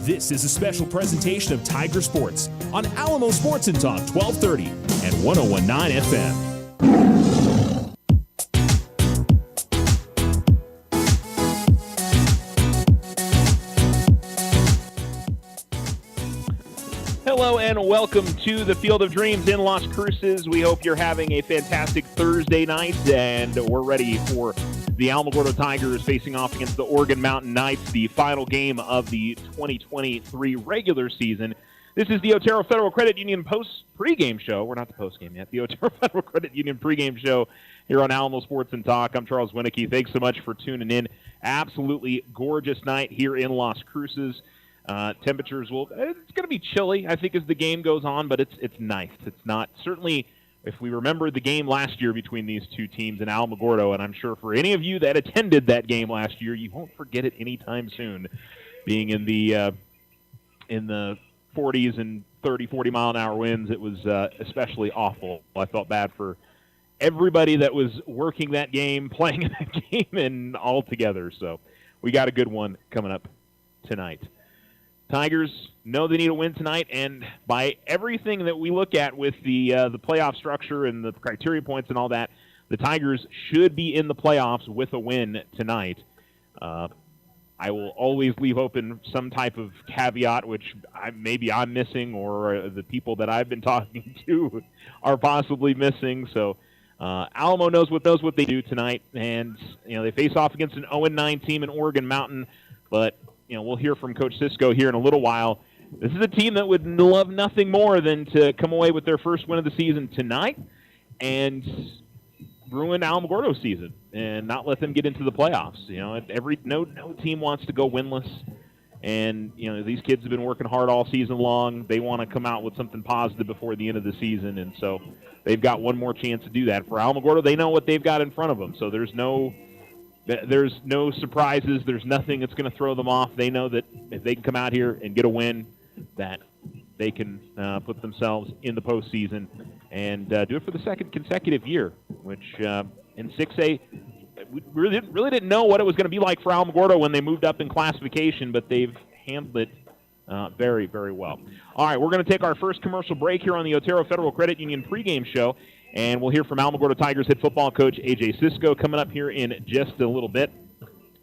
This is a special presentation of Tiger Sports on Alamo Sports and Talk 1230 and 101.9 FM. Hello and welcome to the Field of Dreams in Las Cruces. We hope you're having a fantastic Thursday night, and we're ready for the Alamogordo Tigers facing off against the Oregon Mountain Knights, the final game of the 2023 regular season. This is the Otero Federal Credit Union pregame show. We're not the postgame yet. The Otero Federal Credit Union pregame show here on Alamo Sports and Talk. I'm Charles Winnicke. Thanks so much for tuning in. Absolutely gorgeous night here in Las Cruces. Temperatures it's going to be chilly, I think, as the game goes on, but it's nice. It's not, certainly, if we remember the game last year between these two teams in Alamogordo, and I'm sure for any of you that attended that game last year, you won't forget it anytime soon, being in the 40s and 30, 40-mile-an-hour winds. It was especially awful. I felt bad for everybody that was working that game, playing in that game, and all together. So we got a good one coming up tonight. Tigers know they need a win tonight, and by everything that we look at with the playoff structure and the criteria points and all that, the Tigers should be in the playoffs with a win tonight. I will always leave open some type of caveat, which maybe I'm missing or the people that I've been talking to are possibly missing. So Alamo knows what they do tonight, and they face off against an 0-9 team in Oregon Mountain, but we'll hear from Coach Cisco here in a little while. This is a team that would love nothing more than to come away with their first win of the season tonight and ruin Alamogordo's season and not let them get into the playoffs. No team wants to go winless, and these kids have been working hard all season long. They want to come out with something positive before the end of the season, and so they've got one more chance to do that. For Alamogordo, they know what they've got in front of them, so there's no surprises. There's nothing that's going to throw them off. They know that if they can come out here and get a win, that they can put themselves in the postseason and do it for the second consecutive year, which in 6A, we really didn't know what it was going to be like for Alamogordo when they moved up in classification, but they've handled it very, very well. All right, we're going to take our first commercial break here on the Otero Federal Credit Union pregame show. And we'll hear from Alamogordo Tigers head football coach A.J. Cisco coming up here in just a little bit.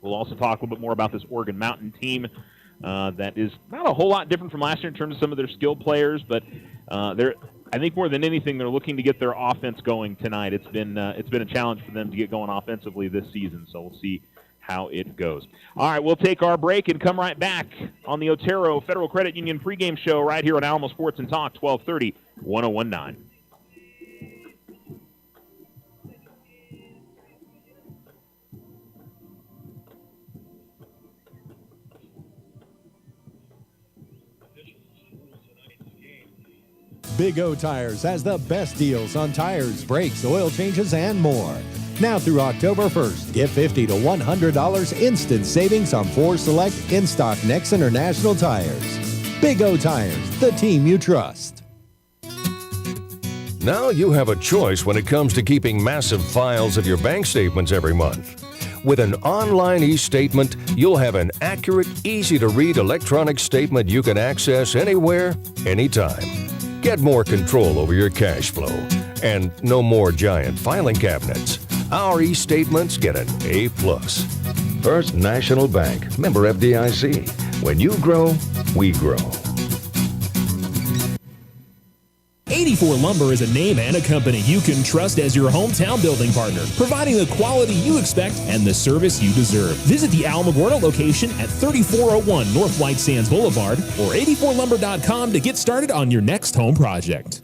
We'll also talk a little bit more about this Oregon Mountain team that is not a whole lot different from last year in terms of some of their skilled players, but I think more than anything, they're looking to get their offense going tonight. It's been a challenge for them to get going offensively this season, so we'll see how it goes. All right, we'll take our break and come right back on the Otero Federal Credit Union pregame show right here on Alamo Sports and Talk, 1230, 101.9. Big O Tires has the best deals on tires, brakes, oil changes, and more. Now through October 1st, get $50 to $100 instant savings on 4 select in-stock Nex International tires. Big O Tires, the team you trust. Now you have a choice when it comes to keeping massive files of your bank statements every month. With an online e-statement, you'll have an accurate, easy-to-read electronic statement you can access anywhere, anytime. Get more control over your cash flow. And no more giant filing cabinets. Our e-statements get an A+. First National Bank, member FDIC. When you grow, we grow. 84 Lumber is a name and a company you can trust as your hometown building partner, providing the quality you expect and the service you deserve. Visit the Alamogordo location at 3401 North White Sands Boulevard or 84lumber.com to get started on your next home project.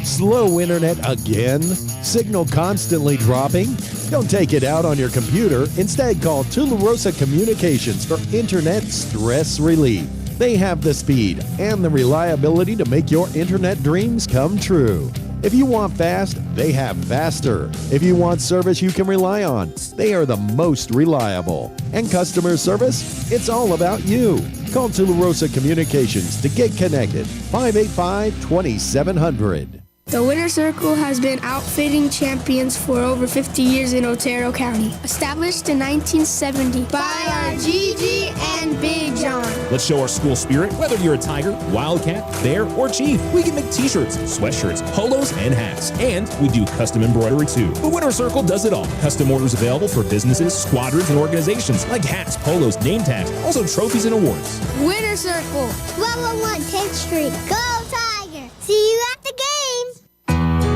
Slow internet again? Signal constantly dropping? Don't take it out on your computer. Instead, call Tularosa Communications for internet stress relief. They have the speed and the reliability to make your internet dreams come true. If you want fast, they have faster. If you want service you can rely on, they are the most reliable. And customer service? It's all about you. Call Tularosa Communications to get connected. 585-2700. The Winner Circle has been outfitting champions for over 50 years in Otero County. Established in 1970 by our Gigi and Big John. Let's show our school spirit. Whether you're a Tiger, Wildcat, Bear, or Chief, we can make t-shirts, sweatshirts, polos, and hats. And we do custom embroidery too. The Winner Circle does it all. Custom orders available for businesses, squadrons, and organizations like hats, polos, name tags, also trophies and awards. Winner Circle. 1201 10th Street. Go Tiger! See you at the game!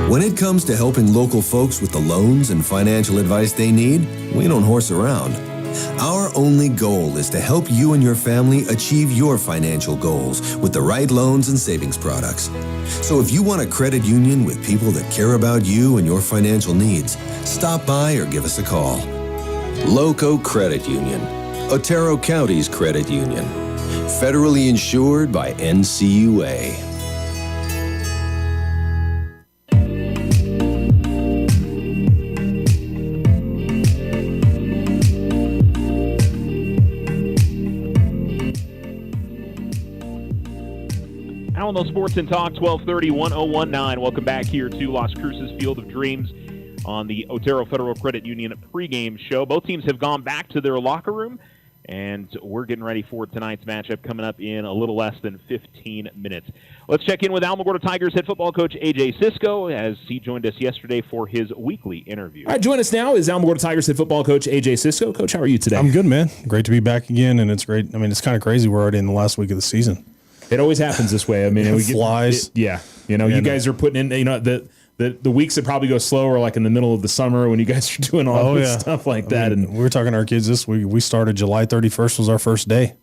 When it comes to helping local folks with the loans and financial advice they need, we don't horse around. Our only goal is to help you and your family achieve your financial goals with the right loans and savings products. So if you want a credit union with people that care about you and your financial needs, stop by or give us a call. Loco Credit Union, Otero County's credit union. Federally insured by NCUA. Alamo Sports and Talk, 1230, 1019. Welcome back here to Las Cruces Field of Dreams on the Otero Federal Credit Union pregame show. Both teams have gone back to their locker room, and we're getting ready for tonight's matchup coming up in a little less than 15 minutes. Let's check in with Alamogordo Tigers head football coach A.J. Sisko as he joined us yesterday for his weekly interview. All right, join us now is Alamogordo Tigers head football coach A.J. Sisko. Coach, how are you today? I'm good, man. Great to be back again, and it's great. I mean, it's kind of crazy. We're already in the last week of the season. It always happens this way. I mean, it flies. Yeah. You guys are putting in, the weeks that probably go slower, like in the middle of the summer when you guys are doing all this stuff like that. And we were talking to our kids this week. We started July 31st was our first day,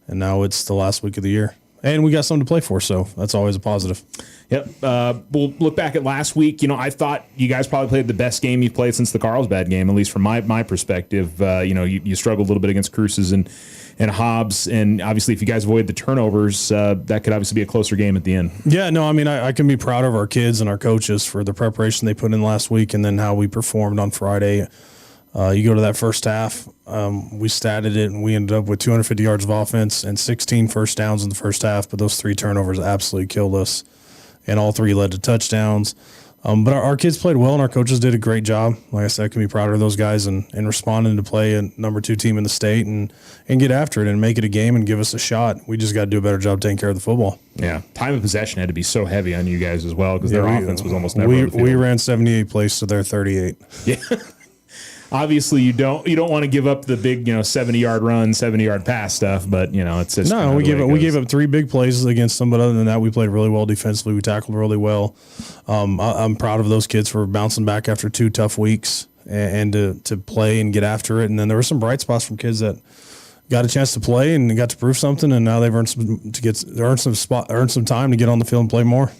and now it's the last week of the year. And we got something to play for, so that's always a positive. Yep. We'll look back at last week. I thought you guys probably played the best game you've played since the Carlsbad game, at least from my perspective. You struggled a little bit against Cruces and Hobbs, and obviously if you guys avoid the turnovers, that could obviously be a closer game at the end. Yeah, no, I mean, I can be proud of our kids and our coaches for the preparation they put in last week and then how we performed on Friday. You go to that first half, we statted it, and we ended up with 250 yards of offense and 16 first downs in the first half, but those 3 turnovers absolutely killed us, and all 3 led to touchdowns. But our kids played well, and our coaches did a great job. Like I said, I can be proud of those guys and responding to play a number 2 team in the state and get after it and make it a game and give us a shot. We just got to do a better job taking care of the football. Yeah, time of possession had to be so heavy on you guys as well because their offense was almost never on the field. We ran 78 plays to their 38. Yeah. Obviously, you don't want to give up the big 70-yard run, 70-yard pass stuff, but it's just we gave up 3 big plays against them, but other than that, we played really well defensively. We tackled really well. I'm proud of those kids for bouncing back after 2 tough weeks and to play and get after it. And then there were some bright spots from kids that got a chance to play and got to prove something, and now they've earned some time to get on the field and play more.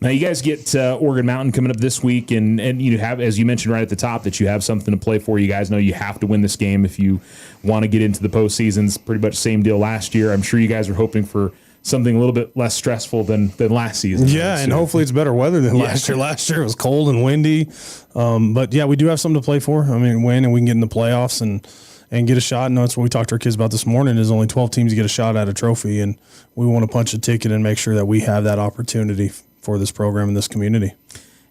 Now, you guys get Oregon Mountain coming up this week, and you have, as you mentioned right at the top, that you have something to play for. You guys know you have to win this game if you want to get into the postseason. It's pretty much the same deal last year. I'm sure you guys are hoping for something a little bit less stressful than last season. Yeah, and hopefully it's better weather than last year. Last year it was cold and windy. But, yeah, we do have something to play for. I mean, win, and we can get in the playoffs and get a shot. And that's what we talked to our kids about this morning is only 12 teams get a shot at a trophy, and we want to punch a ticket and make sure that we have that opportunity for this program and this community.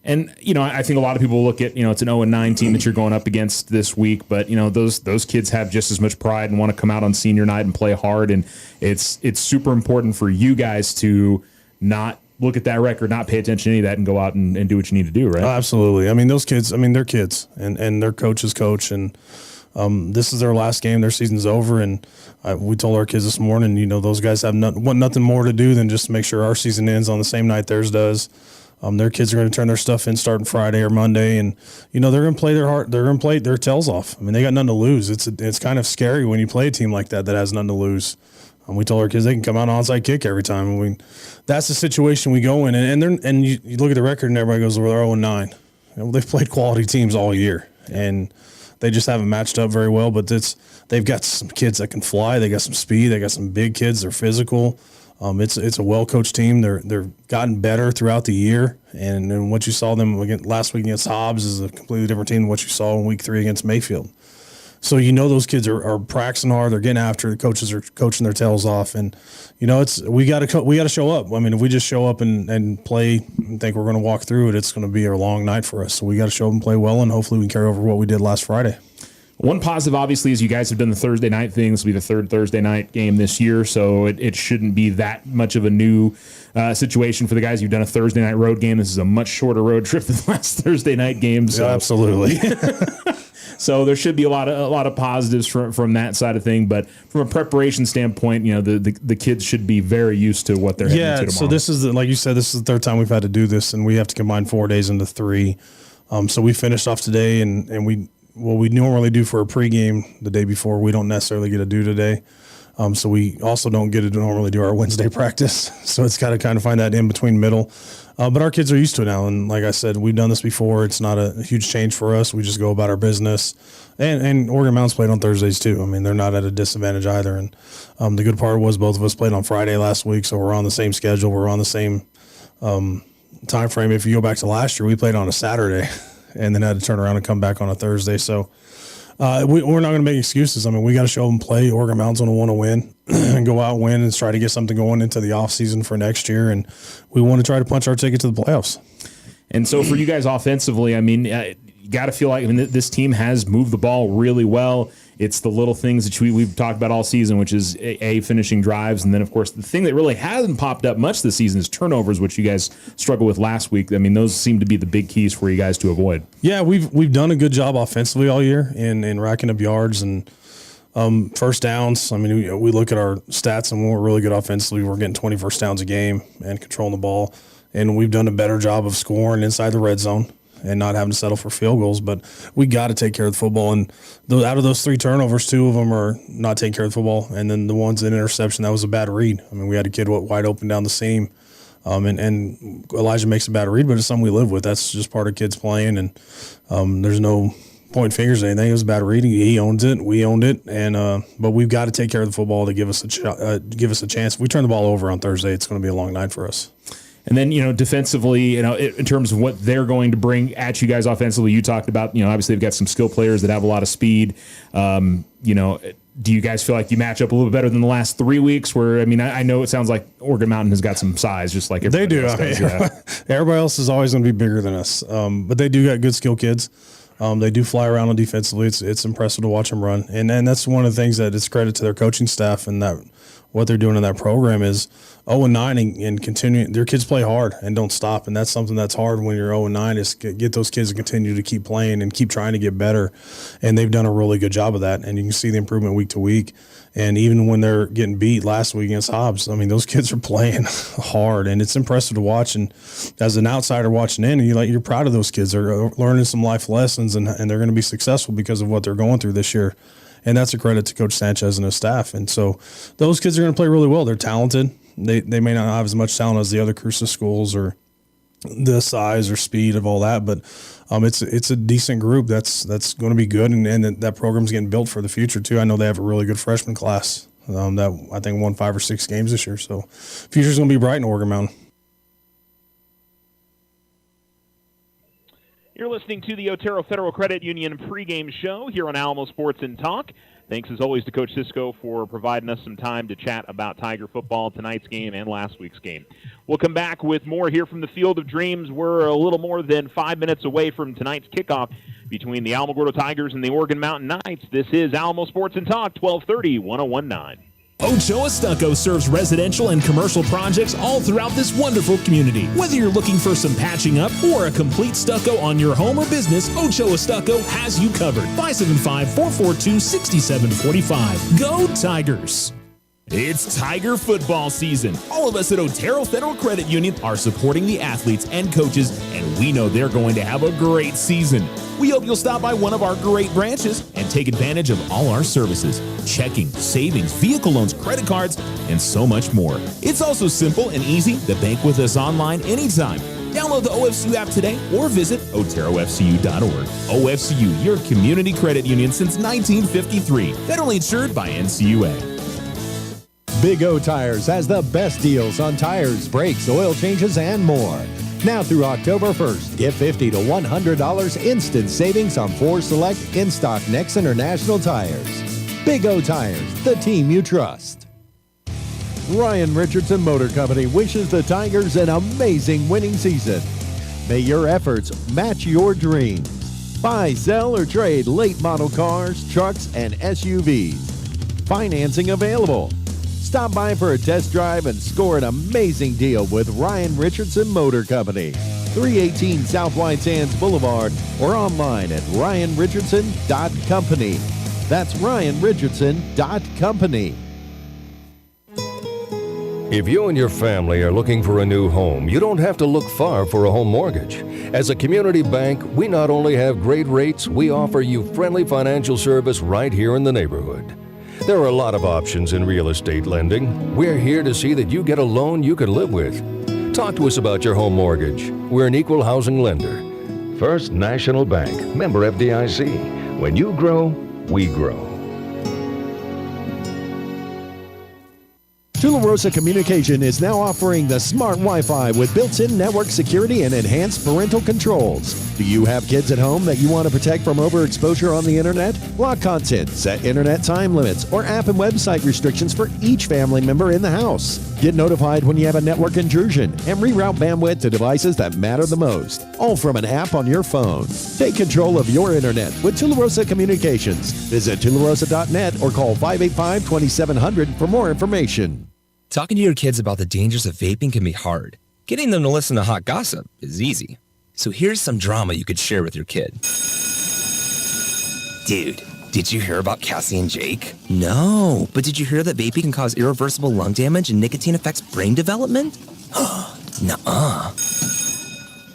And, I think a lot of people look at, it's an 0-9 team that you're going up against this week, but, those kids have just as much pride and want to come out on senior night and play hard. And it's super important for you guys to not look at that record, not pay attention to any of that, and go out and do what you need to do, right? Absolutely. I mean, those kids, they're kids, and their coaches coach, and this is their last game. Their season's over, and we told our kids this morning, those guys want nothing more to do than just to make sure our season ends on the same night theirs does. Their kids are going to turn their stuff in starting Friday or Monday, and they're going to play their heart. They're going to play their tails off. I mean, they got nothing to lose. It's kind of scary when you play a team like that has nothing to lose. We told our kids they can come out on onside kick every time. That's the situation we go in, and you look at the record and everybody goes, well, they're 0-9. They've played quality teams all year, and they just haven't matched up very well, but they've got some kids that can fly. They got some speed. They got some big kids. They're physical. It's a well-coached team. They're gotten better throughout the year, and what you saw them last week against Hobbs is a completely different team than what you saw in week 3 against Mayfield. So those kids are practicing hard. They're getting after it. The coaches are coaching their tails off, and we got to show up. I mean, if we just show up and play and think we're going to walk through it, it's going to be a long night for us. So we got to show up and play well, and hopefully we can carry over what we did last Friday. One positive, obviously, is you guys have done the Thursday night thing. This will be the third Thursday night game this year, so it shouldn't be that much of a new situation for the guys. You've done a Thursday night road game. This is a much shorter road trip than the last Thursday night game. So. Yeah, absolutely. So there should be a lot of positives from that side of thing. But from a preparation standpoint, the kids should be very used to what they're heading into tomorrow. So this is like you said, this is the third time we've had to do this, and we have to combine 4 days into 3. So we finished off today, and we normally do for a pregame the day before, we don't necessarily get to do today. So we also don't get to normally do our Wednesday practice. So it's got to kind of find that in between middle. But our kids are used to it now. And like I said, we've done this before. It's not a huge change for us. We just go about our business. And Oregon Mountain's played on Thursdays too. I mean, they're not at a disadvantage either. And the good part was both of us played on Friday last week. So we're on the same schedule. We're on the same time frame. If you go back to last year, we played on a Saturday and then had to turn around and come back on a Thursday. So we're not going to make excuses. I mean, we got to show them play. Oregon Mountain's going to want to win and go out and win and try to get something going into the offseason for next year. And we want to try to punch our ticket to the playoffs. And so for you guys offensively, I mean, you got to feel like this team has moved the ball really well. It's the little things that we've talked about all season, which is finishing drives. And then, of course, the thing that really hasn't popped up much this season is turnovers, which you guys struggled with last week. I mean, those seem to be the big keys for you guys to avoid. Yeah, we've done a good job offensively all year in racking up yards and first downs. I mean, we look at our stats, and we're really good offensively. We're getting 20 first downs a game and controlling the ball. And we've done a better job of scoring inside the red zone and not having to settle for field goals. But we got to take care of the football. And out of those 3 turnovers, 2 of them are not taking care of the football. And then the one's an interception, that was a bad read. I mean, we had a kid wide open down the seam. And Elijah makes a bad read, but it's something we live with. That's just part of kids playing. And there's no point fingers or anything. It was a bad read. He owns it. We owned it. And but we've got to take care of the football to give us a chance. If we turn the ball over on Thursday, it's going to be a long night for us. And then, defensively, in terms of what they're going to bring at you guys offensively, you talked about, obviously they've got some skill players that have a lot of speed. Do you guys feel like you match up a little bit better than the last 3 weeks where, I know it sounds like Oregon Mountain has got some size, just like everybody else does. Yeah. Everybody else is always going to be bigger than us. But they do got good skill kids. They do fly around on defensively. It's impressive to watch them run. And that's one of the things that it's credit to their coaching staff and that what they're doing in that program is 0-9 and continuing. Their kids play hard and don't stop, and that's something that's hard when you're 0-9 is get those kids to continue to keep playing and keep trying to get better. And they've done a really good job of that, and you can see the improvement week to week. And even when they're getting beat last week against Hobbs, those kids are playing hard, and it's impressive to watch. And as an outsider watching in, you're proud of those kids. They're learning some life lessons, and they're going to be successful because of what they're going through this year. And that's a credit to Coach Sanchez and his staff. And so those kids are going to play really well. They're talented. They may not have as much talent as the other Cruces schools or the size or speed of all that, but it's a decent group that's going to be good, and that program's getting built for the future too. I know they have a really good freshman class that I think won 5 or 6 games this year. So future's going to be bright in Oregon Mountain. You're listening to the Otero Federal Credit Union pregame show here on Alamo Sports and Talk. Thanks, as always, to Coach Cisco for providing us some time to chat about Tiger football, tonight's game, and last week's game. We'll come back with more here from the Field of Dreams. We're a little more than 5 minutes away from tonight's kickoff between the Alamogordo Tigers and the Oregon Mountain Knights. This is Alamo Sports and Talk, 1230, 1019. Ochoa Stucco serves residential and commercial projects all throughout this wonderful community. Whether you're looking for some patching up or a complete stucco on your home or business, Ochoa Stucco has you covered. 575-442-6745. Go Tigers! It's Tiger football season. All of us at Otero Federal Credit Union are supporting the athletes and coaches, and we know they're going to have a great season. We hope you'll stop by one of our great branches and take advantage of all our services: checking, savings, vehicle loans, credit cards, and so much more. It's also simple and easy to bank with us online anytime. Download the OFCU app today or visit oterofcu.org. OFCU, your community credit union since 1953. Federally insured by NCUA. Big O Tires has the best deals on tires, brakes, oil changes, and more. Now through October 1st, get $50 to $100 instant savings on 4 select in-stock Next International tires. Big O Tires, the team you trust. Ryan Richardson Motor Company wishes the Tigers an amazing winning season. May your efforts match your dreams. Buy, sell, or trade late model cars, trucks, and SUVs. Financing available. Stop by for a test drive and score an amazing deal with Ryan Richardson Motor Company. 318 South White Sands Boulevard or online at ryanrichardson.company. That's ryanrichardson.company. If you and your family are looking for a new home, you don't have to look far for a home mortgage. As a community bank, we not only have great rates, we offer you friendly financial service right here in the neighborhood. There are a lot of options in real estate lending. We're here to see that you get a loan you can live with. Talk to us about your home mortgage. We're an equal housing lender. First National Bank, member FDIC. When you grow, we grow. Tularosa Communication is now offering the smart Wi-Fi with built-in network security and enhanced parental controls. Do you have kids at home that you want to protect from overexposure on the internet? Block content, set internet time limits, or app and website restrictions for each family member in the house. Get notified when you have a network intrusion and reroute bandwidth to devices that matter the most, all from an app on your phone. Take control of your internet with Tularosa Communications. Visit tularosa.net or call 585-2700 for more information. Talking to your kids about the dangers of vaping can be hard. Getting them to listen to hot gossip is easy. So here's some drama you could share with your kid. Dude, did you hear about Cassie and Jake? No, but did you hear that vaping can cause irreversible lung damage and nicotine affects brain development? Nuh-uh.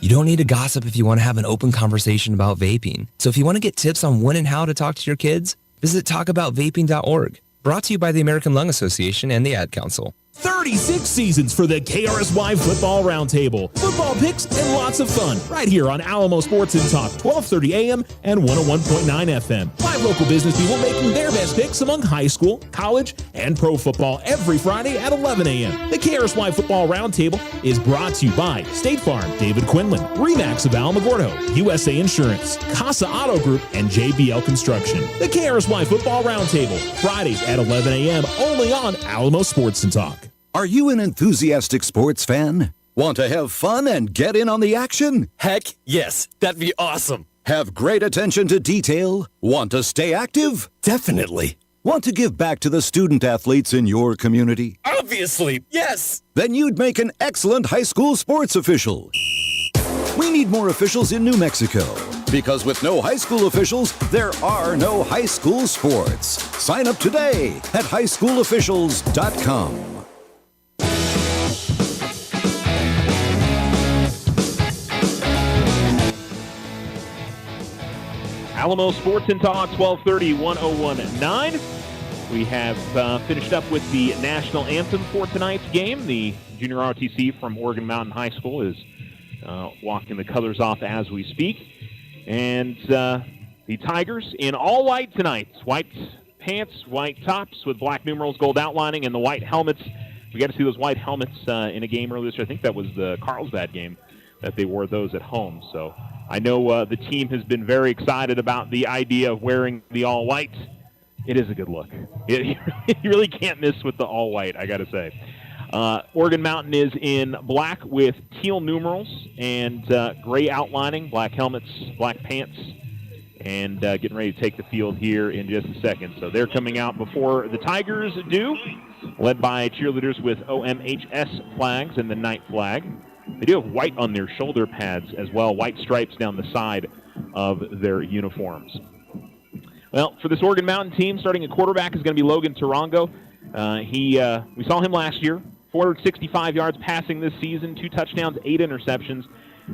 You don't need to gossip if you want to have an open conversation about vaping. So if you want to get tips on when and how to talk to your kids, visit talkaboutvaping.org. Brought to you by the American Lung Association and the Ad Council. 36 seasons for the KRSY Football Roundtable. Football picks and lots of fun right here on Alamo Sports and Talk, 1230 AM and 101.9 FM. 5 local business people making their best picks among high school, college, and pro football every Friday at 11 a.m. The KRSY Football Roundtable is brought to you by State Farm, David Quinlan, Remax of Alamogordo, USA Insurance, Casa Auto Group, and JBL Construction. The KRSY Football Roundtable, Fridays at 11 a.m. only on Alamo Sports and Talk. Are you an enthusiastic sports fan? Want to have fun and get in on the action? Heck, yes. That'd be awesome. Have great attention to detail? Want to stay active? Definitely. Want to give back to the student athletes in your community? Obviously, yes. Then you'd make an excellent high school sports official. We need more officials in New Mexico. Because with no high school officials, there are no high school sports. Sign up today at highschoolofficials.com. Alamo Sports and Talk, 1230, 1019. We have finished up with the national anthem for tonight's game. The junior ROTC from Oregon Mountain High School is walking the colors off as we speak. And the Tigers in all white tonight. White pants, white tops with black numerals, gold outlining, and the white helmets. We got to see those white helmets in a game earlier this year. I think that was the Carlsbad game that they wore those at home. So I know the team has been very excited about the idea of wearing the all-white. It is a good look. You really can't miss with the all-white, I got to say. Oregon Mountain is in black with teal numerals and gray outlining, black helmets, black pants, and getting ready to take the field here in just a second. So they're coming out before the Tigers do, led by cheerleaders with OMHS flags and the night flag. They do have white on their shoulder pads as well, white stripes down the side of their uniforms. Well, for this Oregon Mountain team, starting at quarterback is going to be Logan Tarango. We saw him last year, 465 yards passing this season, 2 touchdowns, 8 interceptions,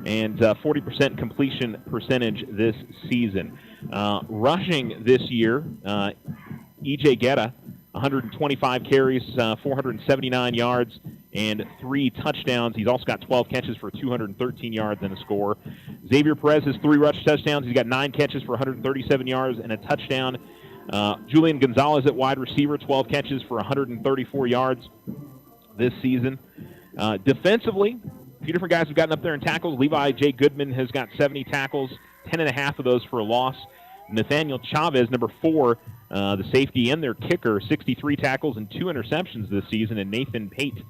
and 40% completion percentage this season. Rushing this year, E.J. Guetta, 125 carries, 479 yards, and 3 touchdowns. He's also got 12 catches for 213 yards and a score. Xavier Perez has 3 rush touchdowns. He's got 9 catches for 137 yards and a touchdown. Julian Gonzalez at wide receiver, 12 catches for 134 yards this season. Defensively, A few different guys have gotten up there in tackles. Levi J. Goodman has got 70 tackles, 10.5 of those for a loss. Nathaniel Chavez, number 4, the safety and their kicker, 63 tackles and 2 interceptions this season. And Nathan Pate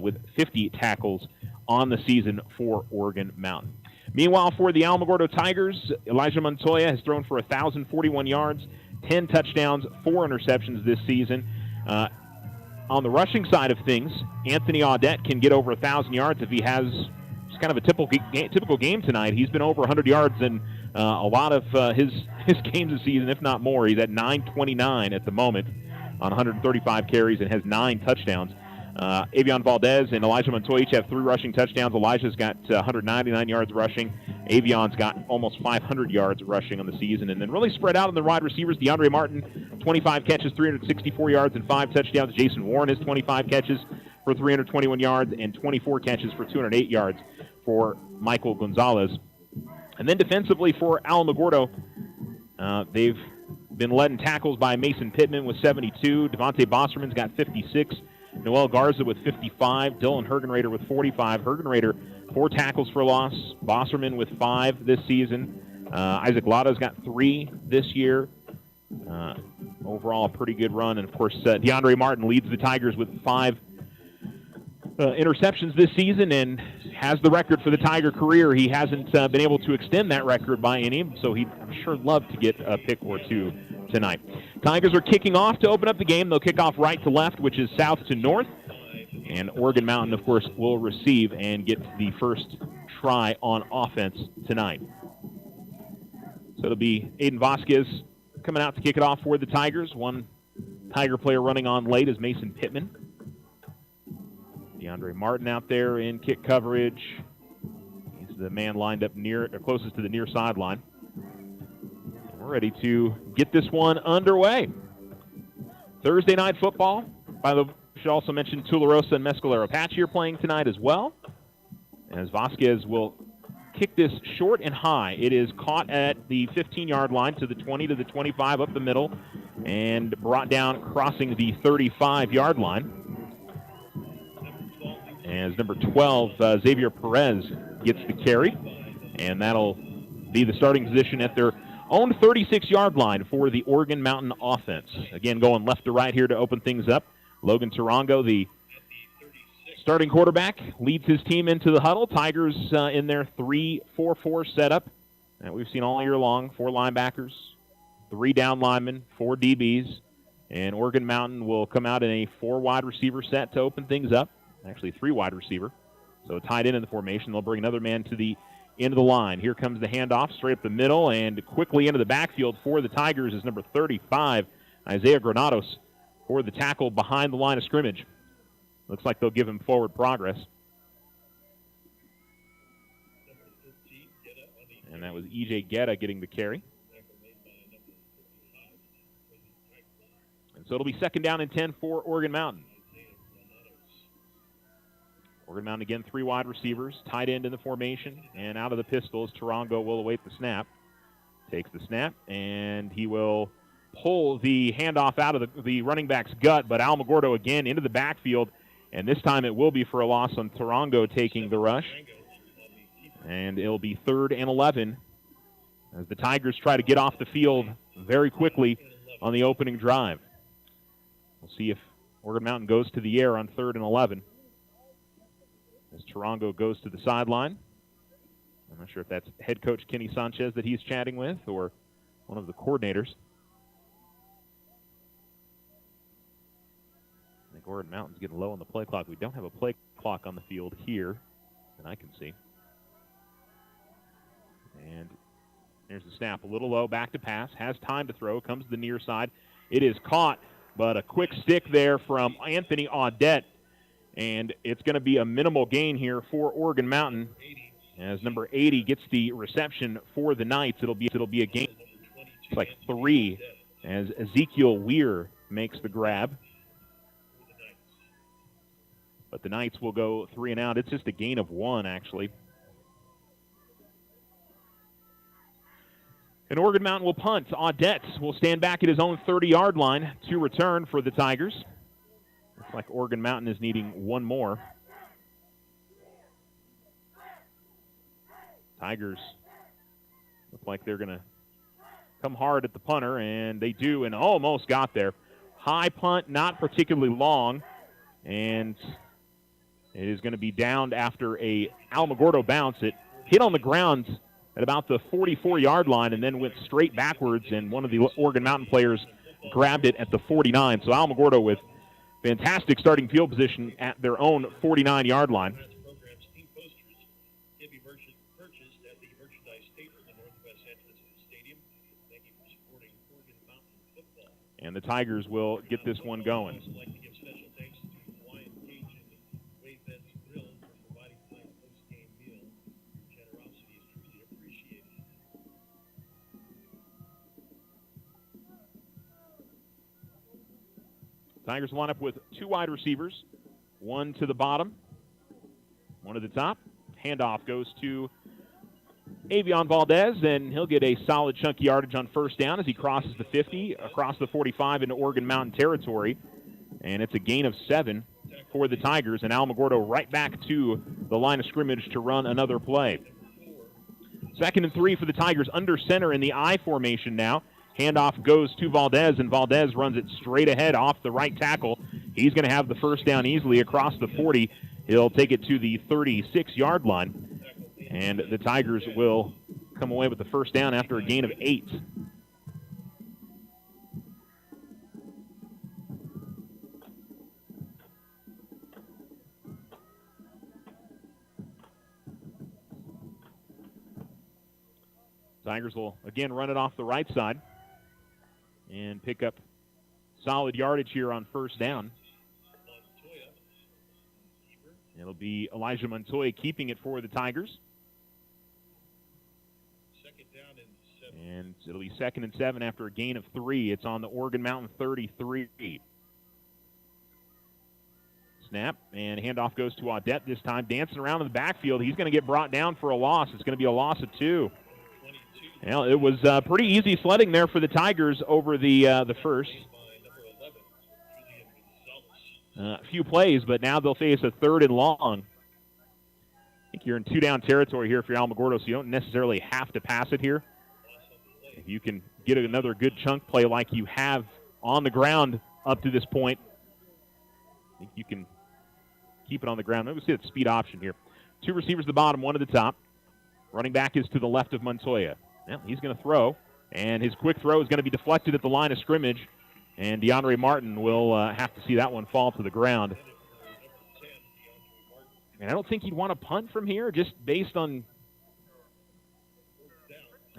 with 50 tackles on the season for Oregon Mountain. Meanwhile, for the Alamogordo Tigers, Elijah Montoya has thrown for 1,041 yards, 10 touchdowns, 4 interceptions this season. On the rushing side of things, Anthony Audette can get over 1,000 yards if he has just kind of a typical game tonight. He's been over 100 yards in a lot of his games this season, if not more. He's at 929 at the moment on 135 carries and has 9 touchdowns. Avion Valdez and Elijah Montoya each have 3 rushing touchdowns. Elijah's got 199 yards rushing. Avion's got almost 500 yards rushing on the season. And then really spread out on the wide receivers. DeAndre Martin, 25 catches, 364 yards, and 5 touchdowns. Jason Warren has 25 catches for 321 yards and 24 catches for 208 yards for Michael Gonzalez. And then defensively for Alamogordo, they've been led in tackles by Mason Pittman with 72. Devontae Bosserman's got 56. Noel Garza with 55. Dylan Hergenrader with 45. Hergenrader, 4 tackles for loss. Bosserman with 5 this season. Isaac Lotto's got 3 this year. Overall, a pretty good run. And, of course, DeAndre Martin leads the Tigers with 5 interceptions this season and has the record for the Tiger career. He hasn't been able to extend that record by any, so he'd, I'm sure, love to get a pick or 2 tonight. Tigers are kicking off to open up the game. They'll kick off right to left, which is south to north. And Oregon Mountain, of course, will receive and get the first try on offense tonight. So it'll be Aiden Vasquez coming out to kick it off for the Tigers. One Tiger player running on late is Mason Pittman. DeAndre Martin out there in kick coverage. He's the man lined up near, or closest to the near sideline. We're ready to get this one underway. Thursday night football. By the way, I should also mention Tularosa and Mescalero Apache are playing tonight as well. As Vasquez will kick this short and high. It is caught at the 15-yard line to the 20 to the 25 up the middle and brought down crossing the 35-yard line. As number 12, Xavier Perez gets the carry. And that'll be the starting position at their own 36-yard line for the Oregon Mountain offense. Again, going left to right here to open things up. Logan Tarango, the starting quarterback, leads his team into the huddle. Tigers in their 3-4-4 setup that we've seen all year long. 4 linebackers, 3 down linemen, 4 DBs. And Oregon Mountain will come out in a 4 wide receiver set to open things up. Actually, 3 wide receiver. So tied in the formation. They'll bring another man to the end of the line. Here comes the handoff straight up the middle and quickly into the backfield for the Tigers is number 35, Isaiah Granados, for the tackle behind the line of scrimmage. Looks like they'll give him forward progress. And that was E.J. Guetta getting the carry. And so it'll be 2nd down and 10 for Oregon Mountain. Oregon Mountain again, 3 wide receivers, tight end in the formation, and out of the pistol as Tarango will await the snap. Takes the snap, and he will pull the handoff out of the running back's gut, but Alamogordo again into the backfield, and this time it will be for a loss on Tarango taking the rush. And it'll be 3rd and 11 as the Tigers try to get off the field very quickly on the opening drive. We'll see if Oregon Mountain goes to the air on 3rd and 11. As Tarango goes to the sideline. I'm not sure if that's head coach Kenny Sanchez that he's chatting with or one of the coordinators. I think Oregon Mountain's getting low on the play clock. We don't have a play clock on the field here that I can see. And there's the snap. A little low, back to pass. Has time to throw. Comes to the near side. It is caught, but a quick stick there from Anthony Audette. And it's going to be a minimal gain here for Oregon Mountain as number 80 gets the reception for the Knights. It'll be a gain. It's like 3 as Ezekiel Weir makes the grab. But the Knights will go 3 and out. It's just a gain of 1, actually. And Oregon Mountain will punt. Audette will stand back at his own 30-yard line to return for the Tigers. Looks like Oregon Mountain is needing 1 more. Tigers look like they're going to come hard at the punter, and they do, and almost got there. High punt, not particularly long, and it is going to be downed after a Alamogordo bounce. It hit on the ground at about the 44-yard line and then went straight backwards, and one of the Oregon Mountain players grabbed it at the 49. So Alamogordo with fantastic starting field position at their own 49-yard line. And the Tigers will get this one going. Tigers line up with two wide receivers, one to the bottom, one at the top. Handoff goes to Avion Valdez, and he'll get a solid chunky yardage on first down as he crosses the 50, across the 45 into Oregon Mountain territory. And it's a gain of 7 for the Tigers, and Alamogordo right back to the line of scrimmage to run another play. 2nd and 3 for the Tigers, under center in the I formation now. Handoff goes to Valdez, and Valdez runs it straight ahead off the right tackle. He's going to have the first down easily across the 40. He'll take it to the 36-yard line, and the Tigers will come away with the first down after a gain of 8. Tigers will again run it off the right side and pick up solid yardage here on first down. It'll be Elijah Montoya keeping it for the Tigers. And it'll be 2nd and 7 after a gain of 3. It's on the Oregon Mountain 33. Snap, and handoff goes to Audette this time. Dancing around in the backfield. He's going to get brought down for a loss. It's going to be a loss of 2. Well, it was pretty easy sledding there for the Tigers over the first few plays, but now they'll face a 3rd and long. I think you're in 2-down territory here for Alamogordo, so you don't necessarily have to pass it here. If you can get another good chunk play like you have on the ground up to this point, I think you can keep it on the ground. Let me see that speed option here. 2 receivers at the bottom, 1 at the top. Running back is to the left of Montoya. Well, he's going to throw, and his quick throw is going to be deflected at the line of scrimmage, and DeAndre Martin will have to see that one fall to the ground. And I don't think he'd want to punt from here just based on,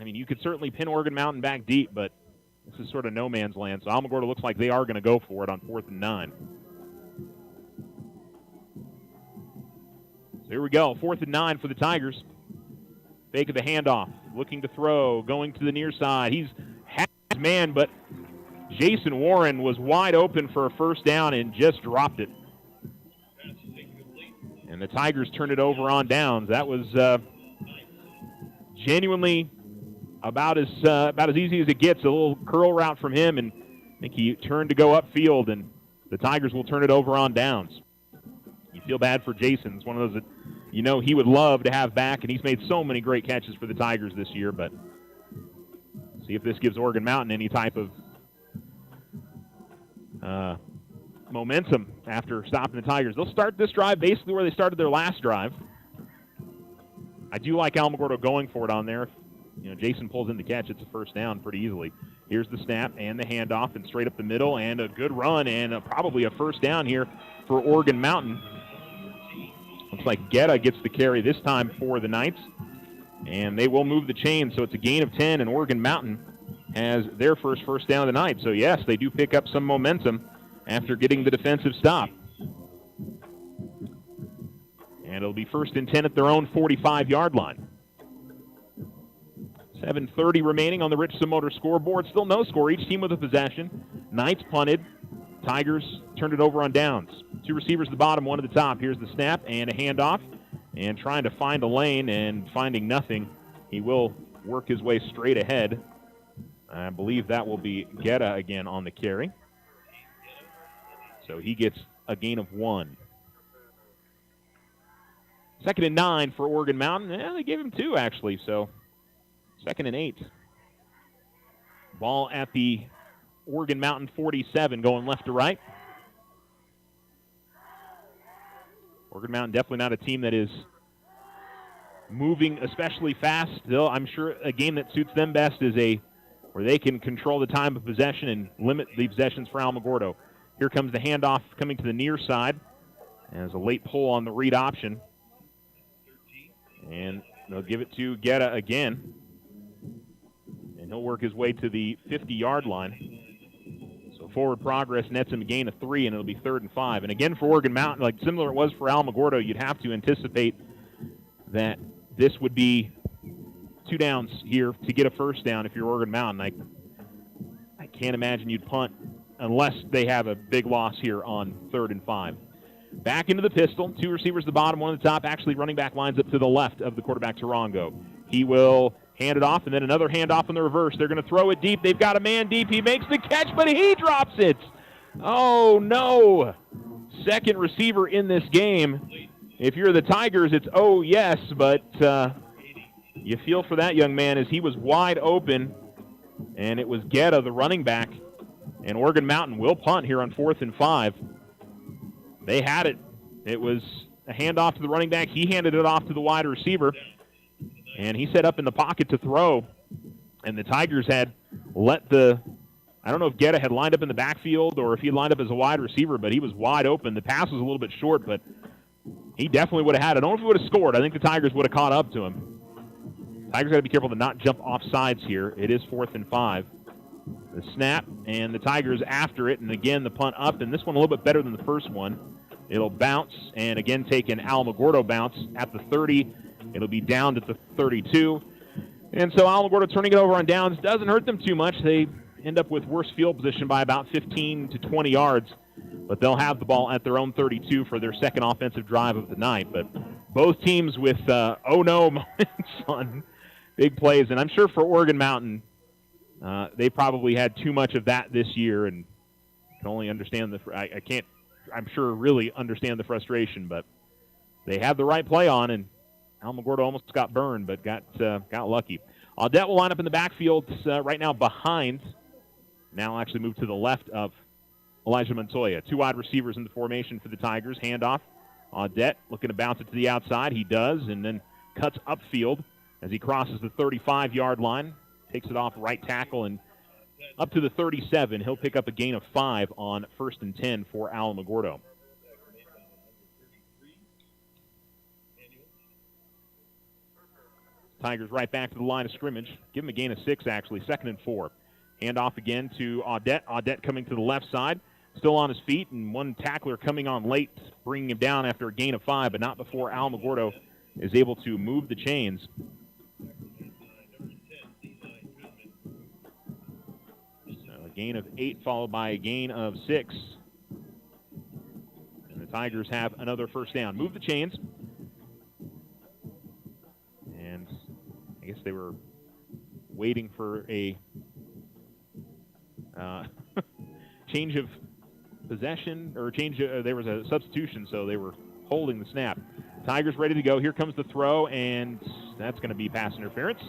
I mean, you could certainly pin Oregon Mountain back deep, but this is sort of no man's land. So Alamogordo looks like they are going to go for it on 4th and 9. So here we go, 4th and 9 for the Tigers. Fake of the handoff, looking to throw, going to the near side. He's half his man, but Jason Warren was wide open for a first down and just dropped it. And the Tigers turned it over on downs. That was genuinely about as easy as it gets. A little curl route from him, and I think he turned to go upfield, and the Tigers will turn it over on downs. You feel bad for Jason. It's one of those that you know he would love to have back, and he's made so many great catches for the Tigers this year, but see if this gives Oregon Mountain any type of momentum after stopping the Tigers. They'll start this drive basically where they started their last drive. I do like Alamogordo going for it on there. You know, Jason pulls in the catch. It's a first down pretty easily. Here's the snap and the handoff and straight up the middle and a good run and probably a first down here for Oregon Mountain. Looks like Guetta gets the carry this time for the Knights, and they will move the chain, so it's a gain of 10, and Oregon Mountain has their first down of the night. So, yes, they do pick up some momentum after getting the defensive stop. And it'll be 1st and 10 at their own 45-yard line. 7:30 remaining on the Richardson Motor scoreboard. Still no score. Each team with a possession. Knights punted. Tigers turned it over on downs. 2 receivers at the bottom, 1 at the top. Here's the snap and a handoff. And trying to find a lane and finding nothing. He will work his way straight ahead. I believe that will be Guetta again on the carry. So he gets a gain of 1. 2nd and 9 for Oregon Mountain. They gave him 2, actually, so 2nd and 8. Ball at the Oregon Mountain 47, going left to right. Oregon Mountain definitely not a team that is moving especially fast. Still, I'm sure a game that suits them best is where they can control the time of possession and limit the possessions for Alamogordo. Here comes the handoff coming to the near side. As a late pull on the read option. And they'll give it to Guetta again. And he'll work his way to the 50-yard line. So forward progress nets him a gain of 3, and it'll be 3rd and 5. And again for Oregon Mountain, like similar it was for Alamogordo, you'd have to anticipate that this would be 2 downs here to get a first down if you're Oregon Mountain. I can't imagine you'd punt unless they have a big loss here on 3rd and 5. Back into the pistol. 2 receivers at the bottom, 1 at the top. Actually, running back lines up to the left of the quarterback, Tarango. He will hand it off, and then another handoff in the reverse. They're going to throw it deep. They've got a man deep. He makes the catch, but he drops it. Oh, no. Second receiver in this game. If you're the Tigers, it's oh, yes, but you feel for that young man as he was wide open, and it was Guetta, the running back, and Oregon Mountain will punt here on 4th and 5. They had it. It was a handoff to the running back. He handed it off to the wide receiver, and he set up in the pocket to throw. And the Tigers had I don't know if Guetta had lined up in the backfield or if he lined up as a wide receiver, but he was wide open. The pass was a little bit short, but he definitely would have had it. I don't know if he would have scored. I think the Tigers would have caught up to him. Tigers got to be careful to not jump off sides here. It is 4th and 5. The snap, and the Tigers after it, and again the punt up, and this one a little bit better than the first one. It'll bounce, and again take an Alamogordo bounce at the 30. It'll be down at the 32. And so Alamogordo turning it over on downs doesn't hurt them too much. They end up with worse field position by about 15 to 20 yards, but they'll have the ball at their own 32 for their second offensive drive of the night. But both teams with oh-no moments on big plays, and I'm sure for Oregon Mountain, they probably had too much of that this year, and can only understand I can't, I'm sure, really understand the frustration. But they had the right play on, and Alamogordo almost got burned, but got lucky. Audette will line up in the backfield right now behind. Now actually move to the left of Elijah Montoya. 2 wide receivers in the formation for the Tigers. Handoff. Audette looking to bounce it to the outside. He does, and then cuts upfield as he crosses the 35-yard line. Takes it off right tackle and up to the 37. He'll pick up a gain of 5 on 1st and 10 for Alamogordo. Tigers right back to the line of scrimmage. Give him a gain of 6, actually. 2nd and 4. Handoff again to Audette. Audette coming to the left side. Still on his feet, and one tackler coming on late, bringing him down after a gain of 5, but not before Alamogordo is able to move the chains. Gain of 8 followed by a gain of 6. And the Tigers have another first down. Move the chains. And I guess they were waiting for a change of possession, or there was a substitution, so they were holding the snap. Tigers ready to go. Here comes the throw, and that's going to be pass interference.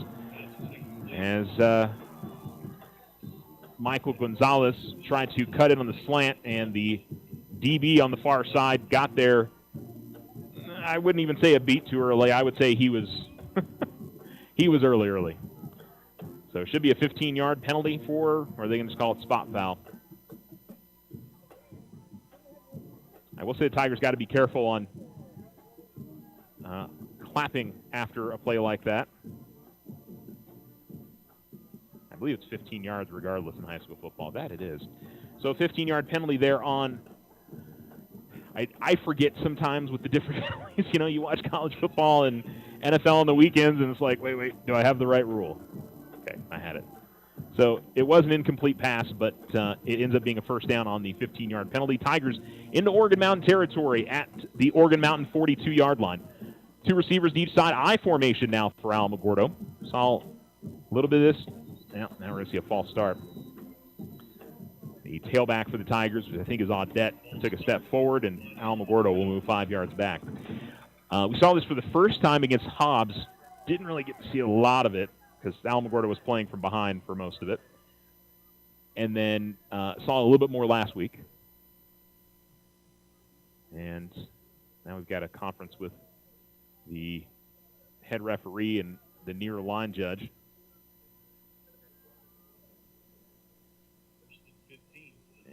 As Michael Gonzalez tried to cut in on the slant, and the DB on the far side got there. I wouldn't even say a beat too early. I would say he was he was early. So it should be a 15-yard penalty or are they going to just call it spot foul? I will say the Tigers got to be careful on clapping after a play like that. I believe it's 15 yards regardless in high school football. That it is. So a 15-yard penalty there on, I forget sometimes with the different penalties. You know, you watch college football and NFL on the weekends, and it's like, wait, do I have the right rule? Okay, I had it. So it was an incomplete pass, but it ends up being a first down on the 15-yard penalty. Tigers into Oregon Mountain territory at the Oregon Mountain 42-yard line. 2 receivers deep side, I formation now for Alamogordo. Saw a little bit of this. Now we're going to see a false start. The tailback for the Tigers, I think, is Audette, took a step forward, and Alamogordo will move 5 yards back. We saw this for the first time against Hobbs. Didn't really get to see a lot of it because Alamogordo was playing from behind for most of it. And then saw a little bit more last week. And now we've got a conference with the head referee and the near line judge.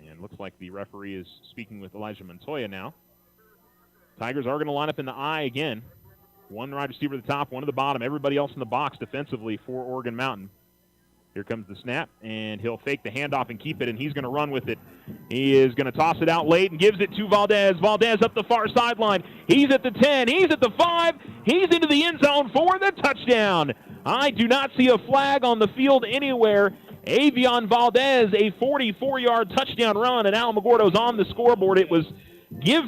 And looks like the referee is speaking with Elijah Montoya now. Tigers are going to line up in the I again. One wide receiver at the top, one at the bottom. Everybody else in the box defensively for Oregon Mountain. Here comes the snap, and he'll fake the handoff and keep it, and he's going to run with it. He is going to toss it out late and gives it to Valdez. Valdez up the far sideline. He's at the 10. He's at the 5. He's into the end zone for the touchdown. I do not see a flag on the field anywhere. Avion Valdez, a 44-yard touchdown run, and Alamogordo's on the scoreboard. It was give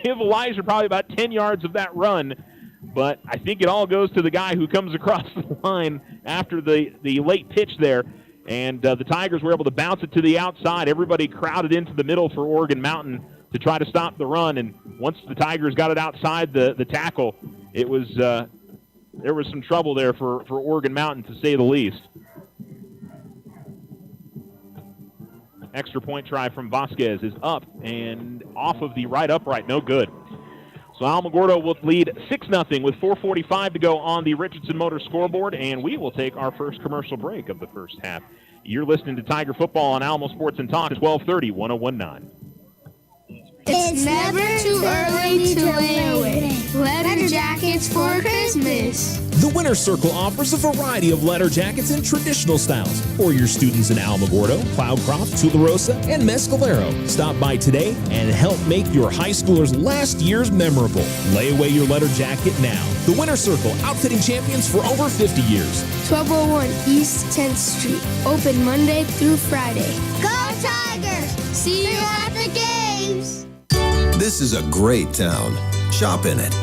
Elijah probably about 10 yards of that run, but I think it all goes to the guy who comes across the line after the late pitch there, and the Tigers were able to bounce it to the outside. Everybody crowded into the middle for Oregon Mountain to try to stop the run, and once the Tigers got it outside the tackle, it was there was some trouble there for Oregon Mountain, to say the least. Extra point try from Vasquez is up and off of the right upright. No good. So Alamogordo will lead 6-0 with 4:45 to go on the Richardson Motor scoreboard, and we will take our first commercial break of the first half. You're listening to Tiger Football on Alamo Sports and Talk, 1230, 1019. It's never too early to lay away. Leather jackets for Christmas. The Winter Circle offers a variety of leather jackets in traditional styles for your students in Alamogordo, Cloudcroft, Tularosa, and Mescalero. Stop by today and help make your high schoolers' last years memorable. Lay away your leather jacket now. The Winter Circle, outfitting champions for over 50 years. 1201 East 10th Street. Open Monday through Friday. Go Tigers! See you at the games! This is a great town. Shop in it.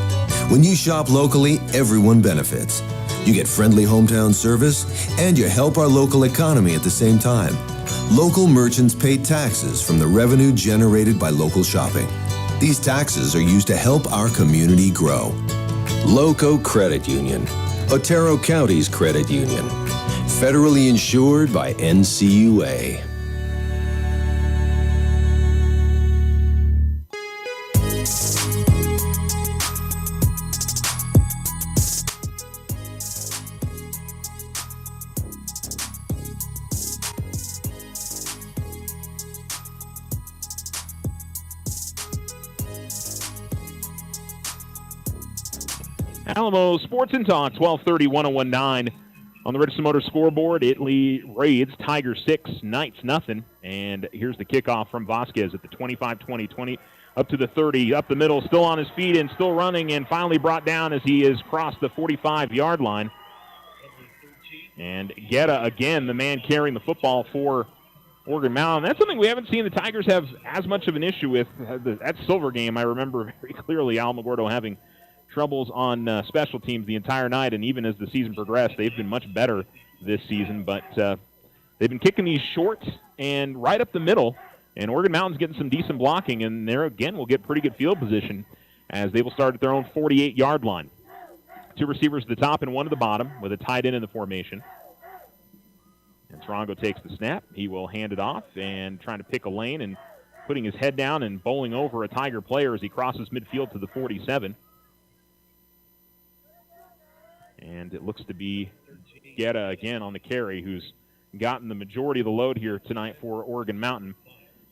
When you shop locally, everyone benefits. You get friendly hometown service, and you help our local economy at the same time. Local merchants pay taxes from the revenue generated by local shopping. These taxes are used to help our community grow. Loco Credit Union, Otero County's credit union. Federally insured by NCUA. Alamo Sports and Talk, 1230, 1019. On the Richardson Motor scoreboard, it reads Tigers 6, Knights nothing. And here's the kickoff from Vasquez at the 25-20, 20 up to the 30, up the middle, still on his feet and still running, and finally brought down as he has crossed the 45-yard line. And Guetta, again, the man carrying the football for Oregon Mountain. That's something we haven't seen the Tigers have as much of an issue with. That Silver game, I remember very clearly Alamogordo having troubles on special teams the entire night, and even as the season progressed, they've been much better this season, but they've been kicking these short and right up the middle, and Oregon Mountain's getting some decent blocking, and there again will get pretty good field position as they will start at their own 48-yard line. Two receivers at the top and one at the bottom with a tight end in the formation. And Tarango takes the snap. He will hand it off and trying to pick a lane and putting his head down and bowling over a Tiger player as he crosses midfield to the 47. And it looks to be Guetta again on the carry, who's gotten the majority of the load here tonight for Oregon Mountain.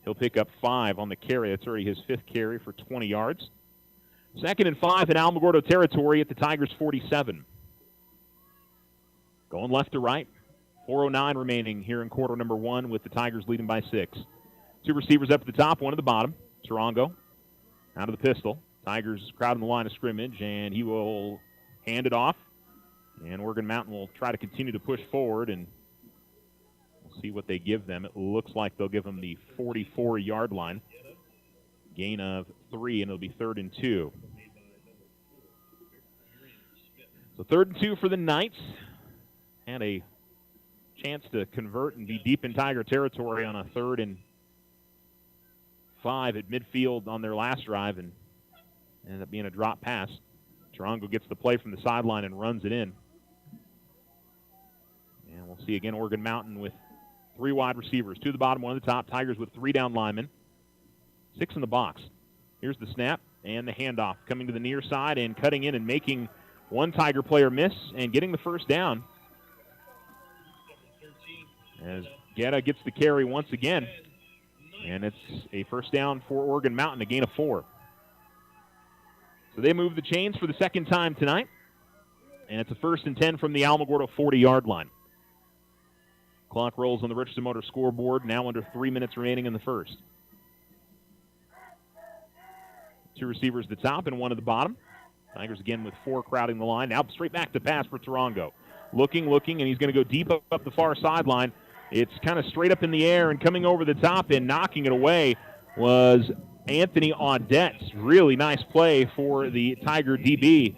He'll pick up 5 on the carry. That's already his 5th carry for 20 yards. 2nd and 5 in Alamogordo territory at the Tigers' 47. Going left to right. 4:09 remaining here in quarter number 1 with the Tigers leading by 6. Two receivers up at the top, one at the bottom. Tarango out of the pistol. Tigers crowding the line of scrimmage, and he will hand it off. And Oregon Mountain will try to continue to push forward, and we'll see what they give them. It looks like they'll give them the 44-yard line. Gain of 3, and it'll be 3rd and 2. So 3rd and 2 for the Knights. Had a chance to convert and be deep in Tiger territory on a 3rd and 5 at midfield on their last drive, and Ended up being a drop pass. Tarango gets the play from the sideline and runs it in. And we'll see again Oregon Mountain with 3 wide receivers. 2 to the bottom, 1 at the top. Tigers with 3 down linemen. 6 in the box. Here's the snap and the handoff. Coming to the near side and cutting in and making one Tiger player miss and getting the first down. As Guetta gets the carry once again. And it's a first down for Oregon Mountain, a gain of 4. So they move the chains for the second time tonight. And it's a 1st and 10 from the Alamogordo 40-yard line. Clock rolls on the Richardson Motor scoreboard, now under 3 minutes remaining in the first. 2 receivers at the top and 1 at the bottom. Tigers again with 4 crowding the line. Now straight back to pass for Tarango. Looking, and he's going to go deep up the far sideline. It's kind of straight up in the air and coming over the top and knocking it away was Anthony Audette. Really nice play for the Tiger DB.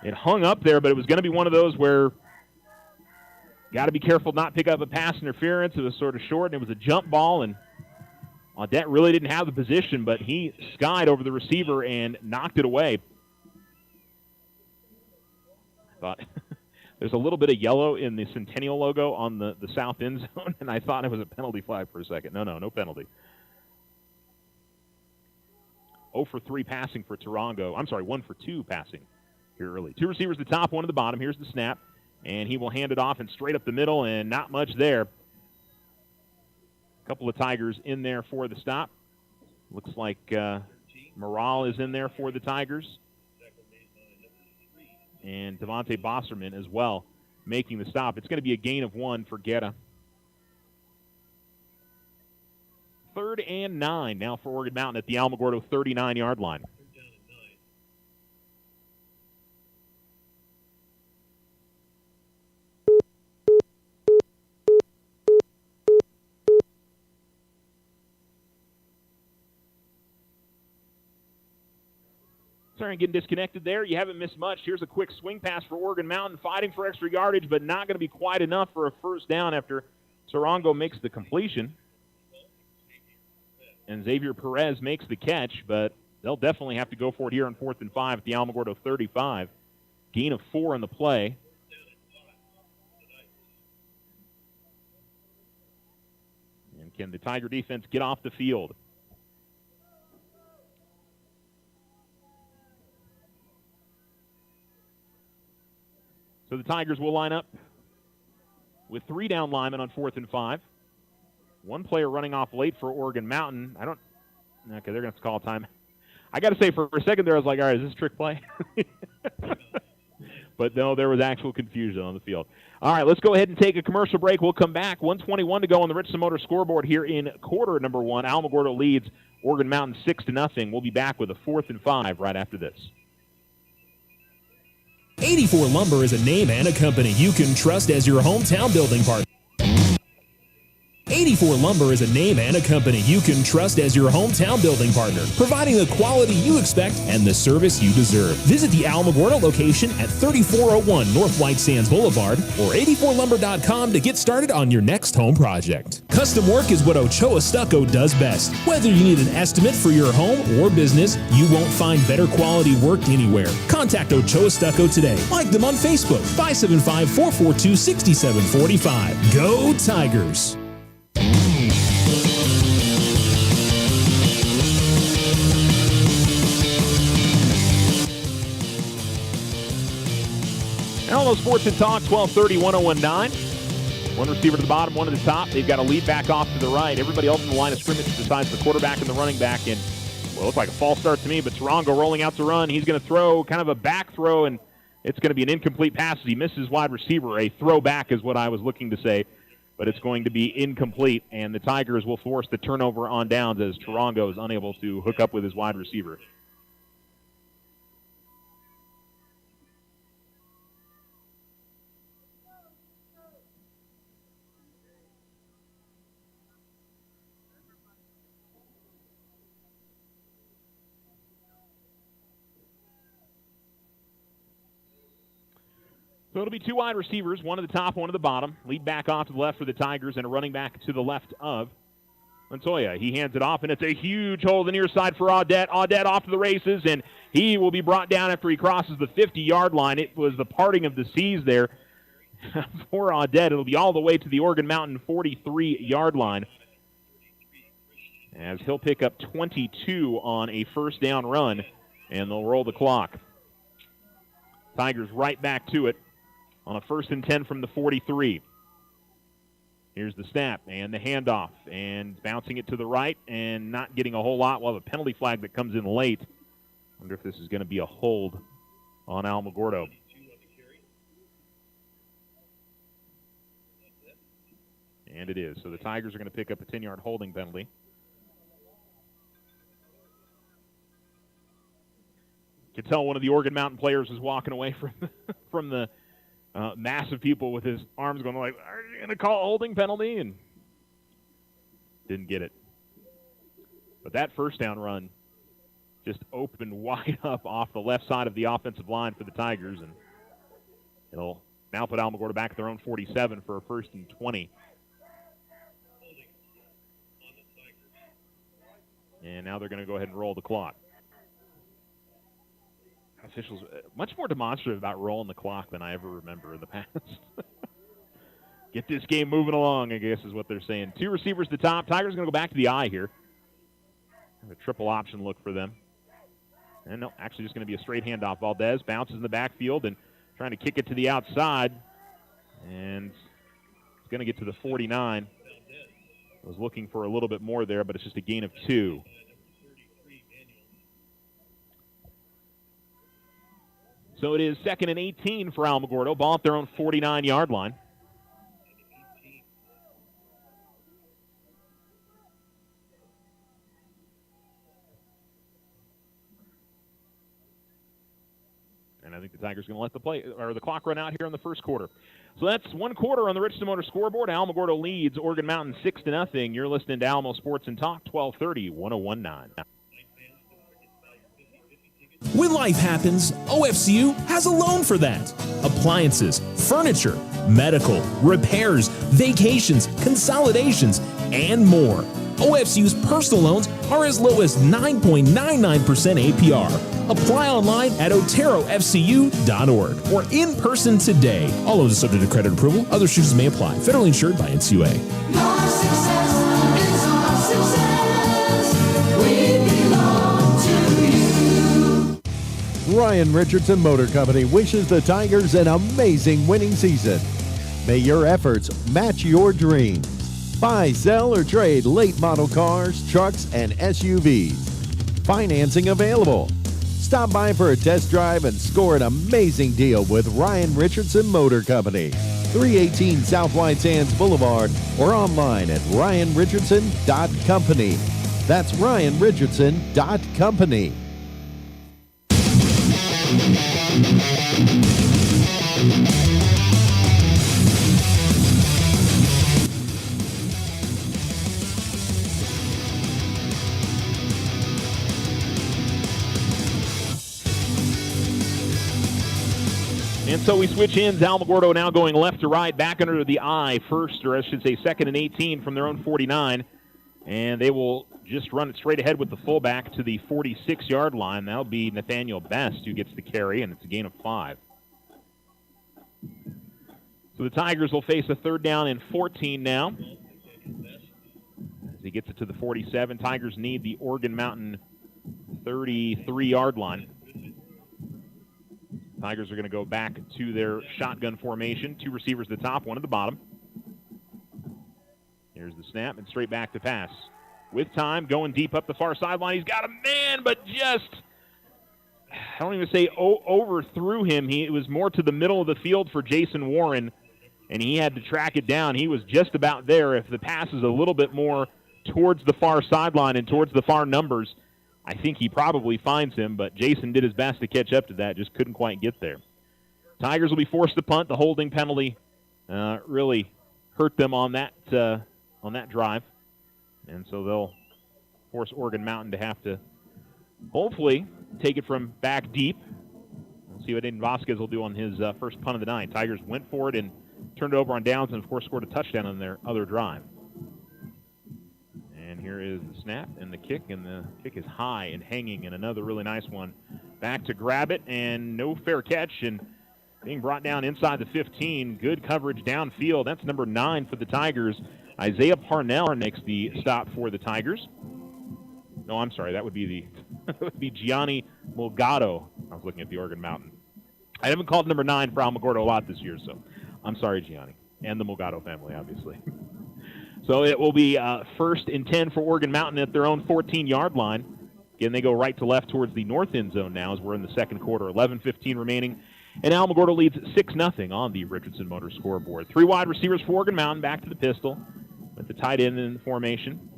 It hung up there, but it was going to be one of those where got to be careful not pick up a pass interference. It was sort of short, and it was a jump ball, and Audette really didn't have the position, but he skied over the receiver and knocked it away. I thought there's a little bit of yellow in the Centennial logo on the south end zone, and I thought it was a penalty flag for a second. No penalty. 0 for 3 passing for Tarango. I'm sorry, 1 for 2 passing here early. 2 receivers at the top, 1 at the bottom. Here's the snap, and he will hand it off and straight up the middle, and not much there. A couple of Tigers in there for the stop. Looks like Morale is in there for the Tigers. And Devontae Bosserman as well making the stop. It's going to be a gain of 1 for Guetta. 3rd and 9 now for Oregon Mountain at the Alamogordo 39-yard line. Sorry, getting disconnected there. You haven't missed much. Here's a quick swing pass for Oregon Mountain, fighting for extra yardage, but not going to be quite enough for a first down after Tarango makes the completion. And Xavier Perez makes the catch, but they'll definitely have to go for it here on 4th and 5 at the Alamogordo 35. Gain of 4 on the play. And can the Tiger defense get off the field? So the Tigers will line up with 3 down linemen on 4th and 5. 1 player running off late for Oregon Mountain. Okay, they're going to have to call time. I got to say, for a second there, I was like, all right, is this a trick play? But no, there was actual confusion on the field. All right, let's go ahead and take a commercial break. We'll come back. 1:21 to go on the Richardson Motor scoreboard here in quarter number 1. Alamogordo leads Oregon Mountain 6-0. We'll be back with a 4th and 5 right after this. 84 Lumber is a name and a company you can trust as your hometown building partner. 84 Lumber is a name and a company you can trust as your hometown building partner, providing the quality you expect and the service you deserve. Visit the Alamogordo location at 3401 North White Sands Boulevard or 84lumber.com to get started on your next home project. Custom work is what Ochoa Stucco does best. Whether you need an estimate for your home or business, you won't find better quality work anywhere. Contact Ochoa Stucco today. Like them on Facebook, 575-442-6745. Go Tigers! Alamo Sports and Talk, 1230, 1019. 1 receiver to the bottom, 1 at the top. They've got a lead back off to the right. Everybody else in the line of scrimmage besides the quarterback and the running back. And, well, it looked like a false start to me, but Tarango rolling out to run. He's going to throw kind of a back throw, and it's going to be an incomplete pass as he misses wide receiver. A throwback is what I was looking to say, but it's going to be incomplete, and the Tigers will force the turnover on downs as Tarango is unable to hook up with his wide receiver. So it'll be 2 wide receivers, 1 at the top, 1 at the bottom. Lead back off to the left for the Tigers and a running back to the left of Montoya, he hands it off, and it's a huge hole to the near side for Audette. Audette off to the races, and he will be brought down after he crosses the 50-yard line. It was the parting of the seas there for Audette. It'll be all the way to the Organ Mountain 43-yard line, as he'll pick up 22 on a first down run, and they'll roll the clock. Tigers right back to it on a 1st and 10 from the 43. Here's the snap and the handoff, and bouncing it to the right and not getting a whole lot. We'll have a penalty flag that comes in late. Wonder if this is going to be a hold on Alamogordo. And it is. So the Tigers are going to pick up a 10-yard holding penalty. You can tell one of the Organ Mountain players is walking away from the massive people with his arms going like, are you going to call a holding penalty? And didn't get it. But that first down run just opened wide up off the left side of the offensive line for the Tigers. And it'll now put Alamogordo back at their own 47 for a 1st and 20. And now they're going to go ahead and roll the clock. Officials much more demonstrative about rolling the clock than I ever remember in the past. Get this game moving along, I guess is what they're saying. 2 receivers to top. Tigers going to go back to the eye here. A triple option look for them. And no, actually just going to be a straight handoff. Valdez bounces in the backfield and trying to kick it to the outside. And it's going to get to the 49. I was looking for a little bit more there, but it's just a gain of 2. So it is 2nd and 18 for Alamogordo. Ball at their own 49-yard line. And I think the Tigers are going to let the clock run out here in the first quarter. So that's 1 quarter on the Richardson Motor scoreboard. Alamogordo leads Organ Mountain 6-0. You're listening to Alamo Sports and Talk, 1230, 1019. When life happens, OFCU has a loan for that. Appliances, furniture, medical, repairs, vacations, consolidations, and more. OFCU's personal loans are as low as 9.99% APR. Apply online at oterofcu.org or in person today. All loans are subject to credit approval. Other restrictions may apply. Federally insured by NCUA. Your success is our success. We belong to you. Ryan Richardson Motor Company wishes the Tigers an amazing winning season. May your efforts match your dreams. Buy, sell, or trade late model cars, trucks, and SUVs. Financing available. Stop by for a test drive and score an amazing deal with Ryan Richardson Motor Company. 318 South White Sands Boulevard or online at ryanrichardson.company. That's ryanrichardson.company. And so we switch ends. Alamogordo now going left to right, back under the eye first, or I should say 2nd and 18 from their own 49. And they will just run it straight ahead with the fullback to the 46-yard line. That'll be Nathaniel Best who gets the carry, and it's a gain of 5. So the Tigers will face a 3rd down and 14 now. As he gets it to the 47, Tigers need the Organ Mountain 33-yard line. Tigers are going to go back to their shotgun formation. 2 receivers at the top, 1 at the bottom. Here's the snap and straight back to pass. With time, going deep up the far sideline. He's got a man, but just, I don't even say overthrew him. It was more to the middle of the field for Jason Warren, and he had to track it down. He was just about there. If the pass is a little bit more towards the far sideline and towards the far numbers, I think he probably finds him, but Jason did his best to catch up to that, just couldn't quite get there. Tigers will be forced to punt. The holding penalty really hurt them on that drive, and so they'll force Organ Mountain to have to hopefully take it from back deep. We'll see what Aiden Vasquez will do on his first punt of the night. Tigers went for it and turned it over on downs and, of course, scored a touchdown on their other drive. And here is the snap and the kick is high and hanging, and another really nice one. Back to grab it, and no fair catch, and being brought down inside the 15. Good coverage downfield. That's number 9 for the Tigers. Isaiah Parnell makes the stop for the Tigers. No, I'm sorry. That would be that would be Gianni Mulgado. I was looking at the Oregon Mountain. I haven't called number 9 for Alamogordo a lot this year, so I'm sorry, Gianni. And the Mulgado family, obviously. So it will be 1st and 10 for Oregon Mountain at their own 14-yard line. Again, they go right to left towards the north end zone now as we're in the second quarter. 11:15 remaining. And Alamogordo leads 6-0 on the Richardson Motors scoreboard. 3 wide receivers for Oregon Mountain, back to the pistol with the tight end in the formation.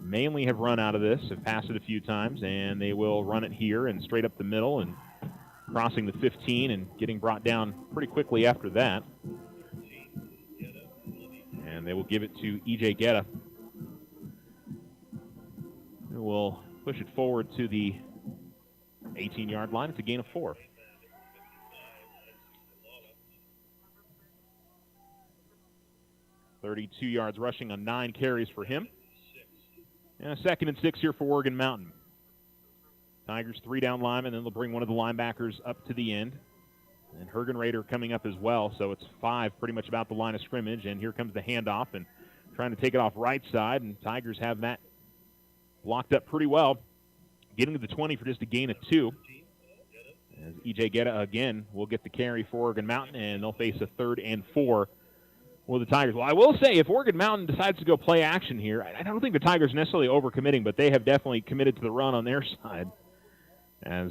Mainly have run out of this, have passed it a few times, and they will run it here and straight up the middle and crossing the 15 and getting brought down pretty quickly after that. And they will give it to E.J. Guetta, who will push it forward to the 18-yard line. It's a gain of 4. $32 yards rushing on 9 carries for him. And a 2nd and 6 here for Oregon Mountain. Tigers 3 down linemen, then they'll bring one of the linebackers up to the end. And Hergen Rader coming up as well, so it's 5 pretty much about the line of scrimmage. And here comes the handoff and trying to take it off right side, and Tigers have that blocked up pretty well. Getting to the 20 for just a gain of 2. As E.J. Guetta again will get the carry for Oregon Mountain, and they'll face a 3rd and 4 for the Tigers. Well, I will say, if Oregon Mountain decides to go play action here, I don't think the Tigers are necessarily overcommitting, but they have definitely committed to the run on their side, as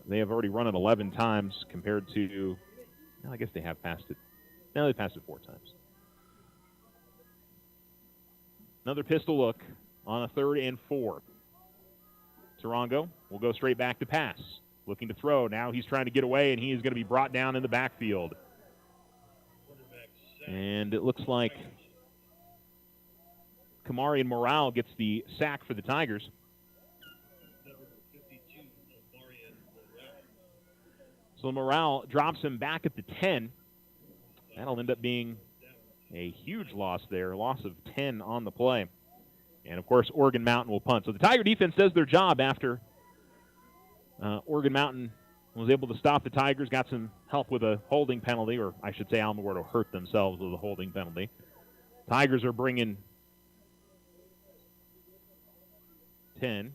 they have already run it 11 times compared to, well, I guess they have passed it. No, they passed it 4 times. Another pistol look on a 3rd and 4. Tarango will go straight back to pass. Looking to throw. Now he's trying to get away, and he is going to be brought down in the backfield. And it looks like Kamari and Morale gets the sack for the Tigers. So Morale drops him back at the 10. That'll end up being a huge loss there, a loss of 10 on the play. And, of course, Oregon Mountain will punt. So the Tiger defense does their job after Oregon Mountain was able to stop the Tigers, got some help with a holding penalty, or I should say Alamogordo hurt themselves with a holding penalty. Tigers are bringing 10,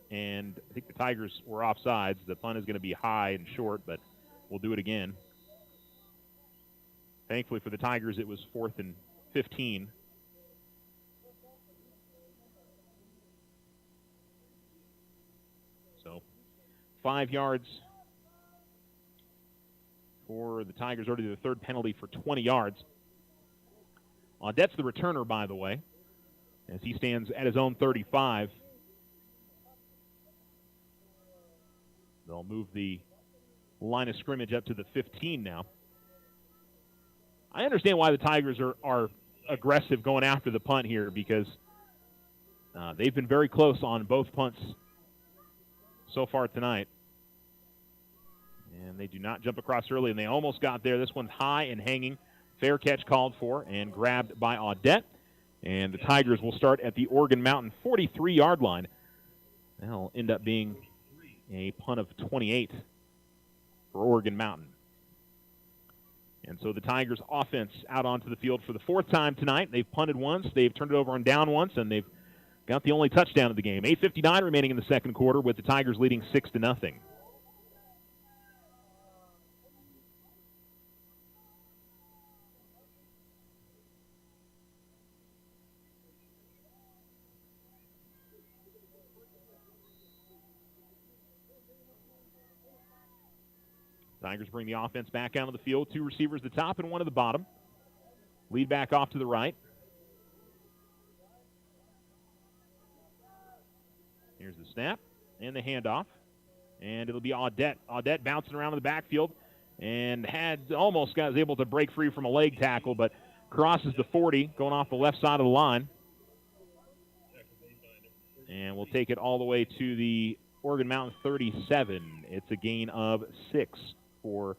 and I think the Tigers were offsides. The punt is going to be high and short, but we'll do it again. Thankfully for the Tigers, it was 4th and 15. So 5 yards for the Tigers, already the 3rd penalty for 20 yards. Audette's the returner, by the way, as he stands at his own 35. They'll move the line of scrimmage up to the 15 now. I understand why the Tigers are aggressive going after the punt here, because they've been very close on both punts so far tonight. And they do not jump across early, and they almost got there. This one's high and hanging. Fair catch called for and grabbed by Audette. And the Tigers will start at the Oregon Mountain 43-yard line. That'll end up being a punt of 28 for Oregon Mountain. And so the Tigers offense out onto the field for the 4th time tonight. They've punted once, they've turned it over on down once, and they've got the only touchdown of the game. 8:59 remaining in the second quarter with the Tigers leading 6-0. Tigers bring the offense back out on the field. 2 receivers at the top and 1 at the bottom. Lead back off to the right. Here's the snap and the handoff. And it'll be Audette. Audette bouncing around in the backfield and was able to break free from a leg tackle, but crosses the 40 going off the left side of the line. And we'll take it all the way to the Oregon Mountain 37. It's a gain of 6 for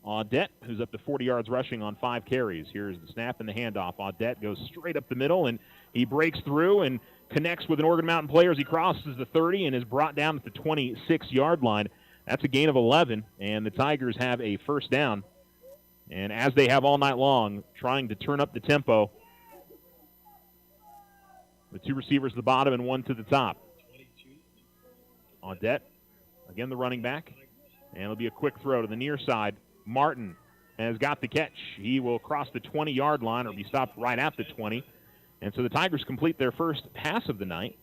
Audette, who's up to 40 yards rushing on 5 carries. Here's the snap and the handoff. Audette goes straight up the middle, and he breaks through and connects with an Oregon Mountain player as he crosses the 30 and is brought down at the 26-yard line. That's a gain of 11, and the Tigers have a first down. And as they have all night long, trying to turn up the tempo. The 2 receivers to the bottom and 1 to the top. Audette, again the running back. And it'll be a quick throw to the near side. Martin has got the catch. He will cross the 20-yard line or be stopped right at the 20. And so the Tigers complete their first pass of the night.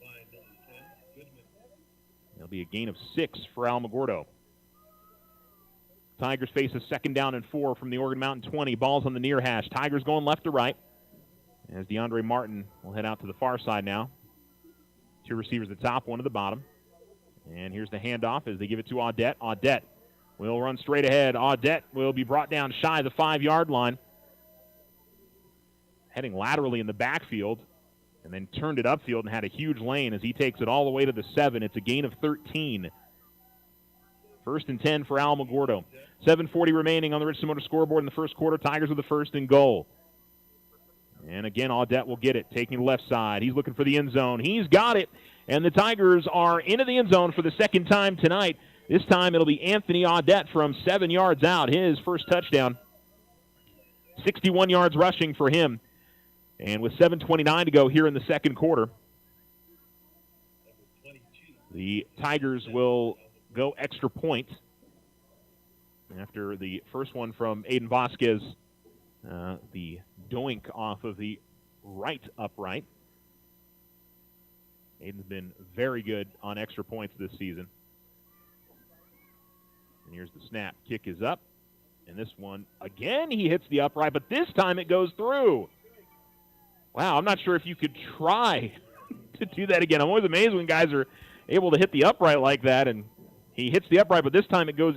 It'll be a gain of 6 for Alamogordo. Tigers face a 2nd down and 4 from the Oregon Mountain 20. Ball's on the near hash. Tigers going left to right. As DeAndre Martin will head out to the far side now. 2 receivers at the top, 1 to the bottom. And here's the handoff as they give it to Audette. Audette will run straight ahead. Audette will be brought down shy of the 5-yard line. Heading laterally in the backfield. And then turned it upfield and had a huge lane as he takes it all the way to the 7. It's a gain of 13. 1st and 10 for Alamogordo. 7:40 remaining on the Richardson Motor scoreboard in the first quarter. Tigers with the 1st and goal. And again, Audette will get it, taking the left side. He's looking for the end zone. He's got it. And the Tigers are into the end zone for the 2nd time tonight. This time it'll be Anthony Audette from 7 yards out, his first touchdown. 61 yards rushing for him. And with 7:29 to go here in the second quarter, the Tigers will go extra point after the first one from Aiden Vasquez, the doink off of the right upright. Aiden's been very good on extra points this season. And here's the snap. Kick is up. And this one, again, he hits the upright, but this time it goes through. Wow, I'm not sure if you could try to do that again. I'm always amazed when guys are able to hit the upright like that, and he hits the upright, but this time it goes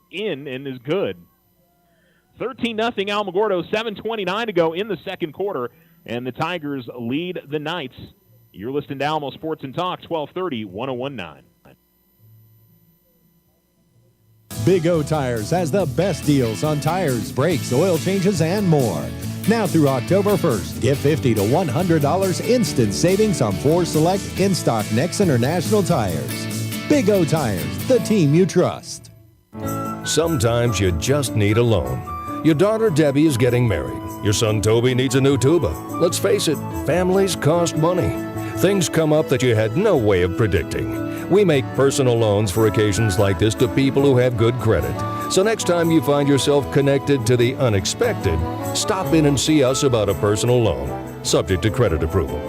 in and is good. 13-0 Alamogordo, 7:29 to go in the second quarter, and the Tigers lead the Knights. You're listening to Alamo Sports and Talk, 1230, 1019. Big O Tires has the best deals on tires, brakes, oil changes, and more. Now through October 1st, get $50 to $100 instant savings on 4 select in-stock Next International tires. Big O Tires, the team you trust. Sometimes you just need a loan. Your daughter Debbie is getting married. Your son Toby needs a new tuba. Let's face it, families cost money. Things come up that you had no way of predicting. We make personal loans for occasions like this to people who have good credit. So next time you find yourself connected to the unexpected, stop in and see us about a personal loan, subject to credit approval.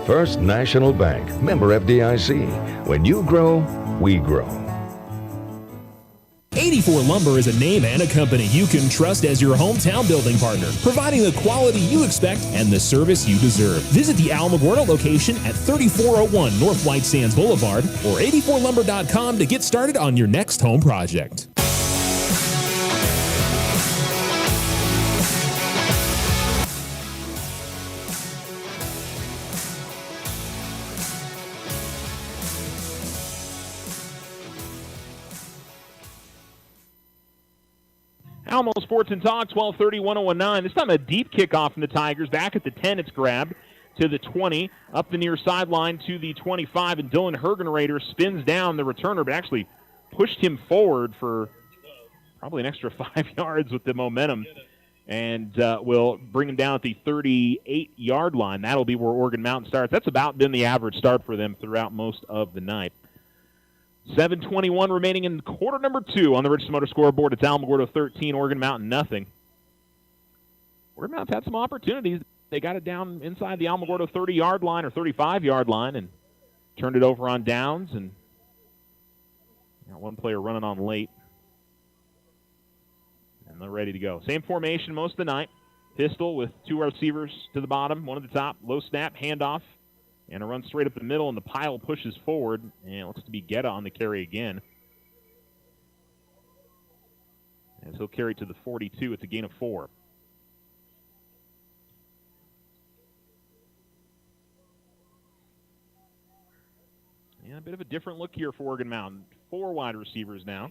First National Bank, member FDIC. When you grow, we grow. 84 Lumber is a name and a company you can trust as your hometown building partner, providing the quality you expect and the service you deserve. Visit the Alamogordo location at 3401 North White Sands Boulevard or 84lumber.com to get started on your next home project. Alamo Sports and Talk, 1230, 1019. This time a deep kickoff from the Tigers. Back at the 10, it's grabbed to the 20, up the near sideline to the 25, and Dylan Hergenrader spins down the returner, but actually pushed him forward for probably an extra 5 yards with the momentum, and will bring him down at the 38-yard line. That'll be where Oregon Mountain starts. That's about been the average start for them throughout most of the night. 7:21 remaining in quarter number 2 on the Richardson Motor scoreboard. It's Alamogordo 13, Oregon Mountain nothing. Oregon Mountain's had some opportunities. They got it down inside the Alamogordo 30-yard line or 35-yard line and turned it over on downs, and got one player running on late. And they're ready to go. Same formation most of the night. Pistol with 2 receivers to the bottom, 1 at the top. Low snap, handoff. And a run straight up the middle, and the pile pushes forward. And it looks to be Guetta on the carry again. As he'll carry it to the 42, it's a gain of 4. Yeah, a bit of a different look here for Oregon Mountain. 4 wide receivers now.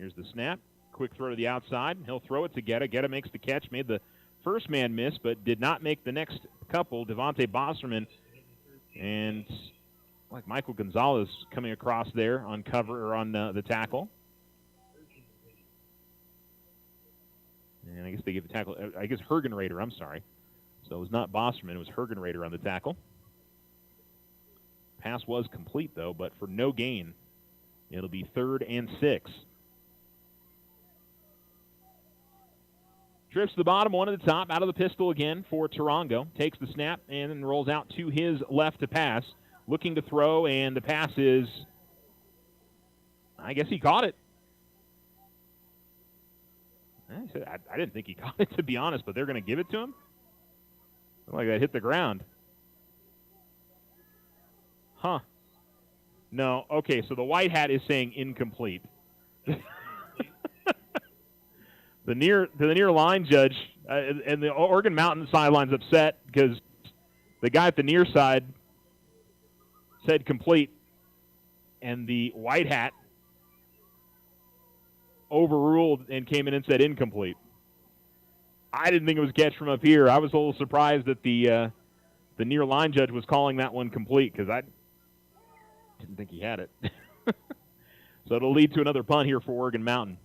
Here's the snap. Quick throw to the outside. He'll throw it to Guetta. Guetta makes the catch. Made the first man miss, but did not make the next couple. Devontae Bosserman and like Michael Gonzalez coming across there on cover or on the tackle. And I guess they gave the tackle. I guess Hergenrader, I'm sorry. So it was not Bosserman. It was Hergenrader on the tackle. Pass was complete, though, but for no gain. It'll be 3rd and 6. Trips to the bottom, one at the top, out of the pistol again for Tarango. Takes the snap and then rolls out to his left to pass. Looking to throw, and the pass is, I guess he caught it. I didn't think he caught it, to be honest, but they're going to give it to him? Looked like that hit the ground. Huh. No, okay, so the white hat is saying incomplete. The near line judge and the Oregon Mountain sideline's upset because the guy at the near side said complete, and the white hat overruled and came in and said incomplete. I didn't think it was a catch from up here. I was a little surprised that the near line judge was calling that one complete because I didn't think he had it. So it'll lead to another punt here for Oregon Mountain.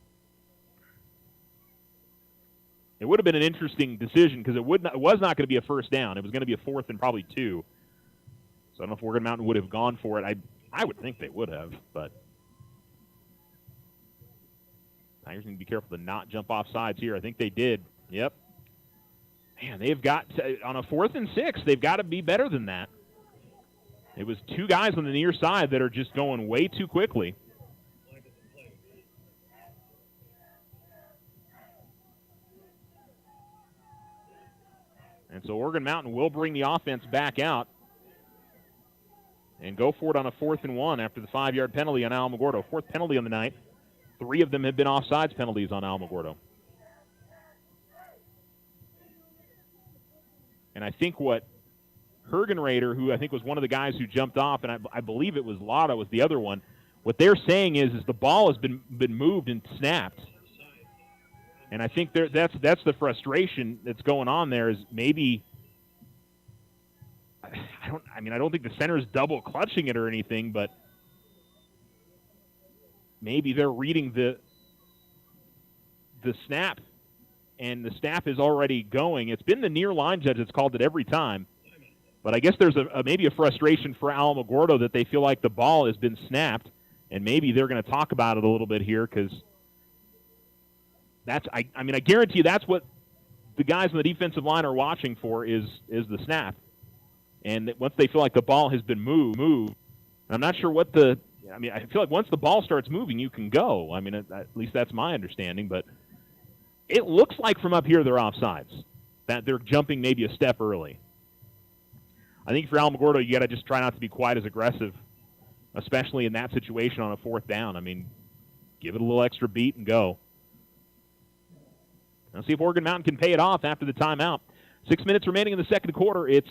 It would have been an interesting decision because it was not going to be a first down. It was going to be a 4th and probably 2. So I don't know if Oregon Mountain would have gone for it. I would think they would have, but Tigers need to be careful to not jump off sides here. I think they did. Yep. Man, they've got on a 4th and 6. They've got to be better than that. It was 2 guys on the near side that are just going way too quickly. And so Oregon Mountain will bring the offense back out and go for it on a 4th and 1 after the 5-yard penalty on Alamogordo. 4th penalty on the night. 3 of them have been offsides penalties on Alamogordo. And I think what Hergenrader, who I think was one of the guys who jumped off, and I believe it was Lada was the other one, what they're saying is the ball has been moved and snapped. And I think that's the frustration that's going on there is maybe I don't think the center's double clutching it or anything, but maybe they're reading the snap and the snap is already going. It's been the near line judge that's called it every time. But I guess there's maybe a frustration for Alamogordo that they feel like the ball has been snapped, and maybe they're going to talk about it a little bit here because I guarantee you that's what the guys on the defensive line are watching for is the snap. And once they feel like the ball has been moved, I'm not sure what I feel like once the ball starts moving, you can go. At least that's my understanding. But it looks like from up here they're offsides, that they're jumping maybe a step early. I think for Alamogordo, you got to just try not to be quite as aggressive, especially in that situation on a 4th down. Give it a little extra beat and go. Let's see if Oregon Mountain can pay it off after the timeout. 6 minutes remaining in the second quarter. It's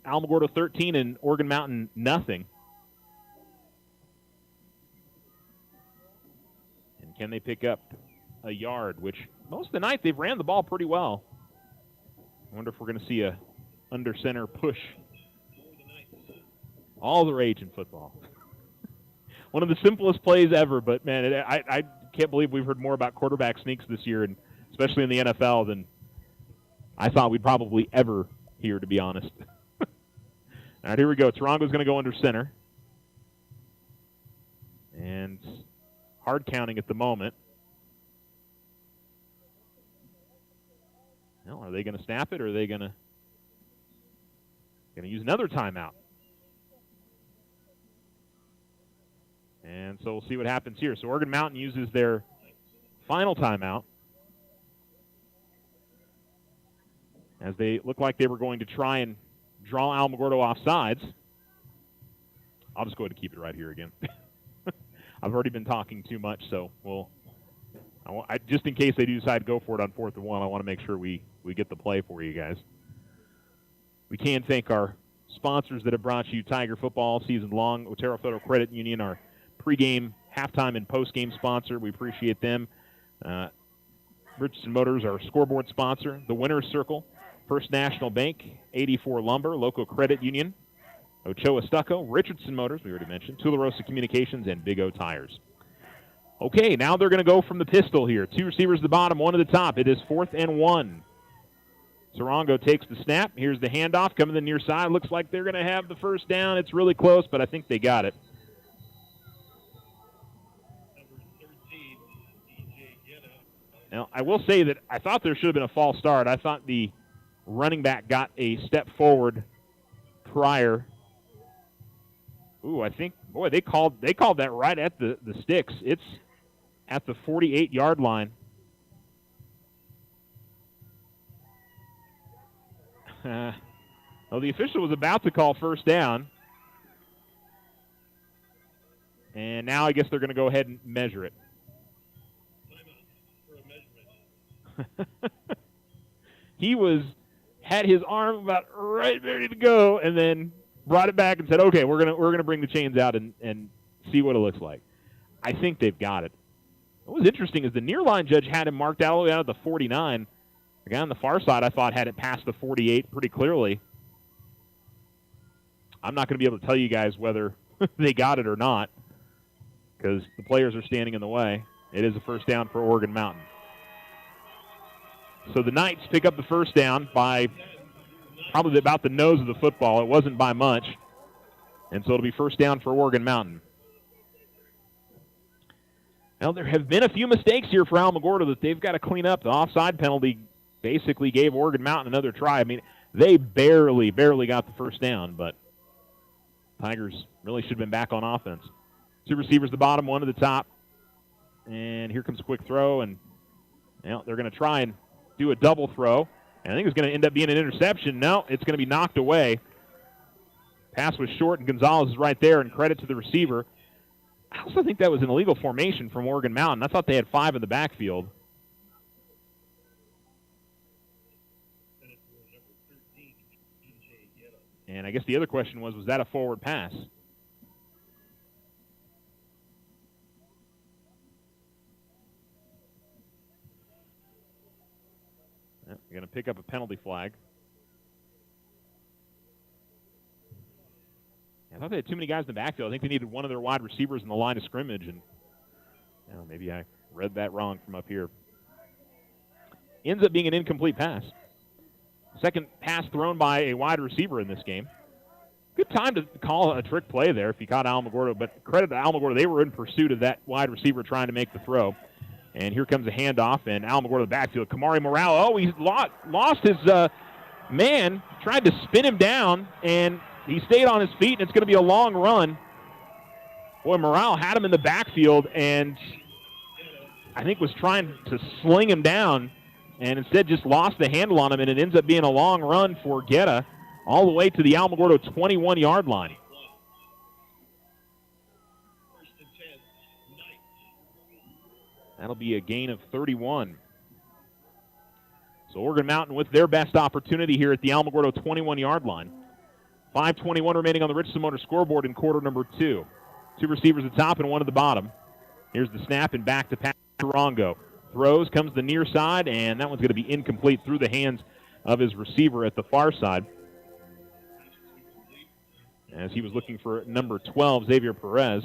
Alamogordo 13 and Oregon Mountain nothing. And can they pick up a yard, which most of the night they've ran the ball pretty well. I wonder if we're going to see a under center push. All the rage in football. One of the simplest plays ever, but man, I can't believe we've heard more about quarterback sneaks this year, and especially in the NFL, than I thought we'd probably ever hear, to be honest. All right, here we go. Tarango's going to go under center. And hard counting at the moment. Well, are they going to snap it, or are they going to use another timeout? And so we'll see what happens here. So Oregon Mountain uses their final timeout as they look like they were going to try and draw Alamogordo off sides. I'll just go ahead and keep it right here again. I've already been talking too much, so just in case they do decide to go for it on 4th and 1, I want to make sure we get the play for you guys. We can thank our sponsors that have brought you Tiger football season long. Otero Federal Credit Union, our pregame, halftime, and postgame sponsor. We appreciate them. Richardson Motors, our scoreboard sponsor. The Winner's Circle, First National Bank, 84 Lumber, Local Credit Union, Ochoa Stucco, Richardson Motors, we already mentioned, Tularosa Communications, and Big O Tires. Okay, now they're going to go from the pistol here. 2 receivers at the bottom, 1 at the top. It is 4th and 1. Sarongo takes the snap. Here's the handoff coming to the near side. Looks like they're going to have the first down. It's really close, but I think they got it. Now, I will say that I thought there should have been a false start. I thought the running back got a step forward prior. Ooh, I think, boy, they called that right at the sticks. It's at the 48-yard line. Well, the official was about to call first down. And now I guess they're going to go ahead and measure it. He had his arm about right ready to go, and then brought it back and said, "Okay, we're gonna bring the chains out and see what it looks like." I think they've got it. What was interesting is the near line judge had him marked out all the way out of the 49. The guy on the far side, I thought, had it past the 48 pretty clearly. I'm not going to be able to tell you guys whether they got it or not because the players are standing in the way. It is a first down for Oregon Mountain. So the Knights pick up the first down by probably about the nose of the football. It wasn't by much. And so it'll be first down for Oregon Mountain. Now, there have been a few mistakes here for Alamogordo that they've got to clean up. The offside penalty basically gave Oregon Mountain another try. I mean, they barely got the first down, but Tigers really should have been back on offense. 2 receivers at the bottom, 1 at the top. And here comes a quick throw, and they're going to try and do a double throw. And I think it's going to end up being an interception. No, it's going to be knocked away. Pass was short, and Gonzalez is right there, and credit to the receiver. I also think that was an illegal formation from Oregon Mountain. I thought they had 5 in the backfield. And I guess the other question was that a forward pass? They're going to pick up a penalty flag. I thought they had too many guys in the backfield. I think they needed one of their wide receivers in the line of scrimmage, and maybe I read that wrong from up here. Ends up being an incomplete pass. Second pass thrown by a wide receiver in this game. Good time to call a trick play there if you caught Alamogordo, but credit to Alamogordo, they were in pursuit of that wide receiver trying to make the throw. And here comes a handoff, and Alamogordo in the backfield. Kamari Morale, he's lost his man, tried to spin him down, and he stayed on his feet, and it's going to be a long run. Boy, Morale had him in the backfield, and I think was trying to sling him down, and instead just lost the handle on him, and it ends up being a long run for Guetta all the way to the Alamogordo 21-yard line. That'll be a gain of 31. So Oregon Mountain with their best opportunity here at the Alamogordo 21-yard line. 5:21 remaining on the Richardson Motor scoreboard in quarter number 2. 2 receivers at the top and 1 at the bottom. Here's the snap and back to Tarongo. Throws, comes the near side, and that one's going to be incomplete through the hands of his receiver at the far side. As he was looking for number 12, Xavier Perez.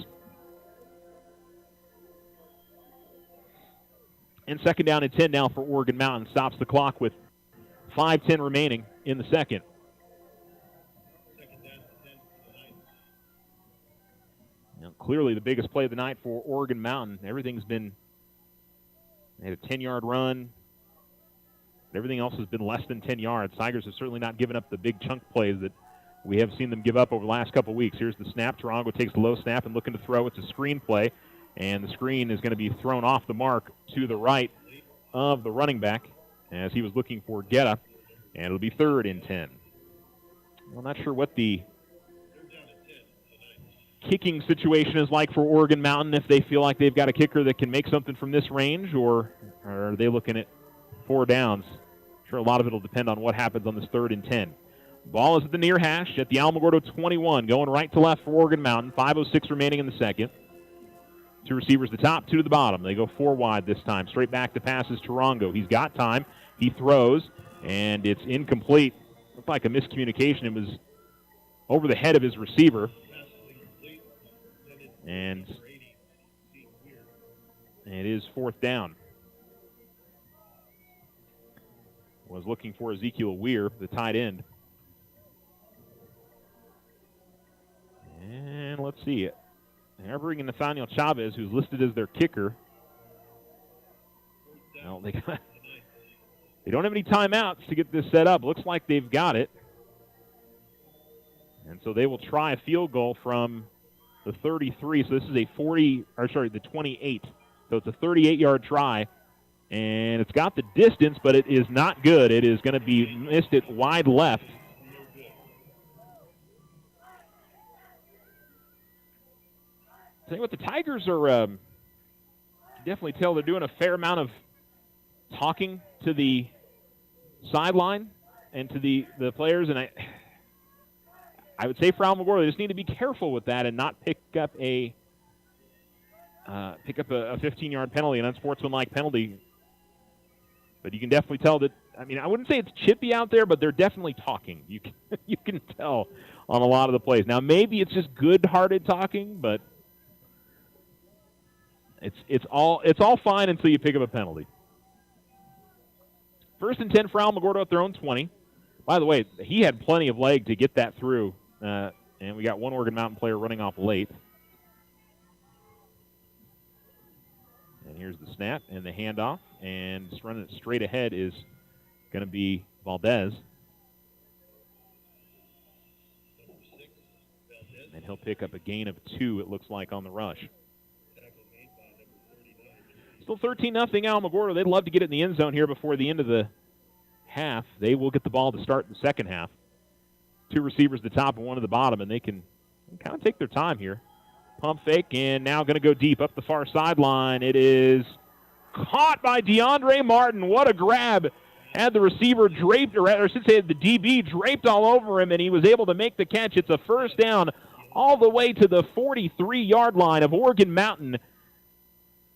And second down and 10 now for Oregon Mountain. Stops the clock with 5:10 remaining in the second. Now, clearly the biggest play of the night for Oregon Mountain. Everything's been, they had a 10-yard run. Everything else has been less than 10 yards. Tigers have certainly not given up the big chunk plays that we have seen them give up over the last couple weeks. Here's the snap. Tarongo takes the low snap and looking to throw. It's a screen play. And the screen is going to be thrown off the mark to the right of the running back as he was looking for Guetta. And it'll be 3rd and 10. I'm not sure what the kicking situation is like for Oregon Mountain, if they feel like they've got a kicker that can make something from this range, or are they looking at 4 downs? I'm sure a lot of it will depend on what happens on this 3rd and 10. Ball is at the near hash at the Alamogordo 21, going right to left for Oregon Mountain. 5:06 remaining in the second. Two receivers the top, two to the bottom. They go four wide this time. Straight back to passes Tarongo. He's got time. He throws, and it's incomplete. Looked like a miscommunication. It was over the head of his receiver. And it is fourth down. Was looking for Ezekiel Weir, the tight end. And let's see it. They're bringing Nathaniel Chavez, who's listed as their kicker. Well, they don't have any timeouts to get this set up. Looks like they've got it. And so they will try a field goal from the 33. So this is a the 28. So it's a 38-yard try. And it's got the distance, but it is not good. It is going to be missed at wide left. Tell you what, the Tigers are definitely tell they're doing a fair amount of talking to the sideline and to the players, and I would say for Alamogordo, they just need to be careful with that and not pick up a 15-yard penalty, an unsportsmanlike penalty. But you can definitely tell that. I mean, I wouldn't say it's chippy out there, but they're definitely talking. You can tell on a lot of the plays. Now, maybe it's just good-hearted talking, but it's all fine until you pick up a penalty. First and 10 for Alamogordo at their own 20. By the way, he had plenty of leg to get that through, and we got one Oregon Mountain player running off late. And here's the snap and the handoff, and just running it straight ahead is going to be Valdez. And he'll pick up a gain of 2, it looks like, on the rush. Still 13-0 Alamogordo. They'd love to get it in the end zone here before the end of the half. They will get the ball to start the second half. Two receivers at the top and one at the bottom, and they can kind of take their time here. Pump fake, and now going to go deep up the far sideline. It is caught by DeAndre Martin. What a grab. Had the receiver draped, or I should say the DB draped all over him, and he was able to make the catch. It's a first down all the way to the 43-yard line of Oregon Mountain.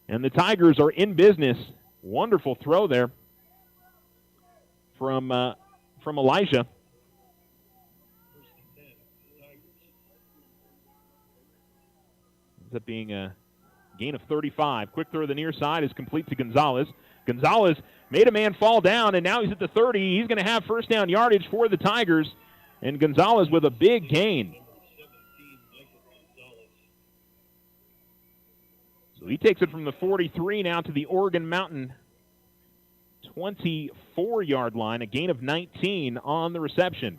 And the Tigers are in business. Wonderful throw there from Elijah. Ends up being a gain of 35. Quick throw to the near side is complete to Gonzalez. Gonzalez made a man fall down, and now he's at the 30. He's going to have first down yardage for the Tigers. And Gonzalez with a big gain. So he takes it from the 43 now to the Oregon Mountain 24-yard line, a gain of 19 on the reception.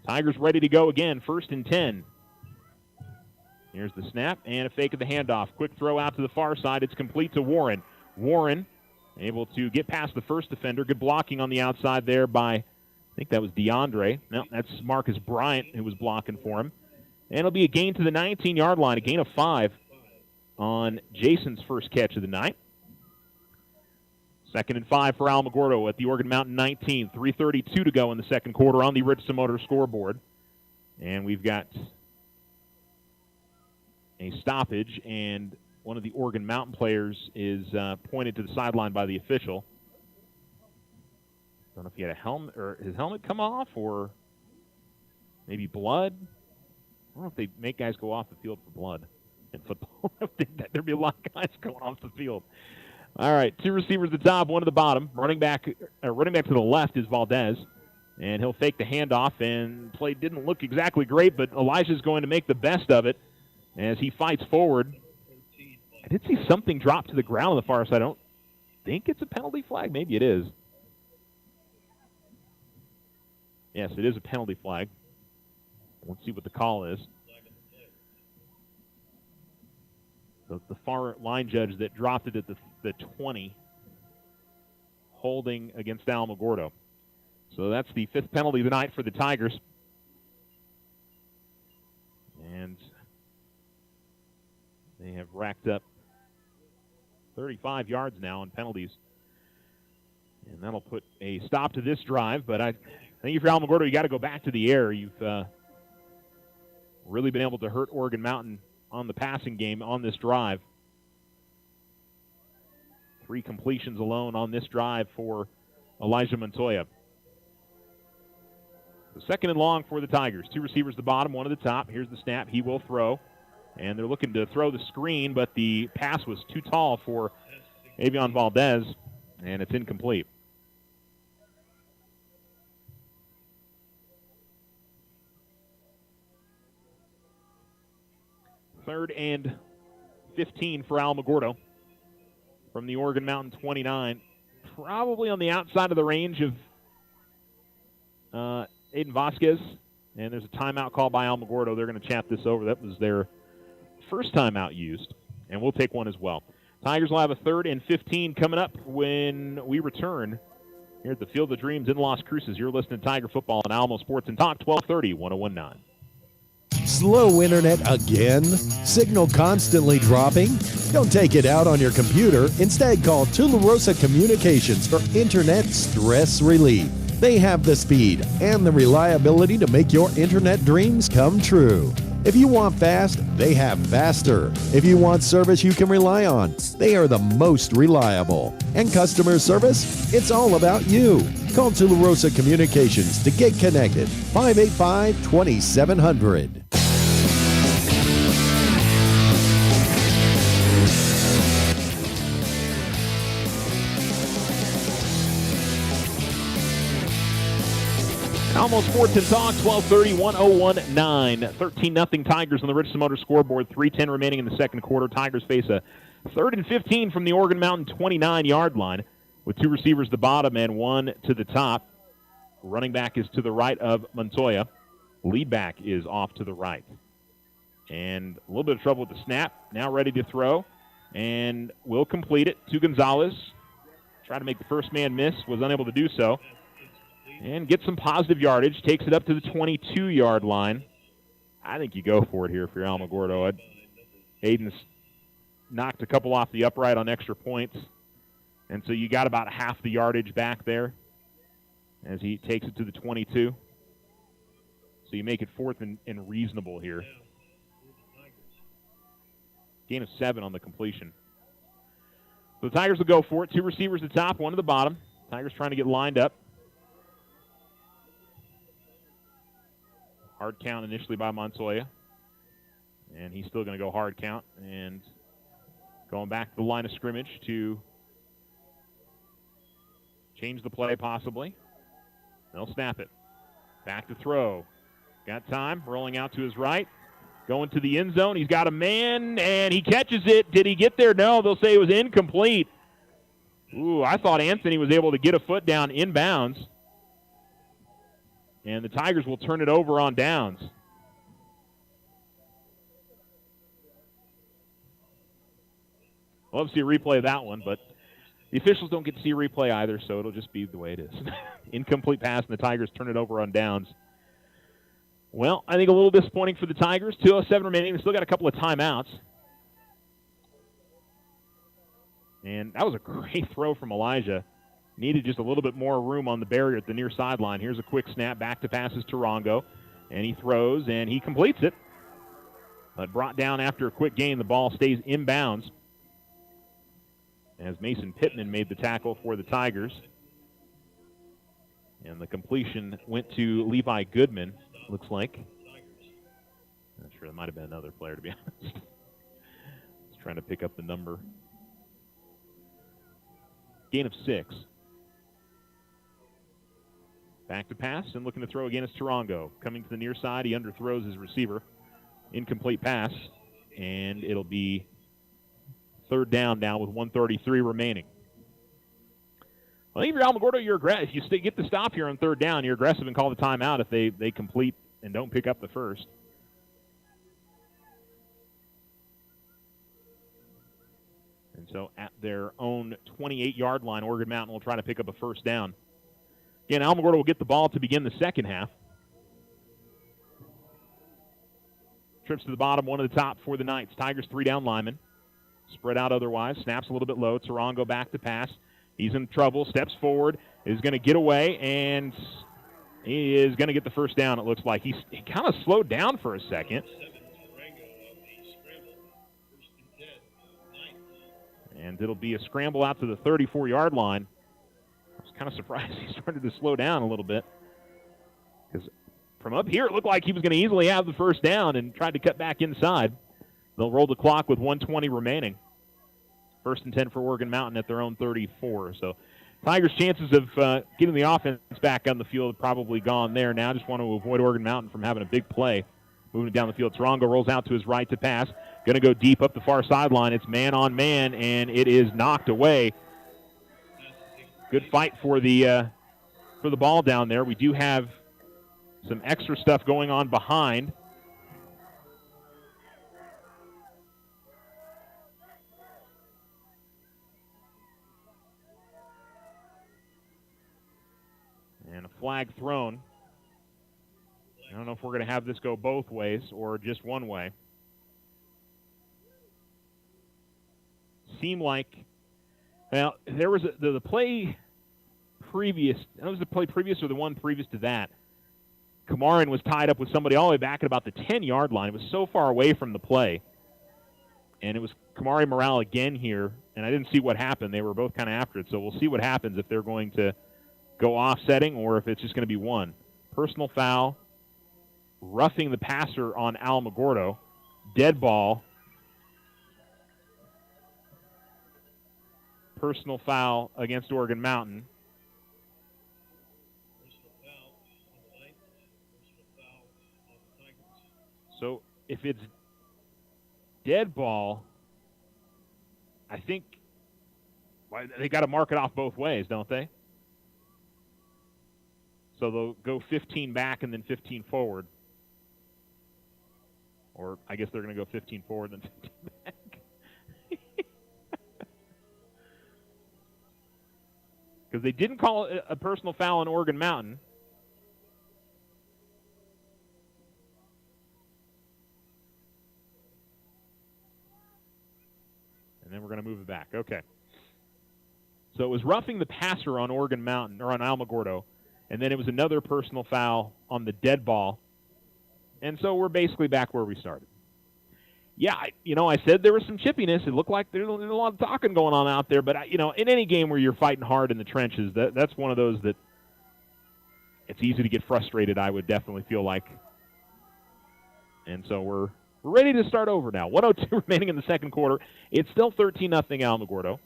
Tigers ready to go again, first and 10. Here's the snap and a fake of the handoff. Quick throw out to the far side. It's complete to Warren. Warren able to get past the first defender. Good blocking on the outside there by, I think that was DeAndre. No, that's Marcus Bryant who was blocking for him. And it'll be a gain to the 19-yard line, a gain of 5 on Jason's first catch of the night. Second and 5 for Alamogordo at the Oregon Mountain 19. 3:32 to go in the second quarter on the Richardson Motor scoreboard. And we've got a stoppage, and one of the Oregon Mountain players is pointed to the sideline by the official. Don't know if he had a helmet or his helmet come off, or maybe blood. I don't know if they make guys go off the field for blood in football. I think that there'd be a lot of guys going off the field. All right, two receivers at the top, one at the bottom. Running back to the left is Valdez, and he'll fake the handoff, and play didn't look exactly great, but Elijah's going to make the best of it as he fights forward. I did see something drop to the ground on the far side. I don't think it's a penalty flag. Maybe it is. Yes, it is a penalty flag. Let's see what the call is. So it's the far line judge that dropped it at the 20, holding against Alamogordo. So that's the 5th penalty of the night for the Tigers. And they have racked up 35 yards now in penalties. And that'll put a stop to this drive. But I think if you're Alamogordo, you got to go back to the air. You've really been able to hurt Oregon Mountain on the passing game on this drive. 3 completions alone on this drive for Elijah Montoya. The second and long for the Tigers. 2 receivers at the bottom, 1 at the top. Here's the snap. He will throw. And they're looking to throw the screen, but the pass was too tall for Avion Valdez, and it's incomplete. Third and 15 for Alamogordo from the Oregon Mountain 29. Probably on the outside of the range of Aiden Vasquez. And there's a timeout call by Alamogordo. They're going to chat this over. That was their first timeout used, and we'll take one as well. Tigers will have a 3rd and 15 coming up when we return here at the Field of Dreams in Las Cruces. You're listening to Tiger Football on Alamo Sports and Talk, 1230, 1019. Slow internet again? Signal constantly dropping? Don't take it out on your computer. Instead, call Tularosa Communications for internet stress relief. They have the speed and the reliability to make your internet dreams come true. If you want fast, they have faster. If you want service you can rely on, they are the most reliable. And customer service? It's all about you. Call Tularosa Communications to get connected. 585-2700. Alamo Sports and Talk, 1230, 1019. 13-0 Tigers on the Richardson Motor scoreboard. 3:10 remaining in the second quarter. Tigers face a 3rd and 15 from the Oregon Mountain 29-yard line with 2 receivers at the bottom and 1 to the top. Running back is to the right of Montoya. Lead back is off to the right. And a little bit of trouble with the snap. Now ready to throw. And will complete it to Gonzalez. Tried to make the first man miss. Was unable to do so. And get some positive yardage. Takes it up to the 22-yard line. I think you go for it here if you're Alamogordo. Aiden's knocked a couple off the upright on extra points. And so you got about half the yardage back there as he takes it to the 22. So you make it 4th and reasonable here. Gain of 7 on the completion. So the Tigers will go for it. 2 receivers at the top, 1 at the bottom. Tigers trying to get lined up. Hard count initially by Montoya. And he's still going to go hard count. And going back to the line of scrimmage to change the play possibly. They'll snap it. Back to throw. Got time. Rolling out to his right. Going to the end zone. He's got a man, and he catches it. Did he get there? No, they'll say it was incomplete. Ooh, I thought Anthony was able to get a foot down inbounds. And the Tigers will turn it over on downs. I'll love to see a replay of that one, but the officials don't get to see a replay either, so it'll just be the way it is. Incomplete pass, and the Tigers turn it over on downs. Well, I think a little disappointing for the Tigers. 2:07 remaining. They still got a couple of timeouts. And that was a great throw from Elijah. Needed just a little bit more room on the barrier at the near sideline. Here's a quick snap. Back to passes to Rongo. And he throws, and he completes it. But brought down after a quick gain. The ball stays inbounds as Mason Pittman made the tackle for the Tigers. And the completion went to Levi Goodman, looks like. Not sure. That might have been another player, to be honest. Just trying to pick up the number. Gain of 6. Back to pass and looking to throw again is Tarango. Coming to the near side, he underthrows his receiver. Incomplete pass, and it'll be 3rd down now with 1:33 remaining. Well, if you're Alamogordo, you're aggressive. If you get the stop here on 3rd down, you're aggressive and call the timeout if they complete and don't pick up the first. And so at their own 28-yard line, Oregon Mountain will try to pick up a 1st down. Again, Alamogordo will get the ball to begin the second half. Trips to the bottom, 1 at the top for the Knights. Tigers 3-down linemen. Spread out otherwise. Snaps a little bit low. Tarango back to pass. He's in trouble. Steps forward. Is going to get away, and he is going to get the 1st down, it looks like. He kind of slowed down for a second. And it'll be a scramble out to the 34-yard line. I was kind of surprised he started to slow down a little bit, because from up here it looked like he was going to easily have the first down and tried to cut back inside. They'll roll the clock with 1:20 remaining. 1st and 10 for Oregon Mountain at their own 34. So Tigers' chances of getting the offense back on the field are probably gone there. Now just want to avoid Oregon Mountain from having a big play. Moving down the field, Tarongo rolls out to his right to pass. Going to go deep up the far sideline. It's man on man, and it is knocked away. Good fight for the ball down there. We do have some extra stuff going on behind. And a flag thrown. I don't know if we're going to have this go both ways or just one way. Seemed like, well, there was the play previous. That was the play previous or the one previous to that. Kamarin was tied up with somebody all the way back at about the 10-yard line. It was so far away from the play. And it was Kamari Morale again here, and I didn't see what happened. They were both kind of after it, so we'll see what happens if they're going to go offsetting or if it's just going to be one. Personal foul, roughing the passer on Alamogordo, dead ball, personal foul against Oregon Mountain. So if it's dead ball, I think they got to mark it off both ways, don't they? So they'll go 15 back and then 15 forward. Or I guess they're going to go 15 forward and then 15 back. Because they didn't call it a personal foul on Oregon Mountain. And then we're going to move it back. Okay. So it was roughing the passer on Oregon Mountain, or on Alamogordo, and then it was another personal foul on the dead ball. And so we're basically back where we started. Yeah, I said there was some chippiness. It looked like there's a lot of talking going on out there. But, in any game where you're fighting hard in the trenches, that's one of those that it's easy to get frustrated, I would definitely feel like. And so we're ready to start over now. 1:02 remaining in the second quarter. It's still 13-0 Alamogordo.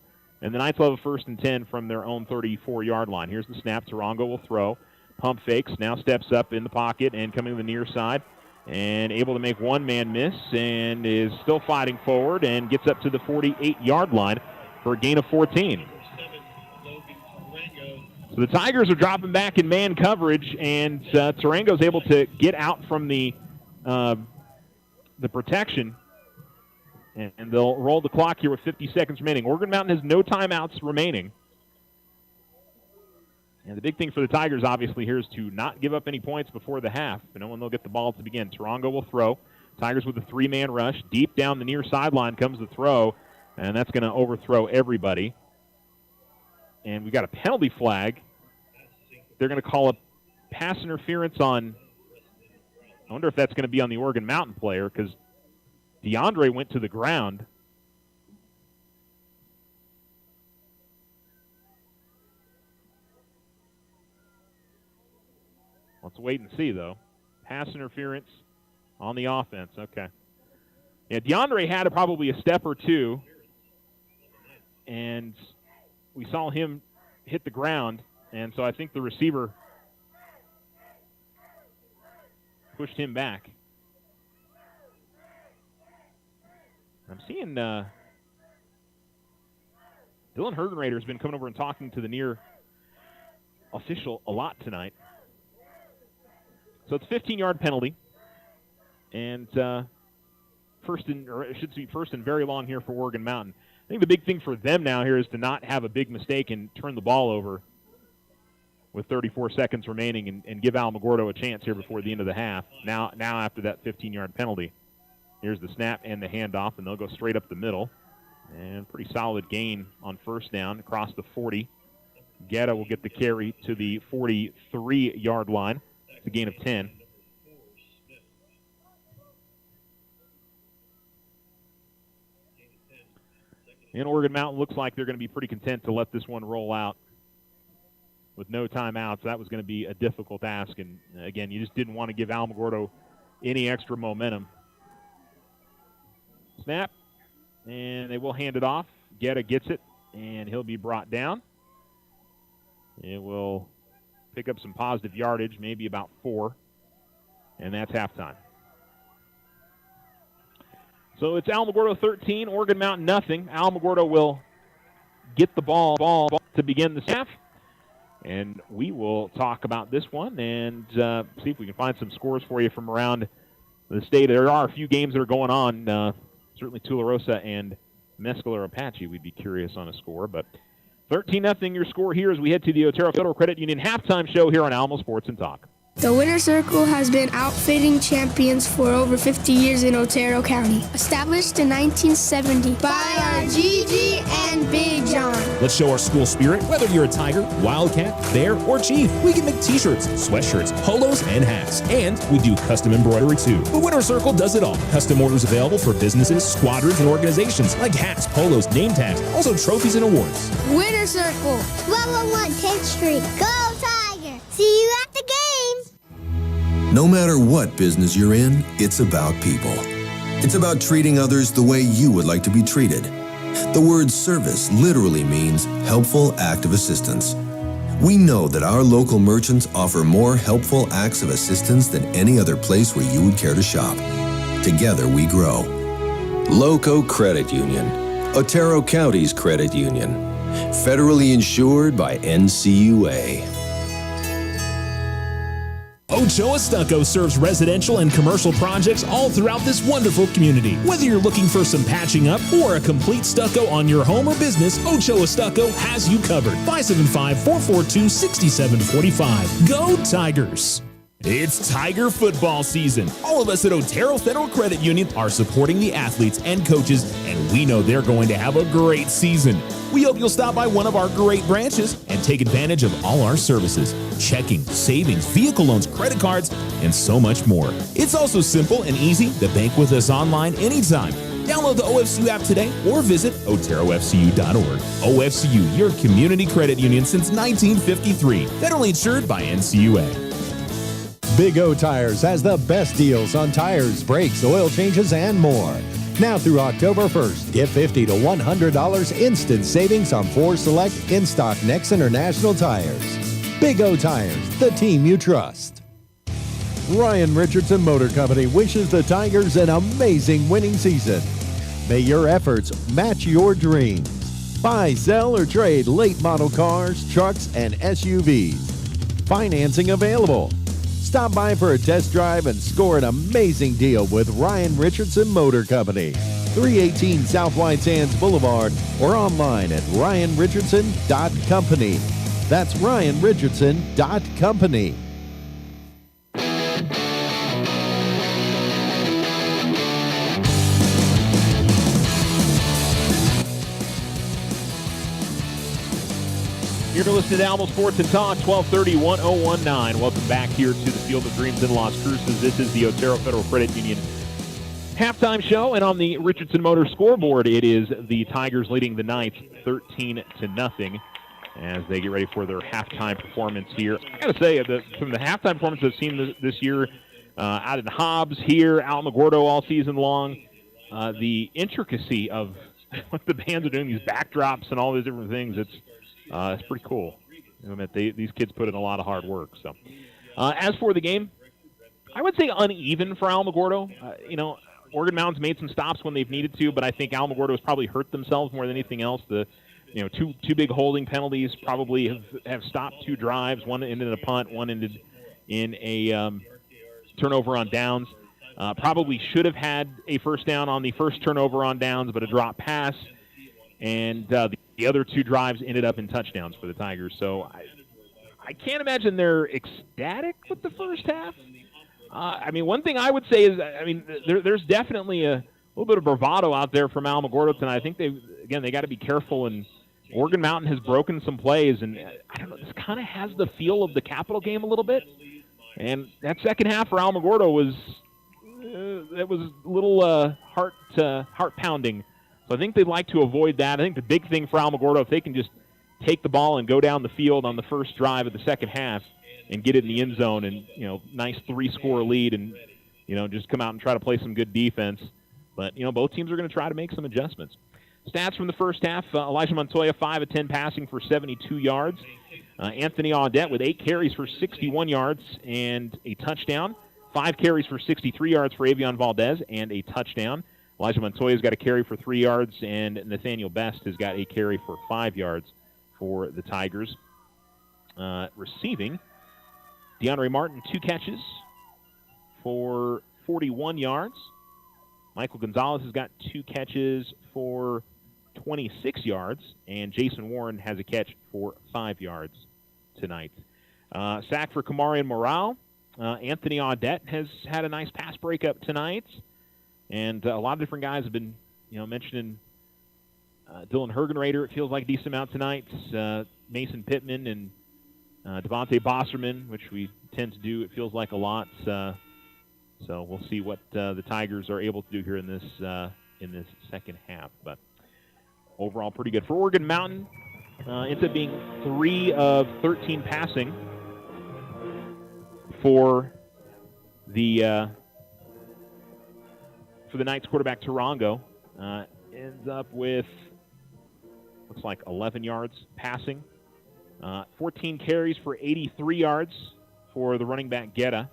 And the Knights will have a 1st and 10 from their own 34-yard line. Here's the snap. Tarongo will throw. Pump fakes. Now steps up in the pocket and coming to the near side. And able to make one man miss and is still fighting forward and gets up to the 48-yard line for a gain of 14. So the Tigers are dropping back in man coverage, and Tarango's able to get out from the protection. And they'll roll the clock here with 50 seconds remaining. Oregon Mountain has no timeouts remaining. And the big thing for the Tigers, obviously, here is to not give up any points before the half. When they'll get the ball to begin. Tarongo will throw. Tigers with a 3-man rush. Deep down the near sideline comes the throw, and that's going to overthrow everybody. And we got a penalty flag. They're going to call a pass interference on, I wonder if that's going to be on the Oregon Mountain player, because DeAndre went to the ground. Let's wait and see, though. Pass interference on the offense. Okay. Yeah, DeAndre had probably a step or two, and we saw him hit the ground, and so I think the receiver pushed him back. I'm seeing Dylan Herdenrader has been coming over and talking to the near official a lot tonight. So it's a 15-yard penalty, and first and very long here for Oregon Mountain. I think the big thing for them now here is to not have a big mistake and turn the ball over with 34 seconds remaining and give Alamogordo a chance here before the end of the half. Now after that 15-yard penalty, here's the snap and the handoff, and they'll go straight up the middle. And pretty solid gain on first down across the 40. Guetta will get the carry to the 43-yard line. It's a gain of 10. And Oregon Mountain looks like they're going to be pretty content to let this one roll out with no timeouts. That was going to be a difficult ask. And, again, you just didn't want to give Alamogordo any extra momentum. Snap. And they will hand it off. Guetta gets it, and he'll be brought down. It will pick up some positive yardage, maybe about 4. And that's halftime. So it's Alamogordo 13, Oregon Mountain nothing. Alamogordo will get the ball to begin the half. And we will talk about this one and see if we can find some scores for you from around the state. There are a few games that are going on. Certainly Tularosa and Mescalero Apache, we'd be curious on a score. But 13-0 your score here as we head to the Otero Federal Credit Union halftime show here on Alamo Sports and Talk. The Winter Circle has been outfitting champions for over 50 years in Otero County. Established in 1970 by our Gigi and Big John. Let's show our school spirit, whether you're a Tiger, Wildcat, Bear, or Chief. We can make t-shirts, sweatshirts, polos, and hats. And we do custom embroidery too. The Winter Circle does it all. Custom orders available for businesses, squadrons, and organizations like hats, polos, name tags, also trophies and awards. Winter Circle, 1201 10th Street. Go Tiger! See you at the game! No matter what business you're in, it's about people. It's about treating others the way you would like to be treated. The word service literally means helpful act of assistance. We know that our local merchants offer more helpful acts of assistance than any other place where you would care to shop. Together we grow. Loco Credit Union, Otero County's credit union, federally insured by NCUA. Ochoa Stucco serves residential and commercial projects all throughout this wonderful community. Whether you're looking for some patching up or a complete stucco on your home or business, Ochoa Stucco has you covered. 575-442-6745. Go Tigers! It's Tiger football season. All of us at Otero Federal Credit Union are supporting the athletes and coaches, and we know they're going to have a great season. We hope you'll stop by one of our great branches and take advantage of all our services: checking, savings, vehicle loans, credit cards, and so much more. It's also simple and easy to bank with us online anytime. Download the OFCU app today or visit oterofcu.org. OFCU, your community credit union since 1953. Federally insured by NCUA. Big O Tires has the best deals on tires, brakes, oil changes, and more. Now through October 1st, get $50 to $100 instant savings on 4 select in-stock Nex International tires. Big O Tires, the team you trust. Ryan Richardson Motor Company wishes the Tigers an amazing winning season. May your efforts match your dreams. Buy, sell, or trade late model cars, trucks, and SUVs. Financing available. Stop by for a test drive and score an amazing deal with Ryan Richardson Motor Company. 318 South White Sands Boulevard or online at ryanrichardson.company. That's ryanrichardson.company. You're listening to Alamo Sports and Talk, 1230-1019. Welcome back here to the Field of Dreams in Las Cruces. This is the Otero Federal Credit Union halftime show, and on the Richardson Motor scoreboard, it is the Tigers leading the ninth 13-0 as they get ready for their halftime performance here. I got to say, from the halftime performance I've seen this year, out in Hobbs here, Alamogordo all season long, the intricacy of what the bands are doing, these backdrops and all these different things, it's pretty cool. These kids put in a lot of hard work. So, as for the game, I would say uneven for Alamogordo. Oregon Mountain's made some stops when they've needed to, but I think Alamogordo has probably hurt themselves more than anything else. The two big holding penalties probably have stopped 2 drives. One ended in a punt, one ended in a turnover on downs. Probably should have had a first down on the first turnover on downs, but a drop pass. And the other 2 drives ended up in touchdowns for the Tigers. So I can't imagine they're ecstatic with the first half. One thing I would say is, there's definitely a little bit of bravado out there from Alamogordo tonight. I think they got to be careful. And Oregon Mountain has broken some plays, and I don't know, this kind of has the feel of the Capital game a little bit. And that second half for Alamogordo was a little heart pounding. So So I think they'd like to avoid that. I think the big thing for Alamogordo, if they can just take the ball and go down the field on the first drive of the second half and get it in the end zone and, nice 3-score lead and, just come out and try to play some good defense. But, both teams are going to try to make some adjustments. Stats from the first half, Elijah Montoya, 5 of 10 passing for 72 yards. Anthony Audette with 8 carries for 61 yards and a touchdown. 5 carries for 63 yards for Avion Valdez and a touchdown. Elijah Montoya's got a carry for 3 yards, and Nathaniel Best has got a carry for 5 yards for the Tigers. Receiving, DeAndre Martin, 2 catches for 41 yards. Michael Gonzalez has got 2 catches for 26 yards, and Jason Warren has a catch for 5 yards tonight. Sack for Kamarian Morale. Anthony Audette has had a nice pass breakup tonight, and a lot of different guys have been, mentioning Dylan Hergenrader, it feels like a decent amount tonight. Mason Pittman and Devontae Bosserman, which we tend to do, it feels like a lot. So we'll see what the Tigers are able to do here in this second half. But overall, pretty good. For Oregon Mountain, ends up being 3 of 13 passing for the Knights quarterback Tarango. Ends up with, looks like 11 yards passing. 14 carries for 83 yards for the running back Guetta.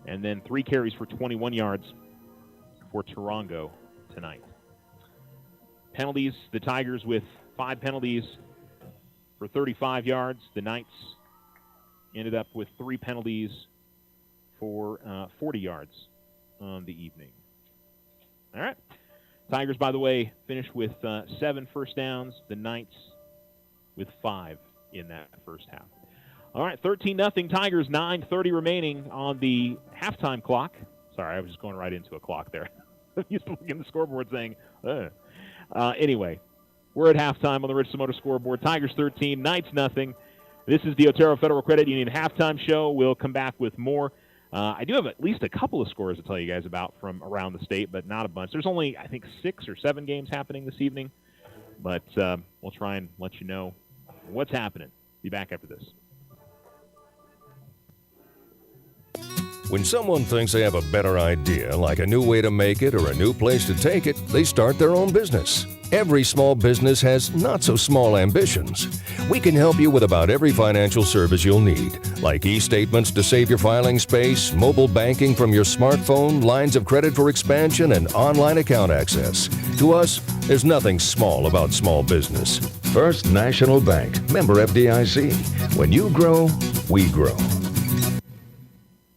And then 3 carries for 21 yards for Tarango tonight. Penalties, the Tigers with 5 penalties for 35 yards. The Knights ended up with 3 penalties for 40 yards on the evening. All right. Tigers, by the way, finished with 7 first downs. The Knights with 5 in that first half. All right, 13-0 Tigers, 9:30 remaining on the halftime clock. Sorry, I was just going right into a clock there. I'm used to looking at the scoreboard saying, anyway, we're at halftime on the Richardson Motor scoreboard. Tigers 13, Knights nothing. This is the Otero Federal Credit Union halftime show. We'll come back with more. I do have at least a couple of scores to tell you guys about from around the state, but not a bunch. There's only, I think, 6 or 7 games happening this evening, but we'll try and let you know what's happening. Be back after this. When someone thinks they have a better idea, like a new way to make it or a new place to take it, they start their own business. Every small business has not-so-small ambitions. We can help you with about every financial service you'll need, like e-statements to save your filing space, mobile banking from your smartphone, lines of credit for expansion, and online account access. To us, there's nothing small about small business. First National Bank, member FDIC. When you grow, we grow.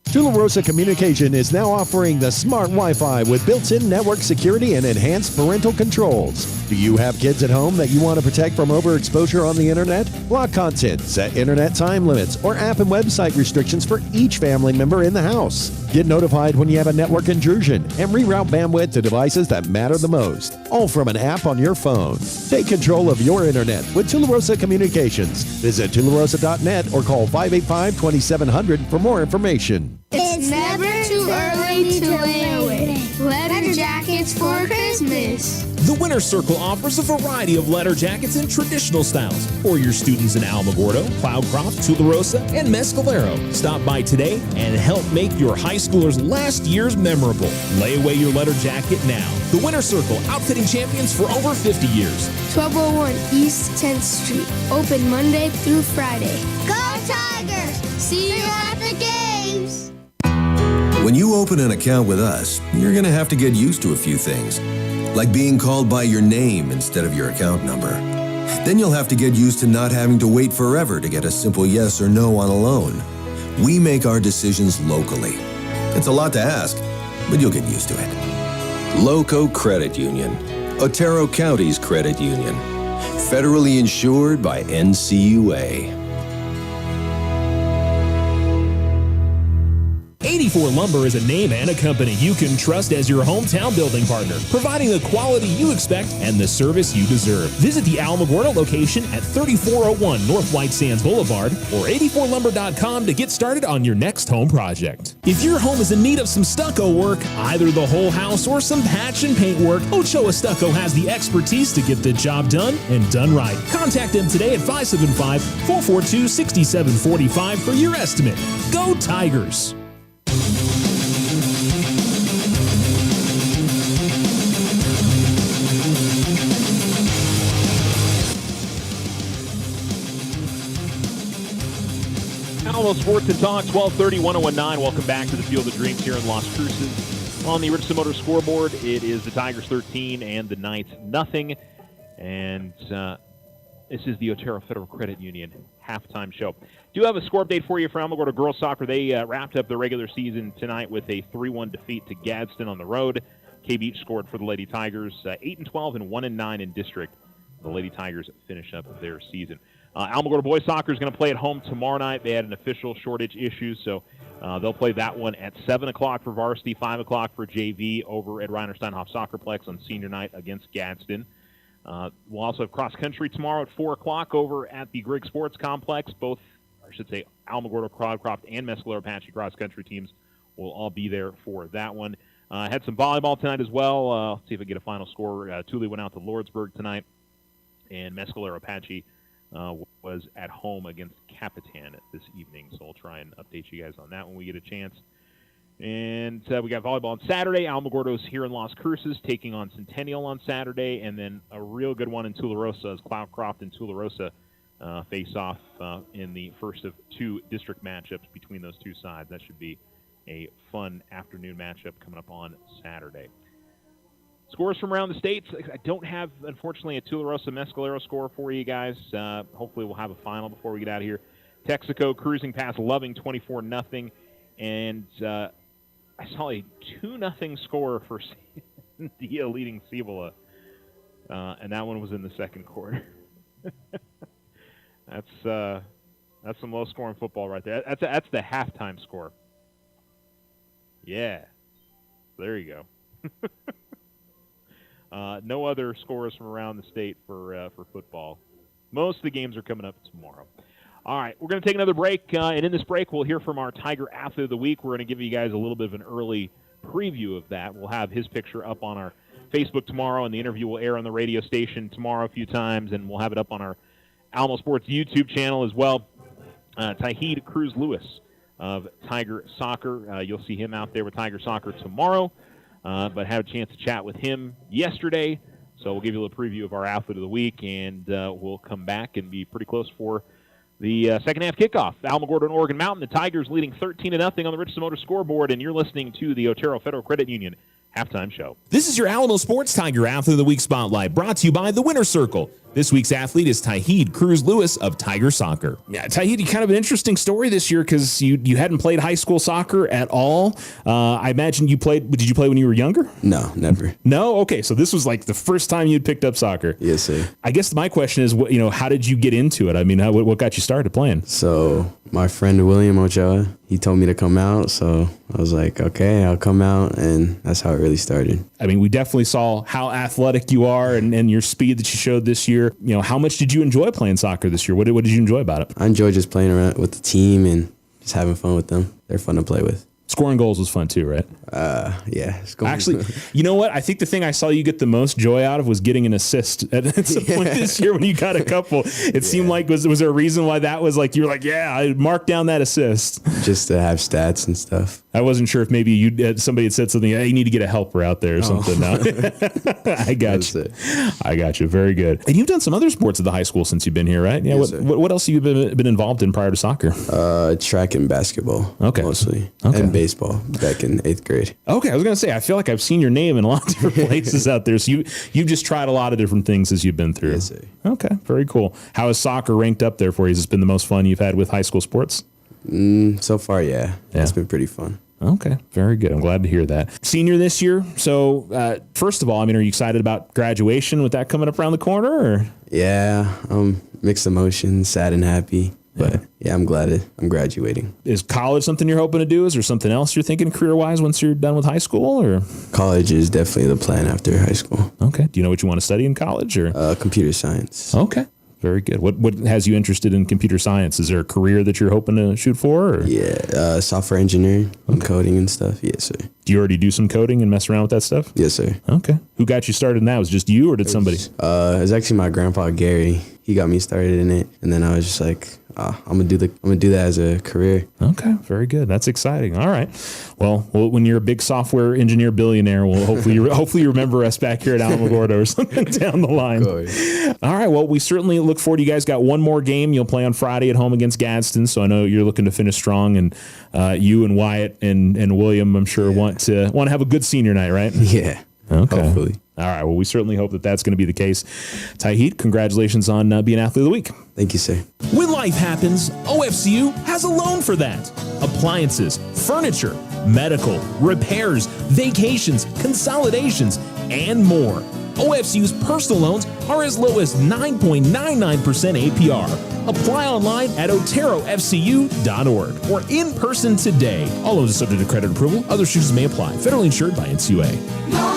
Tularosa Communication is now offering the smart Wi-Fi with built-in network security and enhanced parental controls. Do you have kids at home that you want to protect from overexposure on the internet? Block content, set internet time limits, or app and website restrictions for each family member in the house. Get notified when you have a network intrusion and reroute bandwidth to devices that matter the most. All from an app on your phone. Take control of your internet with Tularosa Communications. Visit tularosa.net or call 585-2700 for more information. It's never too early to lay away. Letter jackets for Christmas. The Winter Circle offers a variety of letter jackets in traditional styles for your students in Alamogordo, Cloudcroft, Tularosa, and Mescalero. Stop by today and help make your high schoolers' last years memorable. Lay away your letter jacket now. The Winter Circle, outfitting champions for over 50 years. 1201 East 10th Street. Open Monday through Friday. Go Tigers! See you at the games! When you open an account with us, you're going to have to get used to a few things, like being called by your name instead of your account number. Then you'll have to get used to not having to wait forever to get a simple yes or no on a loan. We make our decisions locally. It's a lot to ask, but you'll get used to it. Loco Credit Union, Otero County's credit union, federally insured by NCUA. 84 Lumber is a name and a company you can trust as your hometown building partner, providing the quality you expect and the service you deserve. Visit the Alamogordo location at 3401 North White Sands Boulevard or 84lumber.com to get started on your next home project. If your home is in need of some stucco work, either the whole house or some patch and paint work, Ochoa Stucco has the expertise to get the job done and done right. Contact them today at 575-442-6745 for your estimate. Go Tigers! Alamo Sports and Talk, 1230, 1019. Welcome back to the Field of Dreams here in Las Cruces. On the Richardson Motors scoreboard, it is the Tigers 13 and the Knights nothing. And this is the Otero Federal Credit Union halftime show. Do have a score update for you for Alamogordo girls soccer. They wrapped up their regular season tonight with a 3-1 defeat to Gadsden on the road. K Beach scored for the Lady Tigers, 8-12 and 1-9 in district. The Lady Tigers finish up their season. Alamogordo boys soccer is going to play at home tomorrow night. They had an official shortage issue, so they'll play that one at 7 o'clock for varsity, 5 o'clock for JV over at Reiner Steinhoff Soccerplex on senior night against Gadsden. We'll also have cross country tomorrow at 4 o'clock over at the Grigg Sports Complex. Both, I should say, Alamogordo, Cloudcroft, and Mescalero Apache cross country teams will all be there for that one. Had some volleyball tonight as well. Let's see if I get a final score. Thule went out to Lordsburg tonight, and Mescalero Apache was at home against Capitan this evening. So we'll try and update you guys on that when we get a chance. And we got volleyball on Saturday. Alamogordo's here in Las Cruces taking on Centennial on Saturday. And then a real good one in Tularosa as Cloudcroft and Tularosa face off in the first of 2 district matchups between those two sides. That should be a fun afternoon matchup coming up on Saturday. Scores from around the states. I don't have, unfortunately, a Tularosa Mescalero score for you guys. Hopefully we'll have a final before we get out of here. Texaco cruising past Loving 24-0. And I saw a 2-0 score for Dia leading Cibola. And that one was in the second quarter. That's some low-scoring football right there. That's the halftime score. Yeah. There you go. No other scores from around the state for football. Most of the games are coming up tomorrow. All right, we're going to take another break, and in this break, we'll hear from our Tiger Athlete of the Week. We're going to give you guys a little bit of an early preview of that. We'll have his picture up on our Facebook tomorrow, and the interview will air on the radio station tomorrow a few times, and we'll have it up on our Alamo Sports YouTube channel as well. Tahid Cruz Lewis of Tiger Soccer. You'll see him out there with Tiger Soccer tomorrow. But had a chance to chat with him yesterday, so we'll give you a little preview of our Athlete of the Week, and we'll come back and be pretty close for the second half kickoff. Alamogordo and Oregon Mountain, the Tigers leading 13-0 on the Richardson Motor scoreboard, and you're listening to the Otero Federal Credit Union halftime show. This is your Alamo Sports Tiger Athlete of the Week Spotlight, brought to you by the Winner Circle. This week's athlete is Tahid Cruz Lewis of Tiger Soccer. Yeah, Tahid, kind of an interesting story this year because you hadn't played high school soccer at all. I imagine you played. Did you play when you were younger? No, never. No? Okay, so this was like the first time you'd picked up soccer. Yes, sir. I guess my question is, how did you get into it? I mean, what got you started playing? So my friend William Ochoa, he told me to come out, so I was like, okay, I'll come out, and that's how it really started. I mean, we definitely saw how athletic you are and your speed that you showed this year. How much did you enjoy playing soccer this year? What did you enjoy about it? I enjoy just playing around with the team and just having fun with them. They're fun to play with. Scoring goals was fun too, right? Yeah. Actually, you know what? I think the thing I saw you get the most joy out of was getting an assist at some point this year when you got a couple. It seemed like, was there a reason why that was like, you were like, yeah, I marked down that assist. Just to have stats and stuff. I wasn't sure if maybe somebody had said something, hey, you need to get a helper out there or something. No. I got you. I got you. Very good. And you've done some other sports at the high school since you've been here, right? Yeah. Yes, what else have you been involved in prior to soccer? Track and basketball. Okay. Mostly. Okay. And baseball back in 8th grade. Okay. I was going to say, I feel like I've seen your name in a lot of different places out there. So you've just tried a lot of different things as you've been through. Yes, sir. Okay. Very cool. How has soccer ranked up there for you? Has this been the most fun you've had with high school sports? So far, yeah. It's been pretty fun. Okay, very good. I'm glad to hear that. Senior this year. So, first of all, are you excited about graduation with that coming up around the corner? Or? Yeah, mixed emotions, sad and happy. But yeah, I'm glad I'm graduating. Is college something you're hoping to do? Is there something else you're thinking career-wise once you're done with high school? Or College is definitely the plan after high school. Okay. Do you know what you want to study in college? Or computer science. Okay. Very good. What has you interested in computer science? Is there a career that you're hoping to shoot for? Or? Yeah, software engineering, and coding and stuff. Yes, sir. Do you already do some coding and mess around with that stuff? Yes, sir. Okay. Who got you started in that? Was it just you, or did somebody? It was actually my grandpa Gary. He got me started in it, and then I was just like, I'm gonna do that as a career. Okay, very good. That's exciting. All right. Well, when you're a big software engineer billionaire, well, hopefully you remember us back here at Alamogordo or something down the line. All right. Well, we certainly look forward. You guys got one more game. You'll play on Friday at home against Gadsden, so I know you're looking to finish strong. And you and Wyatt and William, I'm sure, want to have a good senior night, right? Yeah. Okay. Hopefully. All right. Well, we certainly hope that that's going to be the case. Tahit, congratulations on being Athlete of the Week. Thank you, sir. When life happens, OFCU has a loan for that. Appliances, furniture, medical, repairs, vacations, consolidations, and more. OFCU's personal loans are as low as 9.99% APR. Apply online at oterofcu.org or in person today. All loans are subject to credit approval. Other issues may apply. Federally insured by NCUA. Your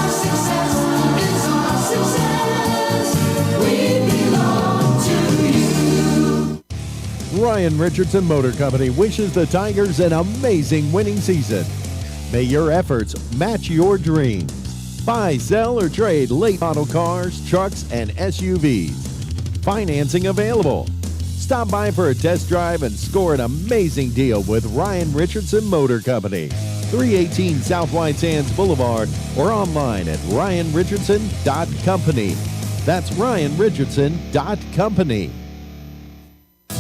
success is our success. We belong to you. Ryan Richardson Motor Company wishes the Tigers an amazing winning season. May your efforts match your dreams. Buy, sell, or trade late model cars, trucks, and SUVs. Financing available. Stop by for a test drive and score an amazing deal with Ryan Richardson Motor Company. 318 South White Sands Boulevard or online at ryanrichardson.company. That's ryanrichardson.company.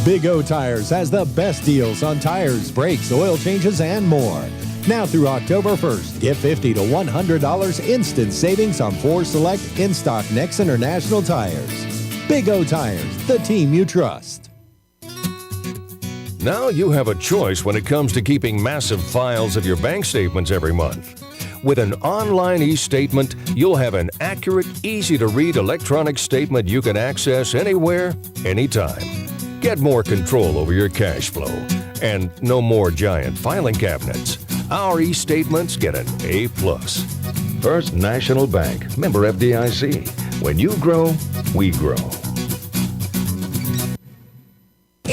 Big O Tires has the best deals on tires, brakes, oil changes, and more. Now through October 1st, get $50 to $100 instant savings on 4 select in-stock Next International tires. Big O Tires, the team you trust. Now you have a choice when it comes to keeping massive files of your bank statements every month. With an online e-statement, you'll have an accurate, easy-to-read electronic statement you can access anywhere, anytime. Get more control over your cash flow. And no more giant filing cabinets. Our e-statements get an A+. First National Bank, member FDIC. When you grow, we grow.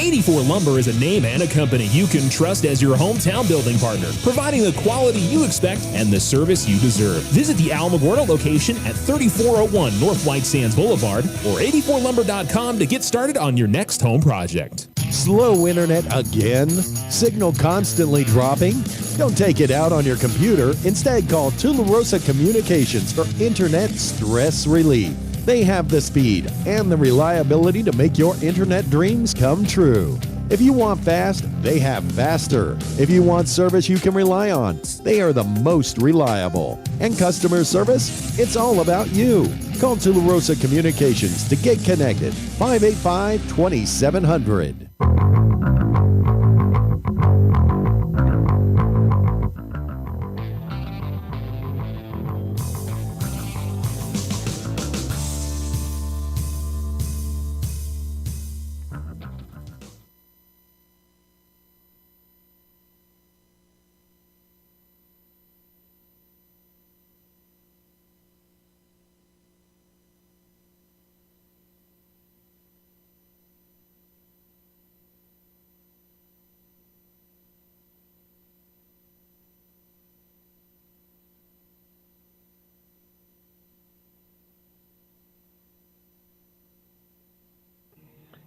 84 Lumber is a name and a company you can trust as your hometown building partner, providing the quality you expect and the service you deserve. Visit the Alamogordo location at 3401 North White Sands Boulevard or 84lumber.com to get started on your next home project. Slow internet again? Signal constantly dropping? Don't take it out on your computer. Instead, call Tularosa Communications for internet stress relief. They have the speed and the reliability to make your internet dreams come true. If you want fast, they have faster. If you want service you can rely on, they are the most reliable. And customer service? It's all about you. Call Tularosa Communications to get connected. 585-2700.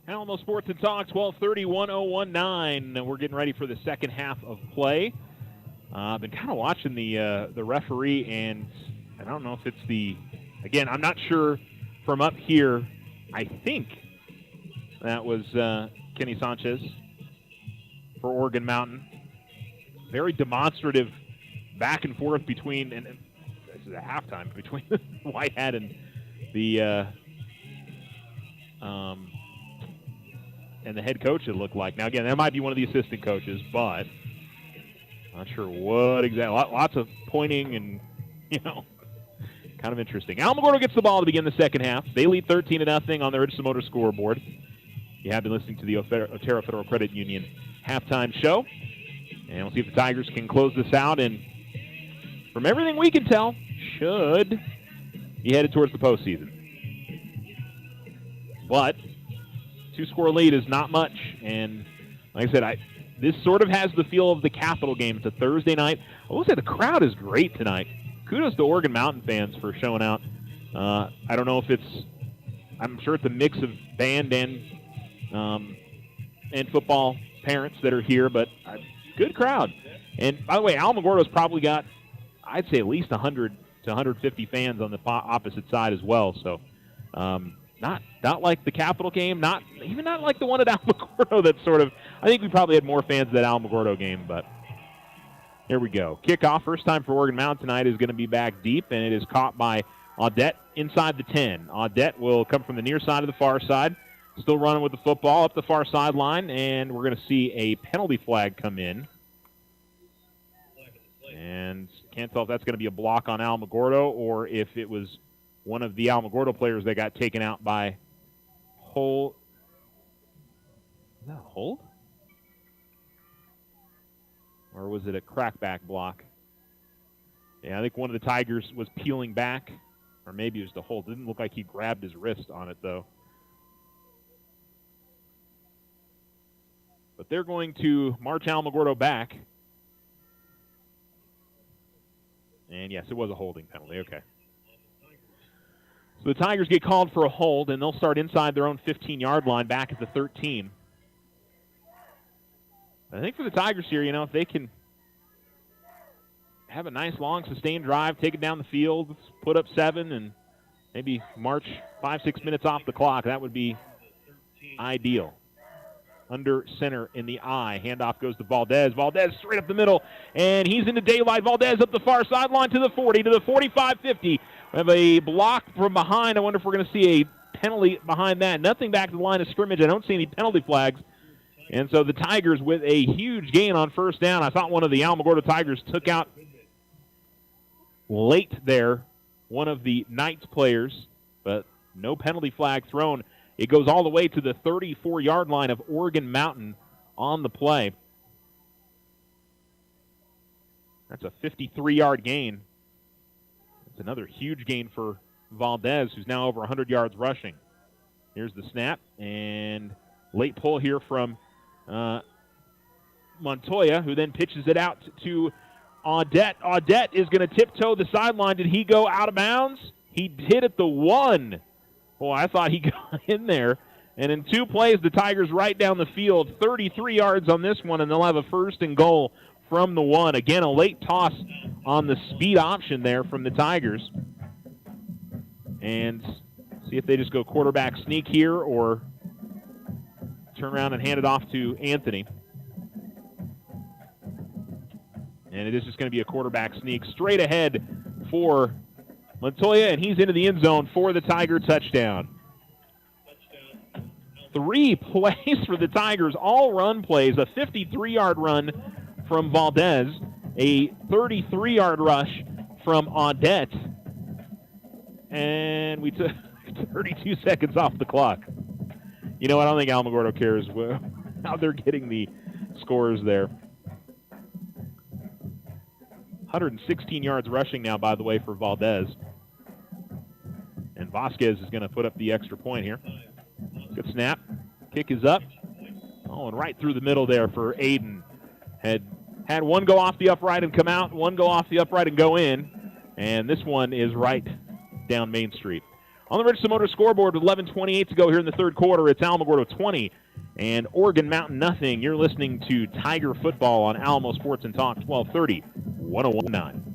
Alamo Sports and Talk, 1230, 1019. We're getting ready for the second half of play. I've been kind of watching the referee, and I don't know if it's again, I'm not sure from up here. I think that was Kenny Sanchez for Oregon Mountain. Very demonstrative back and forth between, and this is a halftime, between White Hat and the head coach, it looked like. Now, again, that might be one of the assistant coaches, but not sure what exactly. Lots of pointing and, kind of interesting. Alamogordo gets the ball to begin the second half. They lead 13-0 on their Richardson Motor scoreboard. You have been listening to the Otero Federal Credit Union halftime show. And we'll see if the Tigers can close this out. And from everything we can tell, should be headed towards the postseason. But 2-score lead is not much. And like I said, this sort of has the feel of the Capital game. It's a Thursday night. I will say the crowd is great tonight. Kudos to Oregon Mountain fans for showing out. I don't know if I'm sure it's a mix of band and football parents that are here, but a good crowd. And by the way, Alamogordo's probably got, I'd say, at least 100 to 150 fans on the opposite side as well. So not like the Capital game, not like the one at Alamogordo. That's sort of, I think we probably had more fans at that Alamogordo game, but here we go. Kickoff, first time for Oregon Mountain tonight, is going to be back deep, and it is caught by Audette inside the 10. Audette will come from the near side of the far side, still running with the football up the far sideline, and we're going to see a penalty flag come in. And can't tell if that's going to be a block on Alamogordo or if it was one of the Alamogordo players that got taken out by hold. Is that a hold? Or was it a crackback block? Yeah, I think one of the Tigers was peeling back, or maybe it was the hold. It didn't look like he grabbed his wrist on it, though. But they're going to march Alamogordo back. And yes, it was a holding penalty. Okay. So the Tigers get called for a hold, and they'll start inside their own 15-yard line back at the 13. I think for the Tigers here, if they can have a nice, long, sustained drive, take it down the field, put up 7, and maybe march 5-6 minutes off the clock, that would be ideal. Under center in the eye. Handoff goes to Valdez. Valdez straight up the middle, and he's into daylight. Valdez up the far sideline to the 40, to the 45, 50. We have a block from behind. I wonder if we're going to see a penalty behind that. Nothing back to the line of scrimmage. I don't see any penalty flags. And so the Tigers with a huge gain on first down. I thought one of the Alamogordo Tigers took out late there one of the Knights players, but no penalty flag thrown. It goes all the way to the 34-yard line of Oregon Mountain on the play. That's a 53-yard gain. It's another huge gain for Valdez, who's now over 100 yards rushing. Here's the snap, and late pull here from Montoya, who then pitches it out to Audette. Audette is going to tiptoe the sideline. Did he go out of bounds? He hit at the 1. Boy, I thought he got in there. And in 2 plays, the Tigers right down the field, 33 yards on this one, and they'll have a 1st and goal from the 1. Again, a late toss on the speed option there from the Tigers. And see if they just go quarterback sneak here or turn around and hand it off to Anthony. And it is just going to be a quarterback sneak straight ahead for Montoya, and he's into the end zone for the Tiger touchdown. 3 plays for the Tigers, all run plays, a 53-yard run from Valdez, a 33-yard rush from Audette, and we took 32 seconds off the clock. I don't think Alamogordo cares how they're getting the scores there. 116 yards rushing now, by the way, for Valdez. And Vasquez is going to put up the extra point here. Good snap. Kick is up. Oh, and right through the middle there for Aiden. Had one go off the upright and come out, one go off the upright and go in. And this one is right down Main Street. On the Richardson Motor scoreboard with 11:28 to go here in the third quarter, it's Alamogordo 20 and Oregon Mountain nothing. You're listening to Tiger Football on Alamo Sports and Talk 1230, 101.9.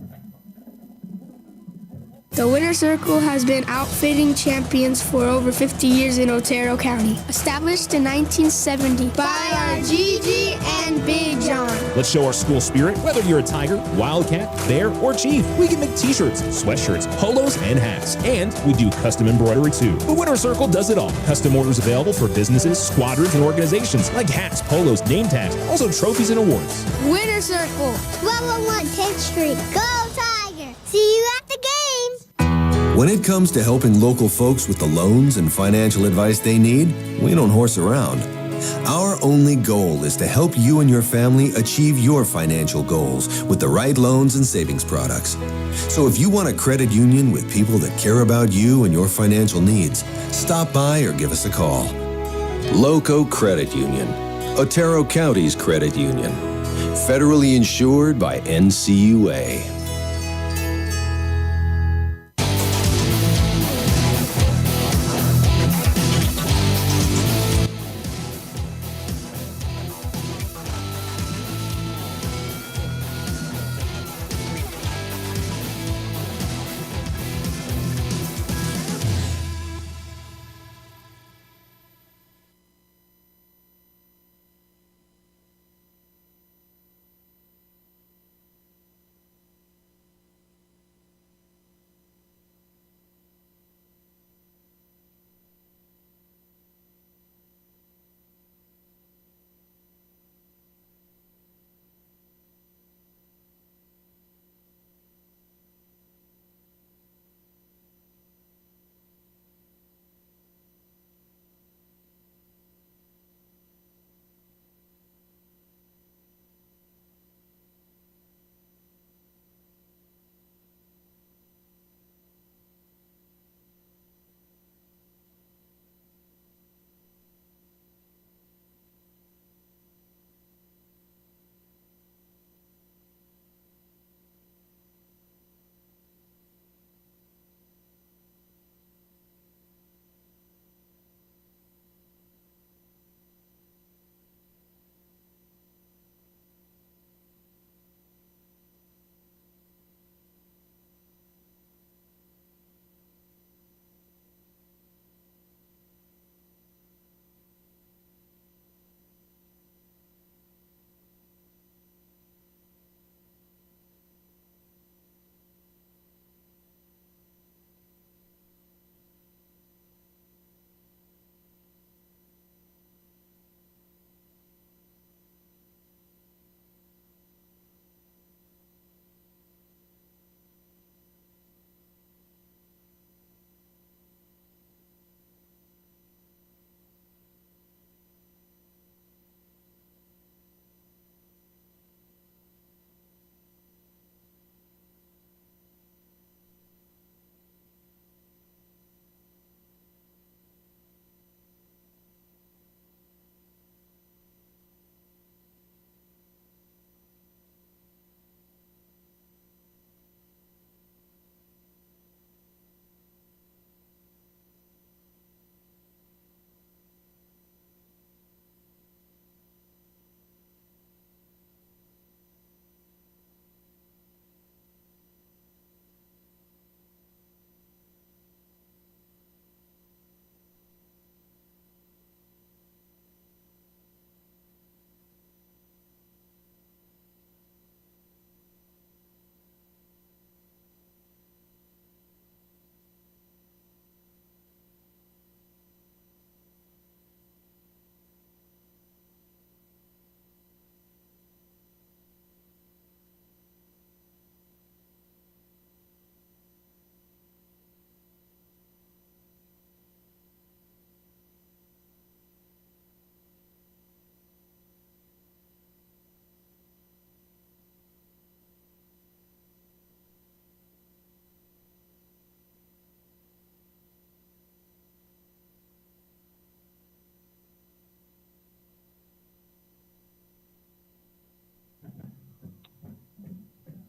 The Winner's Circle has been outfitting champions for over 50 years in Otero County. Established in 1970 by our Gigi and Big John. Let's show our school spirit. Whether you're a Tiger, Wildcat, Bear, or Chief, we can make t-shirts, sweatshirts, polos, and hats. And we do custom embroidery too. The Winner's Circle does it all. Custom orders available for businesses, squadrons, and organizations like hats, polos, name tags, also trophies and awards. Winner's Circle, 1201 10th Street. Go Tiger! See you at the games! When it comes to helping local folks with the loans and financial advice they need, we don't horse around. Our only goal is to help you and your family achieve your financial goals with the right loans and savings products. So if you want a credit union with people that care about you and your financial needs, stop by or give us a call. Loco Credit Union, Otero County's credit union, federally insured by NCUA.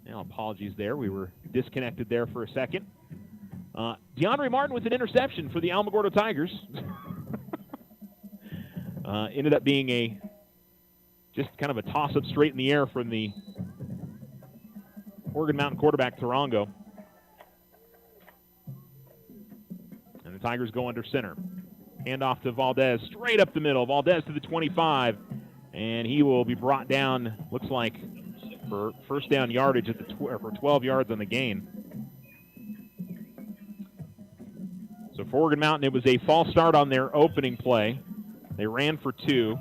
Now, apologies there. We were disconnected there for a second. DeAndre Martin with an interception for the Alamogordo Tigers. Ended up being just kind of a toss-up straight in the air from the Oregon Mountain quarterback, Tarango. And the Tigers go under center. Handoff to Valdez, straight up the middle. Valdez to the 25, and he will be brought down, looks like, for first down yardage at the for 12 yards on the gain. So for Oregon Mountain, it was a false start on their opening play. They ran for two.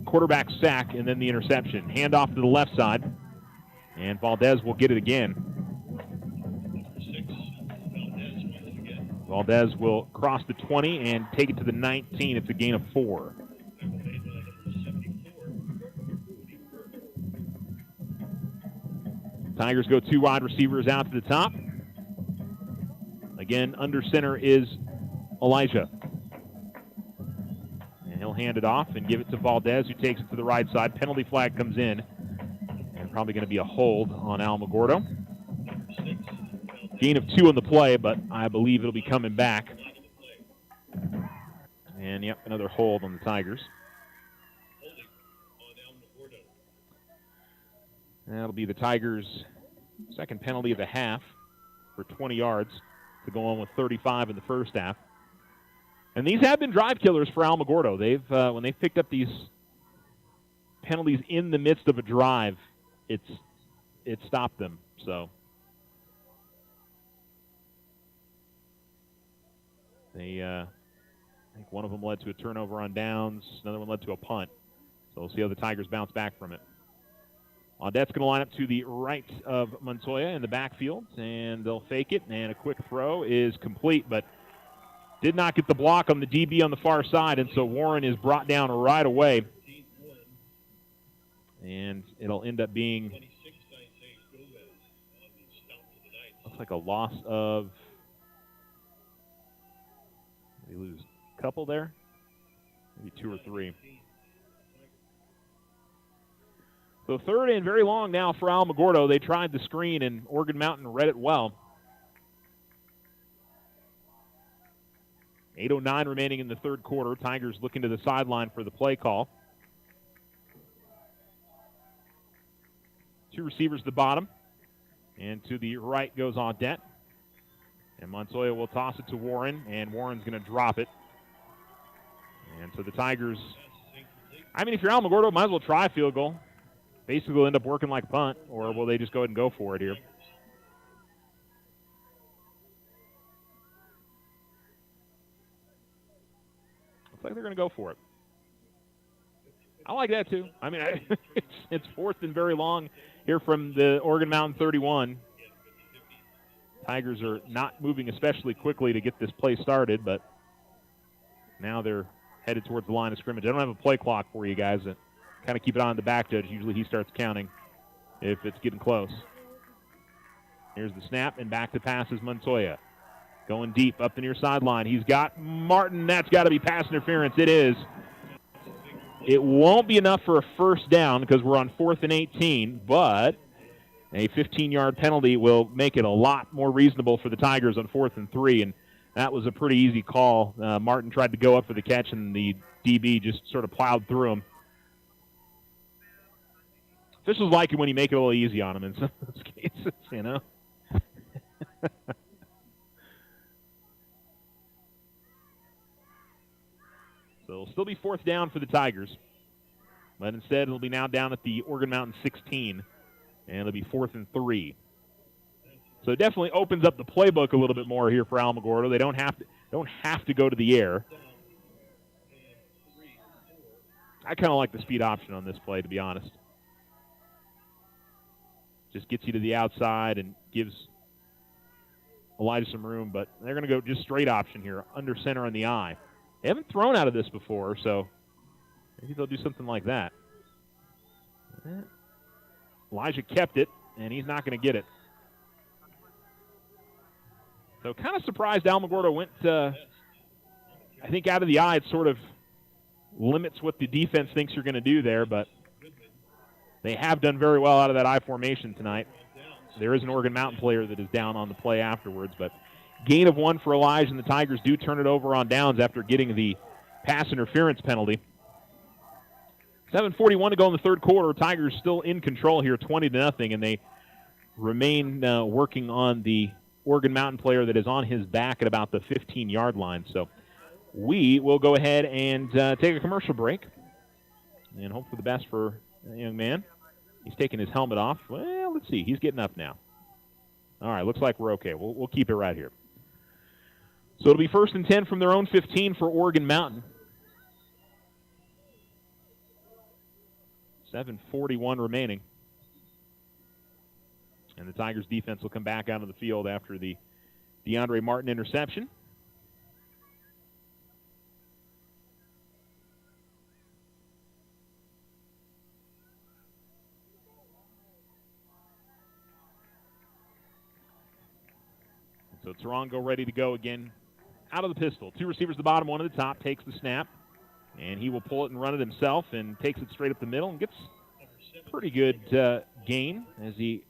Quarterback sack and then the interception. Handoff to the left side, and Valdez will get it again. Valdez will cross the 20 and take it to the 19. It's a gain of 4. Tigers go 2 wide receivers out to the top. Again, under center is Elijah. And he'll hand it off and give it to Valdez, who takes it to the right side. Penalty flag comes in. And probably going to be a hold on Alamogordo. Gain of 2 on the play, but I believe it'll be coming back. And, yep, another hold on the Tigers. That'll be the Tigers' second penalty of the half for 20 yards to go on with 35 in the first half. And these have been drive killers for Alamogordo. They've when they've picked up these penalties in the midst of a drive, it stopped them. So they, I think one of them led to a turnover on downs. Another one led to a punt. So we'll see how the Tigers bounce back from it. Audette's going to line up to the right of Montoya in the backfield, and they'll fake it, and a quick throw is complete, but did not get the block on the DB on the far side, and so Warren is brought down right away. And it'll end up being, looks like a loss of, did we lose a couple there? Maybe 2 or 3. So third and very long now for Alamogordo. They tried the screen, and Oregon Mountain read it well. 8:09 remaining in the third quarter. Tigers looking to the sideline for the play call. 2 receivers to the bottom. And to the right goes Audette. And Montoya will toss it to Warren, and Warren's going to drop it. And so the Tigers, I mean, if you're Alamogordo, might as well try a field goal. Basically will end up working like a punt, or will they just go ahead and go for it here? Looks like they're going to go for it. I like that too. I mean, it's fourth and very long here from the Oregon Mountain 31. Tigers are not moving especially quickly to get this play started, but now they're headed towards the line of scrimmage. I don't have a play clock for you guys. Kind of keep it on the back judge. Usually he starts counting if it's getting close. Here's the snap, and back to pass is Montoya. Going deep up the near sideline. He's got Martin. That's got to be pass interference. It is. It won't be enough for a first down because we're on 4th and 18, but a 15-yard penalty will make it a lot more reasonable for the Tigers on 4th and 3, and that was a pretty easy call. Martin tried to go up for the catch, and the DB just sort of plowed through him. Officials like it when you make it a little easy on them in some of those cases, you know. So it'll still be 4th down for the Tigers. But instead, it'll be now down at the Oregon Mountain 16, and it'll be 4th and 3. So it definitely opens up the playbook a little bit more here for Alamogordo. They don't have to go to the air. I kind of like the speed option on this play, to be honest. Just gets you to the outside and gives Elijah some room, but they're going to go just straight option here, under center on the eye. They haven't thrown out of this before, so maybe they'll do something like that. Elijah kept it, and he's not going to get it. So kind of surprised Alamogordo went, I think, out of the eye. It sort of limits what the defense thinks you're going to do there, but they have done very well out of that I formation tonight. There is an Oregon Mountain player that is down on the play afterwards, but gain of 1 for Elijah, and the Tigers do turn it over on downs after getting the pass interference penalty. 7:41 to go in the third quarter. Tigers still in control here, 20-0, and they remain working on the Oregon Mountain player that is on his back at about the 15-yard line. So we will go ahead and take a commercial break and hope for the best for the young man. He's taking his helmet off. Well, let's see. He's getting up now. All right, looks like we're okay. We'll keep it right here. So it'll be 1st and 10 from their own 15 for Oregon Mountain. 7:41 remaining. And the Tigers defense will come back out of the field after the DeAndre Martin interception. So Tarongo ready to go again out of the pistol. 2 receivers at the bottom, 1 at the top, takes the snap, and he will pull it and run it himself and takes it straight up the middle and gets a pretty good gain as he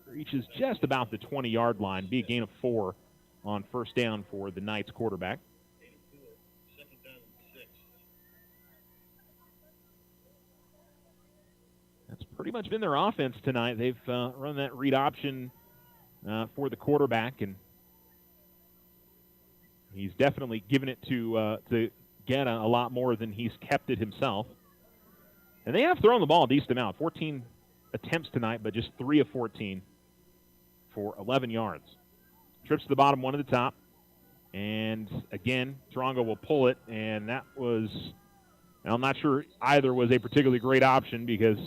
reaches just about the 20-yard line. Be a gain of 4 on first down for the Knights quarterback. That's pretty much been their offense tonight. They've run that read option for the quarterback, and he's definitely given it to Guetta a lot more than he's kept it himself. And they have thrown the ball a decent amount. 14 attempts tonight, but just 3 of 14 for 11 yards. Trips to the bottom, 1 at the top. And, again, Tarongo will pull it, and that was, I'm not sure either was a particularly great option because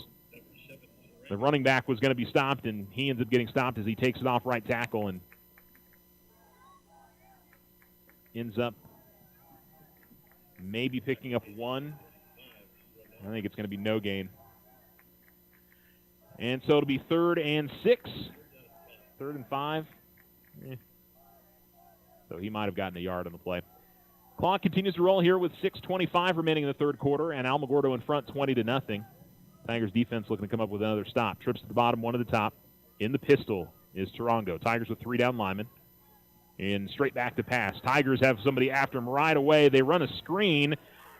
the running back was going to be stopped, and he ends up getting stopped as he takes it off right tackle and ends up maybe picking up 1. I think it's going to be no gain. And so it'll be 3rd and 6, 3rd and 5. So he might have gotten a yard on the play. Clock continues to roll here with 6:25 remaining in the third quarter, and Alamogordo in front 20-0. Tigers defense looking to come up with another stop. Trips to the bottom, 1 at the top. In the pistol is Tarongo. Tigers with 3 down linemen. And straight back to pass. Tigers have somebody after him right away. They run a screen,